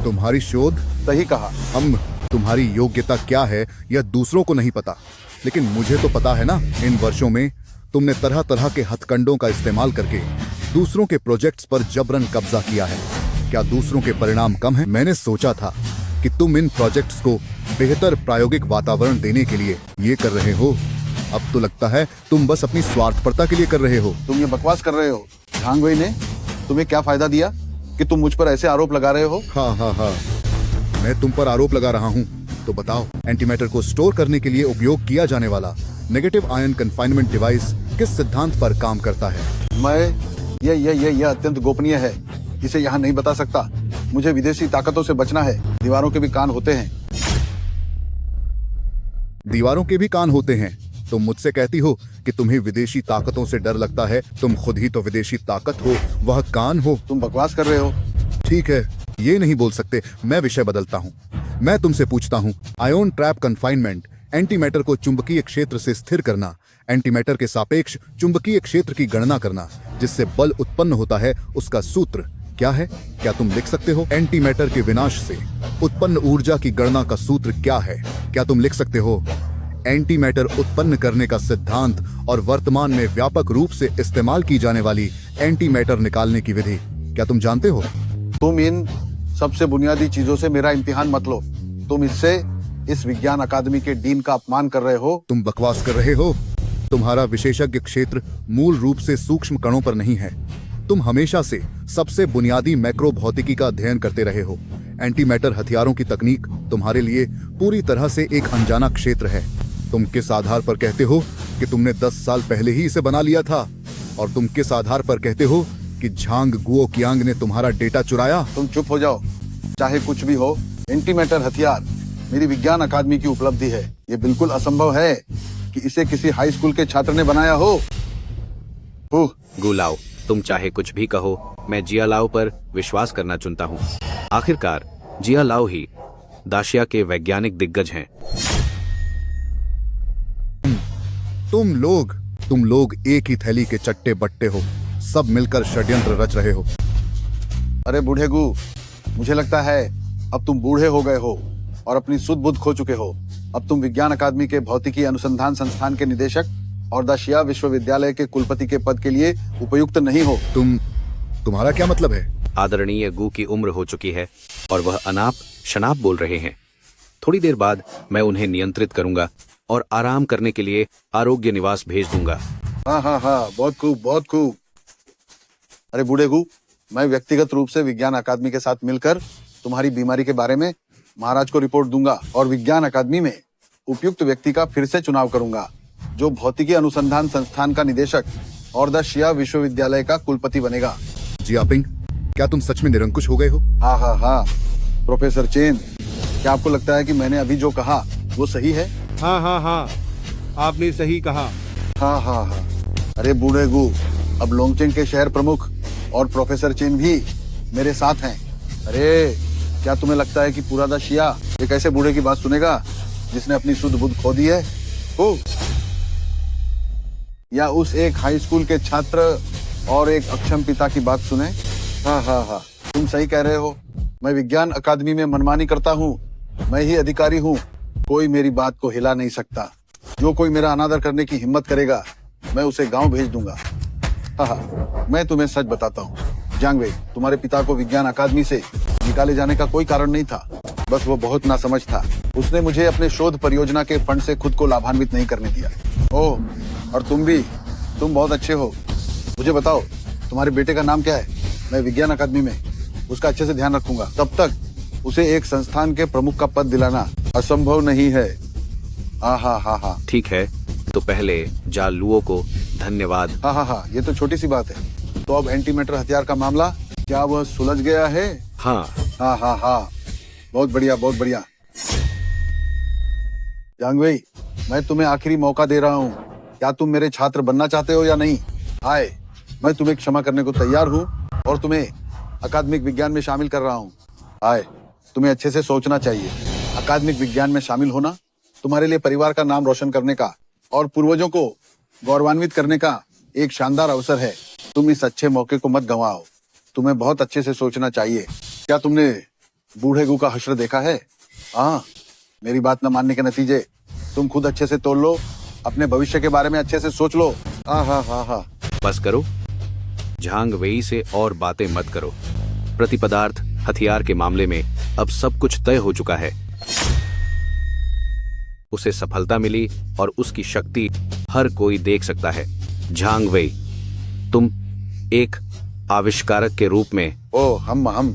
तुम्हारी शोध। सही कहा। हम तुम्हारी योग्यता क्या है यह दूसरों को नहीं पता, लेकिन मुझे तो पता है ना। इन वर्षों में तुमने तरह तरह के हथकंडों का इस्तेमाल करके दूसरों के प्रोजेक्ट्स पर जबरन कब्जा किया है। क्या दूसरों के परिणाम कम हैं? मैंने सोचा था कि तुम इन प्रोजेक्ट्स को बेहतर प्रायोगिक वातावरण देने के लिए ये कर रहे हो। अब तो लगता है तुम बस अपनी स्वार्थपरता के लिए कर रहे हो। तुम ये बकवास कर रहे हो। झांग वेई ने तुम्हें क्या फायदा दिया कि तुम मुझ पर ऐसे आरोप लगा रहे हो? हाँ, मैं तुम पर आरोप लगा रहा हूँ। तो बताओ, एंटीमैटर को स्टोर करने के लिए उपयोग किया जाने वाला नेगेटिव आयन कन्फाइनमेंट डिवाइस किस सिद्धांत पर काम करता है? मैं ये अत्यंत गोपनीय है, इसे यहाँ नहीं बता सकता। मुझे विदेशी ताकतों से बचना है। दीवारों के भी कान होते हैं। दीवारों के भी कान होते हैं? तुम मुझसे कहती हो कि तुम्हें विदेशी ताकतों से डर लगता है। तुम खुद ही तो विदेशी ताकत हो, वह कान हो। तुम बकवास कर रहे हो। ठीक है, ये नहीं बोल सकते। मैं विषय बदलता हूँ। मैं तुमसे पूछता हूँ, आयोन ट्रैप कन्फाइनमेंट एंटीमैटर को चुंबकीय क्षेत्र से स्थिर करना, एंटीमैटर के सापेक्ष चुंबकीय क्षेत्र की गणना करना, जिससे बल उत्पन्न होता है, उसका सूत्र क्या है? क्या तुम लिख सकते हो? एंटीमैटर के विनाश से उत्पन्न ऊर्जा की गणना का सूत्र क्या है? क्या तुम लिख सकते हो? एंटीमैटर उत्पन्न करने का सिद्धांत और वर्तमान में व्यापक रूप से इस्तेमाल की जाने वाली एंटीमैटर निकालने की विधि क्या तुम जानते हो? तुम इन सबसे बुनियादी चीजों से मेरा इम्तिहान मत लो। तुम इससे इस विज्ञान अकादमी के डीन का अपमान कर रहे हो। तुम बकवास कर रहे हो। तुम्हारा विशेषज्ञ क्षेत्र मूल रूप से सूक्ष्म कणों पर नहीं है। तुम हमेशा से सबसे बुनियादी मैक्रो भौतिकी का अध्ययन करते रहे हो। एंटीमैटर हथियारों की तकनीक तुम्हारे लिए पूरी तरह से एक अनजाना क्षेत्र है। तुम किस आधार पर कहते हो कि तुमने 10 साल पहले ही इसे बना लिया था? और तुम किस आधार पर कहते हो कि झांग गुओ कियांग ने तुम्हारा डेटा चुराया? तुम चुप हो जाओ। चाहे कुछ भी हो, एंटीमैटर हथियार मेरी विज्ञान अकादमी की उपलब्धि है। ये बिल्कुल असंभव है कि इसे किसी हाई स्कूल के छात्र ने बनाया हो। गुलाओ, तुम चाहे कुछ भी कहो, मैं जिया लाओ पर विश्वास करना चुनता हूँ। आखिरकार जिया लाओ ही दाशिया के वैज्ञानिक दिग्गज हैं। तुम लोग एक ही थैली के चट्टे बट्टे हो। सब मिलकर षड्यंत्र रच रहे हो। अरे बूढ़े गू, मुझे लगता है अब तुम बूढ़े हो गए हो और अपनी सुध बुध खो चुके हो। अब तुम विज्ञान अकादमी के भौतिकी अनुसंधान संस्थान के निदेशक और द शिया विश्वविद्यालय के कुलपति के पद के लिए उपयुक्त नहीं हो। तुम्हारा क्या मतलब है? आदरणीय गू की उम्र हो चुकी है और वह अनाप शनाप बोल रहे हैं। थोड़ी देर बाद मैं उन्हें नियंत्रित करूंगा और आराम करने के लिए आरोग्य निवास भेज दूंगा। हाँ, बहुत खूब, बहुत खूब। अरे बूढ़े गू, मैं व्यक्तिगत रूप से विज्ञान अकादमी के साथ मिलकर तुम्हारी बीमारी के बारे में महाराज को रिपोर्ट दूंगा और विज्ञान अकादमी में उपयुक्त व्यक्ति का फिर से चुनाव करूंगा, जो भौतिकी अनुसंधान संस्थान का निदेशक और द शिया विश्वविद्यालय का कुलपति बनेगा। जियापिंग, क्या तुम सच में निरंकुश हो गए हो? हाँ, प्रोफेसर चेन, क्या आपको लगता है कि मैंने अभी जो कहा वो सही है? हाँ, आपने सही कहा। हाँ। अरे बूढ़े गू, अब लोंगचेंग के शहर प्रमुख और प्रोफेसर चेन भी मेरे साथ हैं। अरे क्या तुम्हें लगता है कि पूरा द शिया एक ऐसे बूढ़े की बात सुनेगा जिसने अपनी सुध बुध खो दी है? या उस एक हाई स्कूल के छात्र और एक अक्षम पिता की बात सुने? हाँ, तुम सही कह रहे हो। मैं विज्ञान अकादमी में मनमानी करता हूँ। मैं ही अधिकारी हूँ। कोई मेरी बात को हिला नहीं सकता। जो कोई मेरा अनादर करने की हिम्मत करेगा, मैं उसे गांव भेज दूंगा। हाँ, मैं तुम्हें सच बताता हूँ, जांग वेई, तुम्हारे पिता को विज्ञान अकादमी से निकाले जाने का कोई कारण नहीं था। बस वो बहुत नासमझ था। उसने मुझे अपने शोध परियोजना के फंड से खुद को लाभान्वित नहीं करने दिया। ओह, और तुम बहुत अच्छे हो। मुझे बताओ, तुम्हारे बेटे का नाम क्या है? मैं विज्ञान अकादमी में उसका अच्छे से ध्यान रखूंगा। तब तक उसे एक संस्थान के प्रमुख का पद दिलाना असंभव नहीं है। हाँ। ठीक है, तो पहले जालुओ को धन्यवाद। हाँ, ये तो छोटी सी बात है। तो अब एंटीमैटर हथियार का मामला, क्या वह सुलझ गया है? हाँ। बहुत बढ़िया। जांग वेई, मैं तुम्हें आखिरी मौका दे रहा हूँ। क्या तुम मेरे छात्र बनना चाहते हो या नहीं? मैं तुम्हें क्षमा करने को तैयार हूँ और तुम्हें अकादमिक विज्ञान में शामिल कर रहा हूँ। तुम्हें अच्छे से सोचना चाहिए। अकादमिक विज्ञान में शामिल होना तुम्हारे लिए परिवार का नाम रोशन करने का और पूर्वजों को गौरवान्वित करने का एक शानदार अवसर है। तुम इस अच्छे मौके को मत गंवाओ। तुम्हें बहुत अच्छे से सोचना चाहिए। क्या तुमने बूढ़े गू का हश्र देखा है? मेरी बात न मानने के नतीजे तुम खुद अच्छे से तोल लो। अपने भविष्य के बारे में अच्छे से सोच लो। हाँ। बस करो, झांग वेई से और बातें मत करो। प्रतिपदार्थ हथियार के मामले में अब सब कुछ तय हो चुका है। उसे सफलता मिली और उसकी शक्ति हर कोई देख सकता है। झांग वेई, तुम एक आविष्कारक के रूप में। हम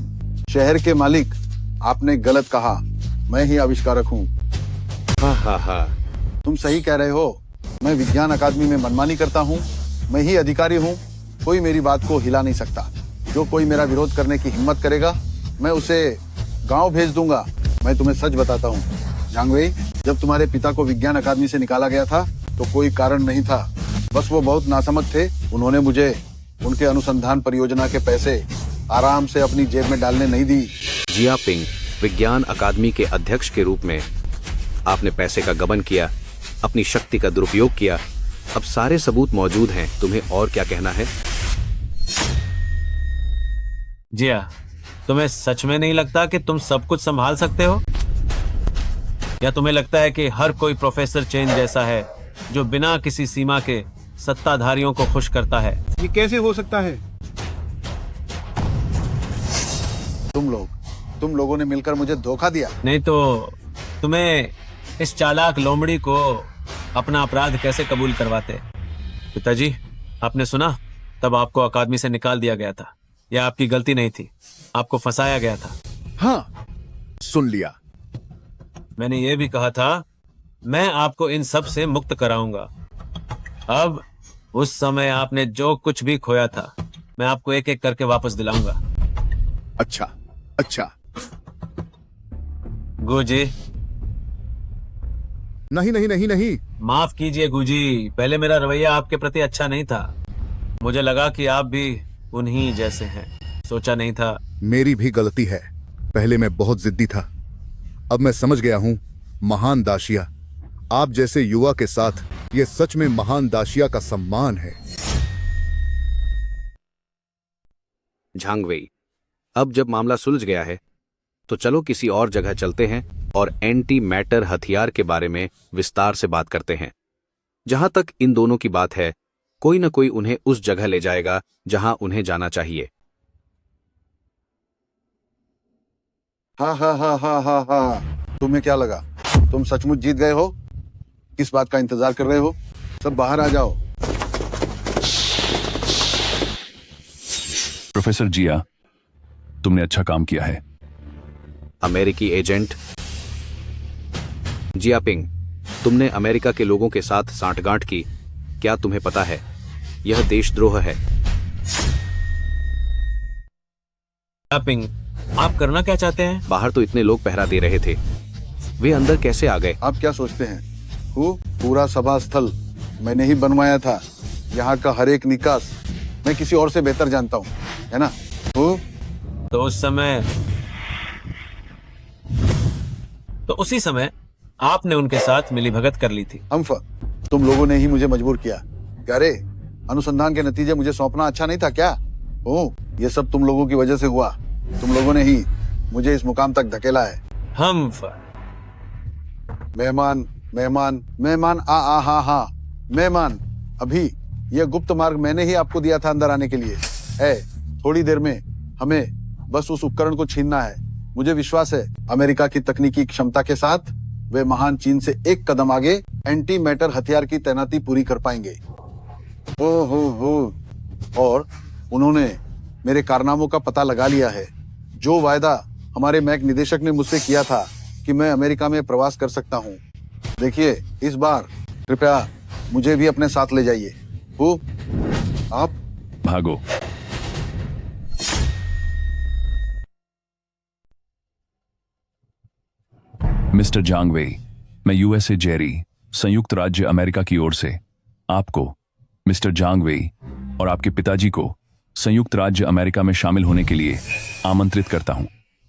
शहर के मालिक, आपने गलत कहा। मैं ही आविष्कारक हूँ। हाँ। तुम सही कह रहे हो। मैं विज्ञान अकादमी में मनमानी करता हूँ। मैं ही अधिकारी हूँ। कोई मेरी बात को हिला नहीं सकता। जो कोई मेरा विरोध करने की हिम्मत करेगा, मैं उसे गांव भेज दूंगा। मैं तुम्हें सच बताता हूँ झांग वेई, जब तुम्हारे पिता को विज्ञान अकादमी से निकाला गया था तो कोई कारण नहीं था। बस वो बहुत नासमझ थे। उन्होंने मुझे उनके अनुसंधान परियोजना के पैसे आराम से अपनी जेब में डालने नहीं दी। जियापिंग विज्ञान अकादमी के अध्यक्ष के रूप में आपने पैसे का गबन किया, अपनी शक्ति का दुरुपयोग किया। अब सारे सबूत मौजूद हैं, तुम्हें और क्या कहना है? जिया, तुम्हें सच में नहीं लगता कि तुम सब कुछ संभाल सकते हो? या तुम्हें लगता है कि हर कोई प्रोफेसर चेन जैसा है जो बिना किसी सीमा के सत्ताधारियों को खुश करता है? ये कैसे हो सकता है? तुम लोगों ने मिलकर मुझे धोखा दिया। नहीं तो तुम्हें इस चालाक लोमड़ी को अपना अपराध कैसे कबूल करवाते? पिताजी, आपने सुना? तब आपको अकादमी से निकाल दिया गया था। यह आपकी गलती नहीं थी, आपको फंसाया गया था। हाँ, सुन लिया। मैंने ये भी कहा था मैं आपको इन सब से मुक्त कराऊंगा। अब उस समय आपने जो कुछ भी खोया था मैं आपको एक एक करके वापस दिलाऊंगा। अच्छा अच्छा। गुजी, नहीं नहीं नहीं नहीं। माफ कीजिए गुजी, पहले मेरा रवैया आपके प्रति अच्छा नहीं था। मुझे लगा कि आप भी उन्हीं जैसे हैं, सोचा नहीं था। मेरी भी गलती है, पहले मैं बहुत जिद्दी था। अब मैं समझ गया हूं, महान दाशिया, आप जैसे युवा के साथ ये सच में महान दाशिया का सम्मान है। झांग वेई, अब जब मामला सुलझ गया है तो चलो किसी और जगह चलते हैं और एंटी मैटर हथियार के बारे में विस्तार से बात करते हैं। जहां तक इन दोनों की बात है, कोई न कोई उन्हें उस जगह ले जाएगा जहां उन्हें जाना चाहिए। हाँ हाँ हाँ हाँ हाँ हाँ, तुम्हें क्या लगा तुम सचमुच जीत गए हो? किस बात का इंतजार कर रहे हो? सब बाहर आ जाओ। प्रोफेसर जिया, तुमने अच्छा काम किया है। अमेरिकी एजेंट जियापिंग, तुमने अमेरिका के लोगों के साथ सांठगांठ की। क्या तुम्हें पता है यह देशद्रोह है? जियापिंग, आप करना क्या चाहते हैं? बाहर तो इतने लोग पहरा दे रहे थे, वे अंदर कैसे आ गए? आप क्या सोचते हैं? पूरा सभा स्थल मैंने ही बनवाया था। यहाँ का हर एक निकास मैं किसी और से बेहतर जानता हूँ, है ना? तो उसी समय आपने उनके साथ मिलीभगत कर ली थी। तुम लोगों ने ही मुझे मजबूर किया। अरे, अनुसंधान के नतीजे मुझे सौंपना अच्छा नहीं था क्या? ये सब तुम लोगों की वजह से हुआ। तुम लोगों ने ही मुझे इस मुकाम तक धकेला है। मेहमान मेहमान मेहमान, मेहमान, अभी यह गुप्त मार्ग मैंने ही आपको दिया था अंदर आने के लिए। थोड़ी देर में हमें बस उस उपकरण को छीनना है। मुझे विश्वास है अमेरिका की तकनीकी क्षमता के साथ वे महान चीन से एक कदम आगे एंटी मैटर हथियार की तैनाती पूरी कर पाएंगे। और उन्होंने मेरे कारनामों का पता लगा लिया है। जो वायदा हमारे मैक निदेशक ने मुझसे किया था कि मैं अमेरिका में प्रवास कर सकता हूँ, देखिए इस बार कृपया मुझे भी अपने साथ ले जाइए। आप भागो। मिस्टर जांग वेई, मैं यूएसए जेरी, संयुक्त राज्य अमेरिका की ओर से आपको, मिस्टर जांग वेई और आपके पिताजी को संयुक्त राज्य अमेरिका में शामिल होने के लिए आमंत्रित करता हूं।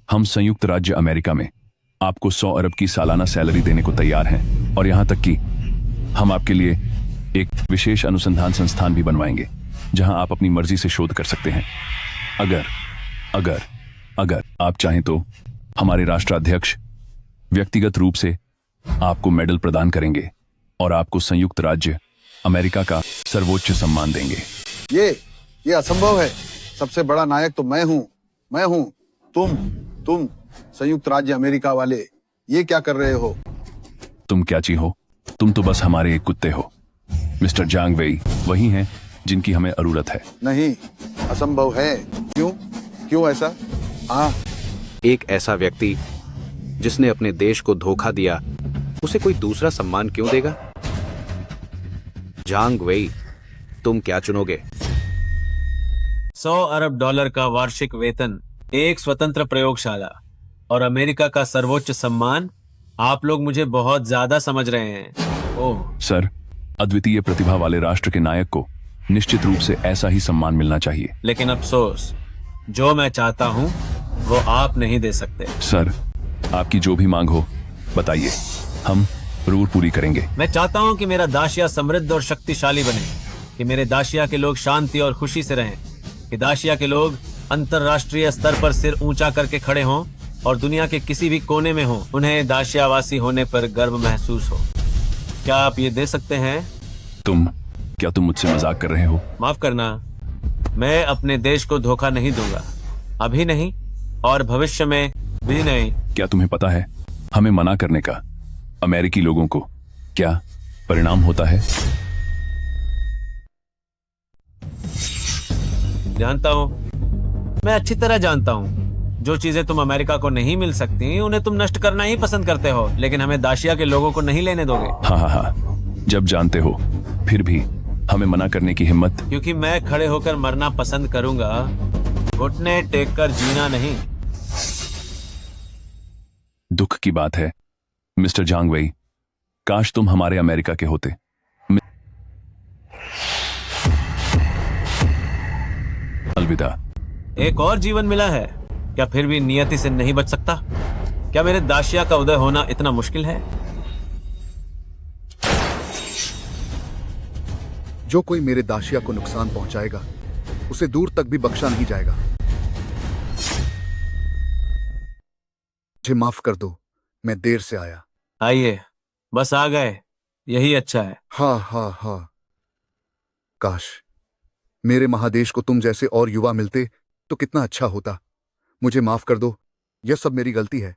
हम संयुक्त राज्य अमेरिका में आपको 100 अरब की सालाना सैलरी देने को तैयार हैं और यहां तक कि हम आपके लिए एक विशेष अनुसंधान संस्थान भी बनवाएंगे जहां आप अपनी मर्जी से शोध कर सकते हैं। अगर अगर अगर आप चाहें तो हमारे राष्ट्राध्यक्ष व्यक्तिगत रूप से आपको मेडल प्रदान करेंगे और आपको संयुक्त राज्य अमेरिका का सर्वोच्च सम्मान देंगे। ये असंभव है। सबसे बड़ा नायक तो मैं हूँ। तुम संयुक्त राज्य अमेरिका वाले ये क्या कर रहे हो? तुम क्या ची हो? तुम तो बस हमारे एक कुत्ते हो। मिस्टर जांग वेई वही हैं जिनकी हमें जरूरत है। नहीं, असंभव है। क्यों ऐसा? एक ऐसा व्यक्ति जिसने अपने देश को धोखा दिया, उसे कोई दूसरा सम्मान क्यों देगा? जांग वेई, तुम क्या चुनोगे? 100 अरब डॉलर का वार्षिक वेतन, एक स्वतंत्र प्रयोगशाला और अमेरिका का सर्वोच्च सम्मान। आप लोग मुझे बहुत ज्यादा समझ रहे हैं। ओह सर, अद्वितीय प्रतिभा वाले राष्ट्र के नायक को निश्चित रूप से ऐसा ही सम्मान मिलना चाहिए। लेकिन अफसोस, जो मैं चाहता हूँ वो आप नहीं दे सकते। सर, आपकी जो भी मांग हो बताइए। हम जरूर पूरी करेंगे। मैं चाहता हूँ कि मेरा दाशिया समृद्ध और शक्तिशाली बने, कि मेरे दाशिया के लोग शांति और खुशी से रहें, कि दाशिया के लोग अंतर्राष्ट्रीय स्तर पर सिर ऊंचा करके खड़े हों और दुनिया के किसी भी कोने में हों उन्हें दाशियावासी होने पर गर्व महसूस हो। क्या आप ये दे सकते हैं? क्या तुम मुझसे मजाक कर रहे हो? माफ करना, मैं अपने देश को धोखा नहीं दूंगा, अभी नहीं और भविष्य में भी नहीं। क्या तुम्हें पता है हमें मना करने का अमेरिकी लोगों को क्या परिणाम होता है? जानता हूँ, मैं अच्छी तरह जानता हूँ। जो चीजें तुम अमेरिका को नहीं मिल सकती उन्हें तुम नष्ट करना ही पसंद करते हो, लेकिन हमें दाशिया के लोगों को नहीं लेने दोगे। हाँ, जब जानते हो फिर भी हमें मना करने की हिम्मत? क्योंकि मैं खड़े होकर मरना पसंद करूंगा, घुटने टेक कर जीना नहीं। दुख की बात है मिस्टर जांग वई, काश तुम हमारे अमेरिका के होते। अलविदा। एक और जीवन मिला है, क्या फिर भी नियति से नहीं बच सकता? क्या मेरे दाशिया का उदय होना इतना मुश्किल है? जो कोई मेरे दाशिया को नुकसान पहुंचाएगा उसे दूर तक भी बख्शा नहीं जाएगा। मुझे माफ कर दो, मैं देर से आया। आइए, बस आ गए, यही अच्छा है। हाँ। काश मेरे महादेश को तुम जैसे और युवा मिलते तो कितना अच्छा होता। मुझे माफ कर दो, यह सब मेरी गलती है।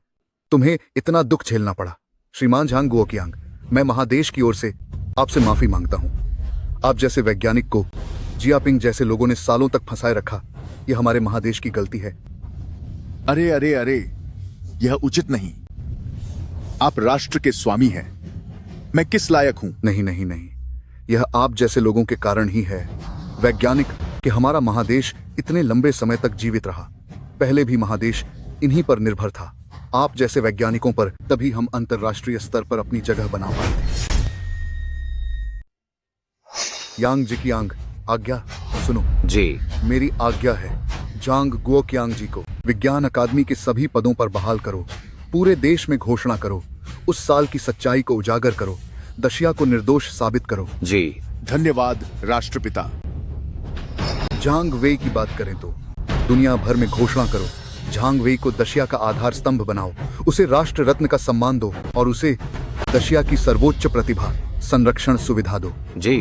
तुम्हें इतना दुख झेलना पड़ा। श्रीमान झांग गुओकियांग, मैं महादेश की ओर से आपसे माफी मांगता हूं। आप जैसे वैज्ञानिक को जियापिंग जैसे लोगों ने सालों तक फंसाए रखा, यह हमारे महादेश की गलती है। अरे, यह उचित नहीं। आप राष्ट्र के स्वामी हैं, मैं किस लायक हूं? नहीं, यह आप जैसे लोगों के कारण ही है, वैज्ञानिक, कि हमारा महादेश इतने लंबे समय तक जीवित रहा। पहले भी महादेश इन्हीं पर निर्भर था। आप जैसे वैज्ञानिकों पर तभी हम अंतर्राष्ट्रीय स्तर पर अपनी जगह बना पाए थे। यांग जिकियांग, आज्ञा सुनो। जी। मेरी आज्ञा है, जांग गुओकियांग जी को विज्ञान अकादमी के सभी पदों पर बहाल करो। पूरे देश में घोषणा करो, उस साल की सच्चाई को उजागर करो, दशिया को निर्दोष साबित करो। जी। धन्यवाद राष्ट्रपिता। झांग वेई की बात करें तो दुनिया भर में घोषणा करो, झांग वेई को दशिया का आधार स्तंभ बनाओ, उसे राष्ट्र रत्न का सम्मान दो और उसे दशिया की सर्वोच्च प्रतिभा संरक्षण सुविधा दो। जी।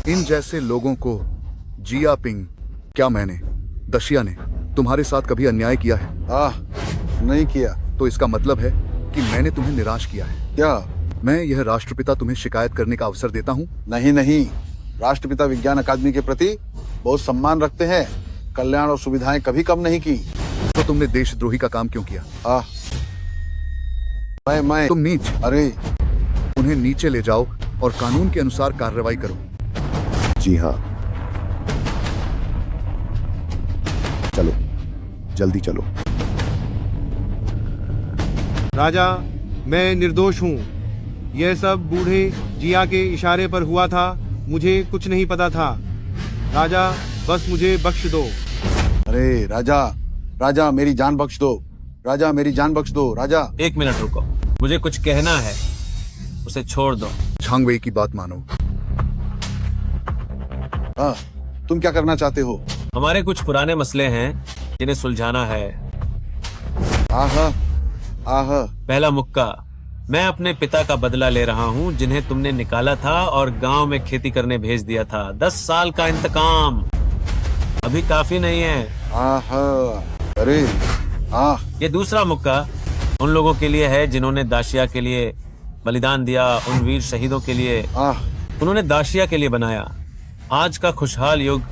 इन जैसे लोगों को जियापिंग, क्या मैंने, दशिया ने तुम्हारे साथ कभी अन्याय किया है? नहीं किया। तो इसका मतलब है कि मैंने तुम्हें निराश किया है। क्या? मैं यह राष्ट्रपिता तुम्हें शिकायत करने का अवसर देता हूँ? नहीं, राष्ट्रपिता विज्ञान अकादमी के प्रति बहुत सम्मान रखते हैं, कल्याण और सुविधाएं कभी कम नहीं की। तो तुमने देशद्रोही का काम क्यों किया? मैं तुम नीच। अरे, उन्हें नीचे ले जाओ और कानून के अनुसार कार्रवाई करो। जी हाँ, चलो, जल्दी चलो। राजा, मैं निर्दोष हूँ। यह सब बूढ़े जिया के इशारे पर हुआ था, मुझे कुछ नहीं पता था। राजा, बस मुझे बख्श दो। अरे राजा, मेरी जान बख्श दो। राजा, मेरी जान बख्श दो। राजा, 1 मिनट रुको, मुझे कुछ कहना है, उसे छोड़ दो। झांग वेई की बात मानो। तुम क्या करना चाहते हो? हमारे कुछ पुराने मसले हैं जिन्हें सुलझाना है। पहला मुक्का, मैं अपने पिता का बदला ले रहा हूँ जिन्हें तुमने निकाला था और गांव में खेती करने भेज दिया था। 10 साल का इंतकाम अभी काफी नहीं है। अरे ये दूसरा मुक्का उन लोगों के लिए है जिन्होंने दाशिया के लिए बलिदान दिया, उन वीर शहीदों के लिए। उन्होंने दाशिया के लिए बनाया आज का खुशहाल युग,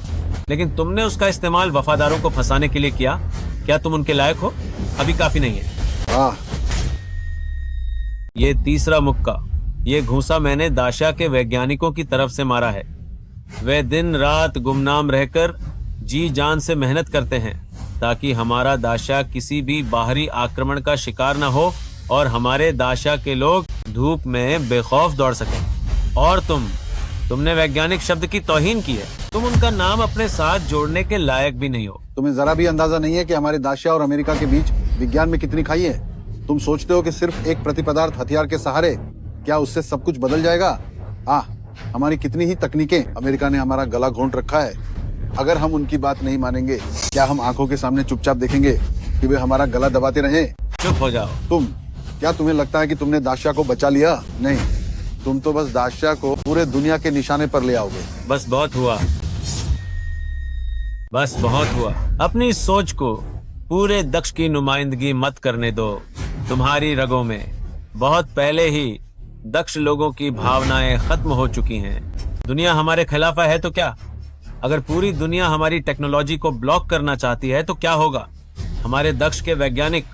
लेकिन तुमने उसका इस्तेमाल वफादारों को फंसाने के लिए किया। क्या तुम उनके लायक हो? अभी काफी नहीं है। ये तीसरा मुक्का, ये घूंसा मैंने दाशिया के वैज्ञानिकों की तरफ से मारा है। वे दिन रात गुमनाम रहकर जी जान से मेहनत करते हैं ताकि हमारा दाशिया किसी भी बाहरी आक्रमण का शिकार न हो और हमारे दाशिया के लोग धूप में बेखौफ दौड़ सकें। और तुमने वैज्ञानिक शब्द की तौहीन की है। तुम उनका नाम अपने साथ जोड़ने के लायक भी नहीं हो। तुम्हें जरा भी अंदाजा नहीं है कि हमारे दाशिया और अमेरिका के बीच विज्ञान में कितनी खाई है। तुम सोचते हो कि सिर्फ एक प्रतिपदार्थ हथियार के सहारे क्या उससे सब कुछ बदल जाएगा? हमारी कितनी ही तकनीकें अमेरिका ने हमारा गला घोंट रखा है। अगर हम उनकी बात नहीं मानेंगे, क्या हम आंखों के सामने चुपचाप देखेंगे कि वे हमारा गला दबाते रहें? चुप हो जाओ। क्या तुम्हें लगता है कि तुमने दाशिया को बचा लिया? नहीं, तुम तो बस दाशिया को पूरे दुनिया के निशाने पर ले आओगे। बस बहुत हुआ, बस बहुत हुआ। अपनी सोच को पूरे दक्ष की नुमाइंदगी मत करने दो। तुम्हारी रगों में बहुत पहले ही दक्ष लोगों की भावनाएं खत्म हो चुकी हैं। दुनिया हमारे खिलाफ है तो क्या? अगर पूरी दुनिया हमारी टेक्नोलॉजी को ब्लॉक करना चाहती है तो क्या होगा? हमारे दक्ष के वैज्ञानिक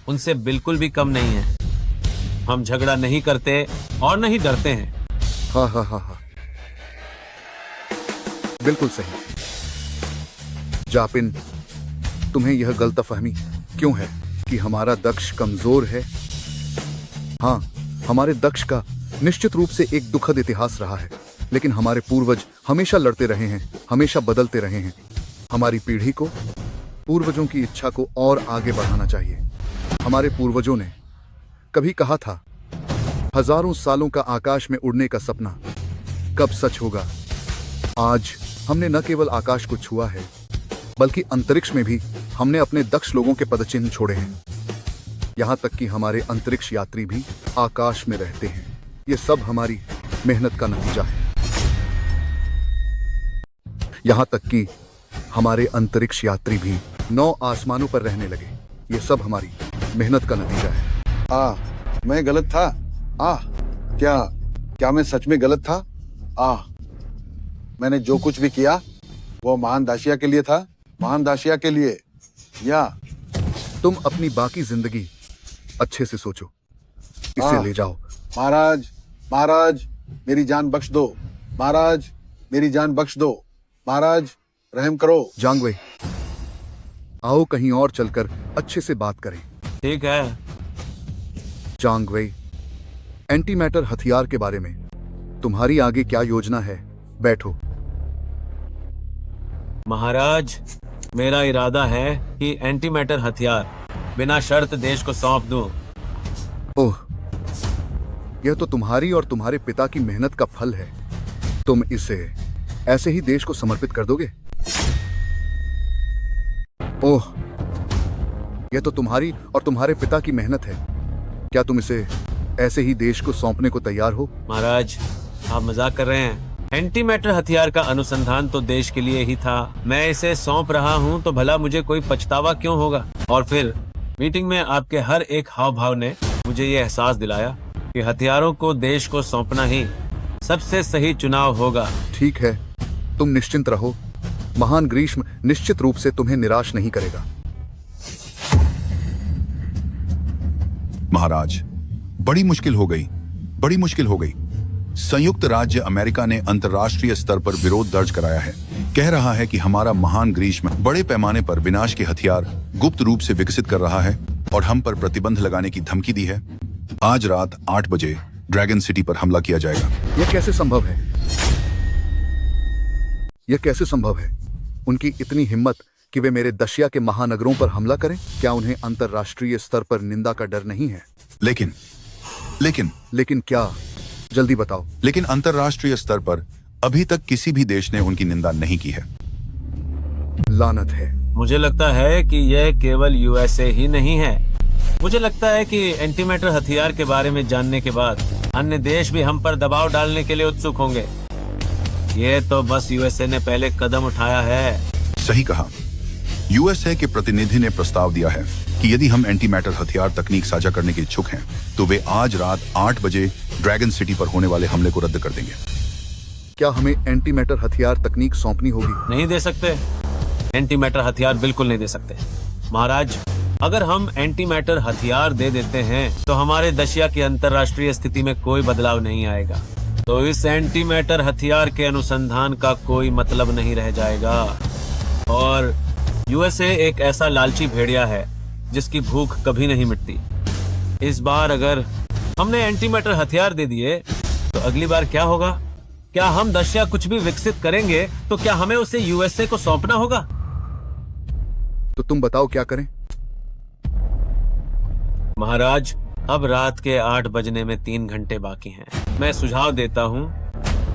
उनसे बिल्कुल भी कम नहीं हैं। हम झगड़ा नहीं करते और नहीं डरते हैं। हाँ, बिल्कुल सही। जापिन, तुम्हें यह गलतफहमी क्यों है कि हमारा दक्ष कमजोर है? हाँ, हमारे दक्ष का निश्चित रूप से एक दुखद इतिहास रहा है, लेकिन हमारे पूर्वज हमेशा लड़ते रहे हैं, हमेशा बदलते रहे हैं। हमारी पीढ़ी को पूर्वजों की इच्छा को और आगे बढ़ाना चाहिए। हमारे पूर्वजों ने कभी कहा था, हजारों सालों का आकाश में उड़ने का सपना कब सच होगा? आज हमने न केवल आकाश को छुआ है, बल्कि अंतरिक्ष में भी हमने अपने दक्ष लोगों के पदचिन्ह छोड़े हैं। यहाँ तक कि हमारे अंतरिक्ष यात्री भी आकाश में रहते हैं। ये सब हमारी मेहनत का नतीजा है। यहाँ तक कि हमारे अंतरिक्ष यात्री भी 9 आसमानों पर रहने लगे। ये सब हमारी मेहनत का नतीजा है। मैं गलत था? क्या मैं सच में गलत था? मैंने जो कुछ भी किया वो महान दाशिया के लिए था, महान दाशिया के लिए। या तुम अपनी बाकी जिंदगी अच्छे से सोचो, इसे ले जाओ। महाराज, मेरी जान बख्श दो। महाराज, मेरी जान बख्श दो। महाराज, रहम करो। जांग वei, आओ कहीं और चलकर अच्छे से बात करें। ठीक है। जांग वei, एंटी मैटर हथियार के बारे में तुम्हारी आगे क्या योजना है? बैठो। महाराज, मेरा इरादा है कि एंटी मैटर हथियार बिना शर्त देश को सौंप दूं। ओह, यह तो तुम्हारी और तुम्हारे पिता की मेहनत का फल है। तुम इसे ऐसे ही देश को समर्पित कर दोगे? ओह, यह तो तुम्हारी और तुम्हारे पिता की मेहनत है। क्या तुम इसे ऐसे ही देश को सौंपने को तैयार हो? महाराज, आप मजाक कर रहे हैं। एंटी मैटर हथियार का अनुसंधान तो देश के लिए ही था। मैं इसे सौंप रहा हूं तो भला मुझे कोई पछतावा क्यों होगा? और फिर मीटिंग में आपके हर एक हाव भाव ने मुझे ये एहसास दिलाया कि हथियारों को देश को सौंपना ही सबसे सही चुनाव होगा। ठीक है, तुम निश्चिंत रहो। महान ग्रीष्म निश्चित रूप से तुम्हें निराश नहीं करेगा। महाराज, बड़ी मुश्किल हो गई। संयुक्त राज्य अमेरिका ने अंतर्राष्ट्रीय स्तर पर विरोध दर्ज कराया है। कह रहा है कि हमारा महान ग्रीष्म बड़े पैमाने पर विनाश के हथियार गुप्त रूप से विकसित कर रहा है और हम पर प्रतिबंध लगाने की धमकी दी है। आज रात 8 बजे ड्रैगन सिटी पर हमला किया जाएगा। यह कैसे संभव है? यह कैसे संभव है? उनकी इतनी हिम्मत कि वे मेरे दशिया के महानगरों पर हमला करें? क्या उन्हें अंतर्राष्ट्रीय स्तर पर निंदा का डर नहीं है? लेकिन क्या? जल्दी बताओ। लेकिन अंतर्राष्ट्रीय स्तर पर अभी तक किसी भी देश ने उनकी निंदा नहीं की है। लानत है। मुझे लगता है कि यह केवल यूएसए ही नहीं है। मुझे लगता है कि एंटी मैटर हथियार के बारे में जानने के बाद अन्य देश भी हम पर दबाव डालने के लिए उत्सुक होंगे। ये तो बस यूएसए ने पहले कदम उठाया है। सही कहा। यूएसए के प्रतिनिधि ने प्रस्ताव दिया है कि यदि हम एंटी मैटर हथियार तकनीक साझा करने के इच्छुक हैं, तो वे आज रात 8 बजे ड्रैगन सिटी पर होने वाले हमले को रद्द कर देंगे। क्या हमें एंटी मैटर हथियार तकनीक सौंपनी होगी? नहीं दे सकते। एंटी मैटर हथियार बिल्कुल नहीं दे सकते। महाराज, अगर हम एंटी मैटर हथियार दे देते हैं तो हमारे दशिया की अंतर्राष्ट्रीय स्थिति में कोई बदलाव नहीं आएगा। तो इस एंटी मैटर हथियार के अनुसंधान का कोई मतलब नहीं रह जाएगा। और यूएसए एक ऐसा लालची भेड़िया है जिसकी भूख कभी नहीं मिटती। इस बार अगर हमने एंटी मैटर हथियार दे दिए तो अगली बार क्या होगा? क्या हम दशिया कुछ भी विकसित करेंगे तो क्या हमें उसे यूएसए को सौंपना होगा? तो तुम बताओ क्या करें? महाराज, अब रात के 8 बजने में 3 घंटे बाकी हैं। मैं सुझाव देता हूँ,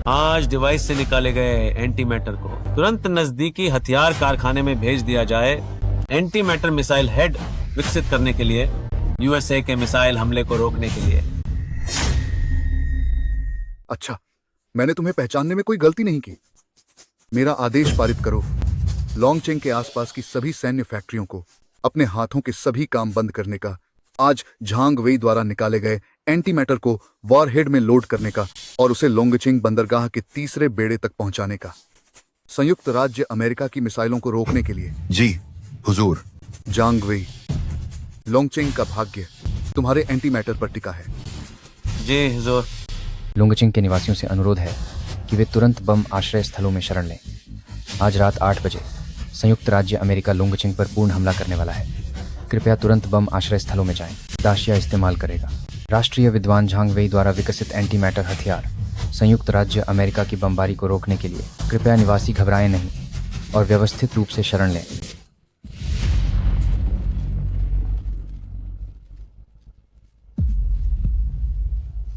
आज डिवाइस से निकाले गए एंटी मैटर को तुरंत नजदीकी हथियार कारखाने में भेज दिया जाए, एंटी मैटर मिसाइल हेड विकसित करने के लिए, यूएसए के मिसाइल हमले को रोकने के लिए। अच्छा, मैंने तुम्हें पहचानने में कोई गलती नहीं की। मेरा आदेश पारित करो, लॉन्गचेंग के आसपास की सभी सैन्य फैक्ट्रियों को अपने हाथों के सभी काम बंद करने का, आज झांग वेई द्वारा निकाले गए एंटी मैटर को वॉरहेड में लोड करने का और उसे लोंगचेंग बंदरगाह के तीसरे बेड़े तक पहुंचाने का, संयुक्त राज्य अमेरिका की मिसाइलों को रोकने के लिए। जी हुजूर। झांग वेई, लोंगचेंग का भाग्य तुम्हारे एंटी मैटर पर टिका है। जी हुजूर। लोंगचेंग के निवासियों से अनुरोध है कि वे तुरंत बम आश्रय स्थलों में शरण लें। आज रात 8 बजे संयुक्त राज्य अमेरिका लोंगचेंग पर पूर्ण हमला करने वाला है। कृपया तुरंत बम आश्रय स्थलों में जाएं। दाशिया इस्तेमाल करेगा। राष्ट्रीय विद्वान झांग वेई द्वारा विकसित एंटी मैटर हथियार संयुक्त राज्य अमेरिका की बमबारी को रोकने के लिए। कृपया निवासी घबराएं नहीं और व्यवस्थित रूप से शरण लें।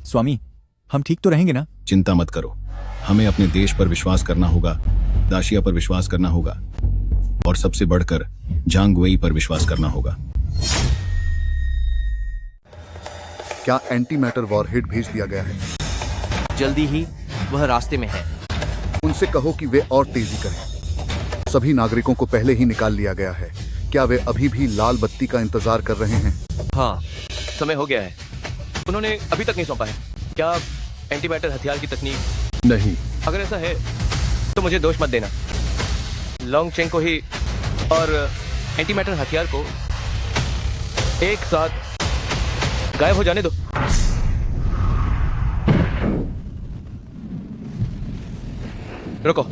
स्वामी, हम ठीक तो रहेंगे ना? चिंता मत करो, हमें अपने देश पर विश्वास करना होगा, दाशिया पर विश्वास करना होगा और सबसे बढ़कर झांग वेई पर विश्वास करना होगा। क्या एंटी मैटर वॉरहेड भेज दिया गया है? जल्दी ही वह रास्ते में है। उनसे कहो कि वे और तेजी करें। सभी नागरिकों को पहले ही निकाल लिया गया है। क्या वे अभी भी लाल बत्ती का इंतजार कर रहे हैं? हाँ, समय हो गया है। उन्होंने अभी तक नहीं सौंपा है। क्या एंटी मैटर हथियार की तकनीक? नहीं। अगर ऐसा है तो मुझे दोष मत देना। लोंगचेंग को ही और एंटी मैटर हथियार को एक साथ गायब हो जाने दो। रुको।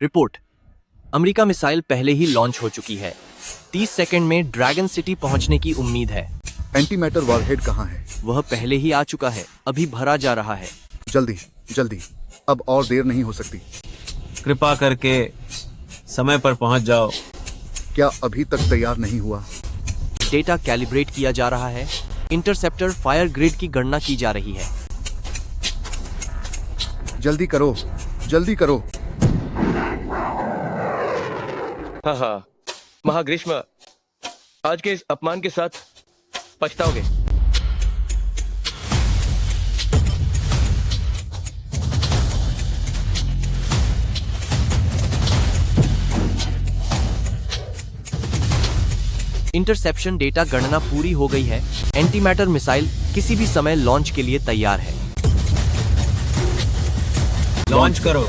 रिपोर्ट, अमेरिका मिसाइल पहले ही लॉन्च हो चुकी है। 30 सेकंड में ड्रैगन सिटी पहुंचने की उम्मीद है। एंटी मैटर वॉरहेड कहाँ है? वह पहले ही आ चुका है, अभी भरा जा रहा है। जल्दी जल्दी, अब और देर नहीं हो सकती। कृपा करके समय पर पहुंच जाओ। क्या अभी तक तैयार नहीं हुआ? डेटा कैलिब्रेट किया जा रहा है। इंटरसेप्टर फायर ग्रिड की गणना की जा रही है। जल्दी करो, जल्दी करो। हाँ, महाग्रीष्म, आज के इस अपमान के साथ पछताओगे। इंटरसेप्शन डेटा गणना पूरी हो गई है। एंटी मैटर मिसाइल किसी भी समय लॉन्च के लिए तैयार है। लॉन्च करो।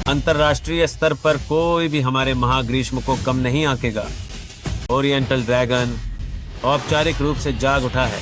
अंतर्राष्ट्रीय स्तर पर कोई भी हमारे महाग्रीष्म को कम नहीं आंकेगा। ओरिएंटल ड्रैगन औपचारिक रूप से जाग उठा है।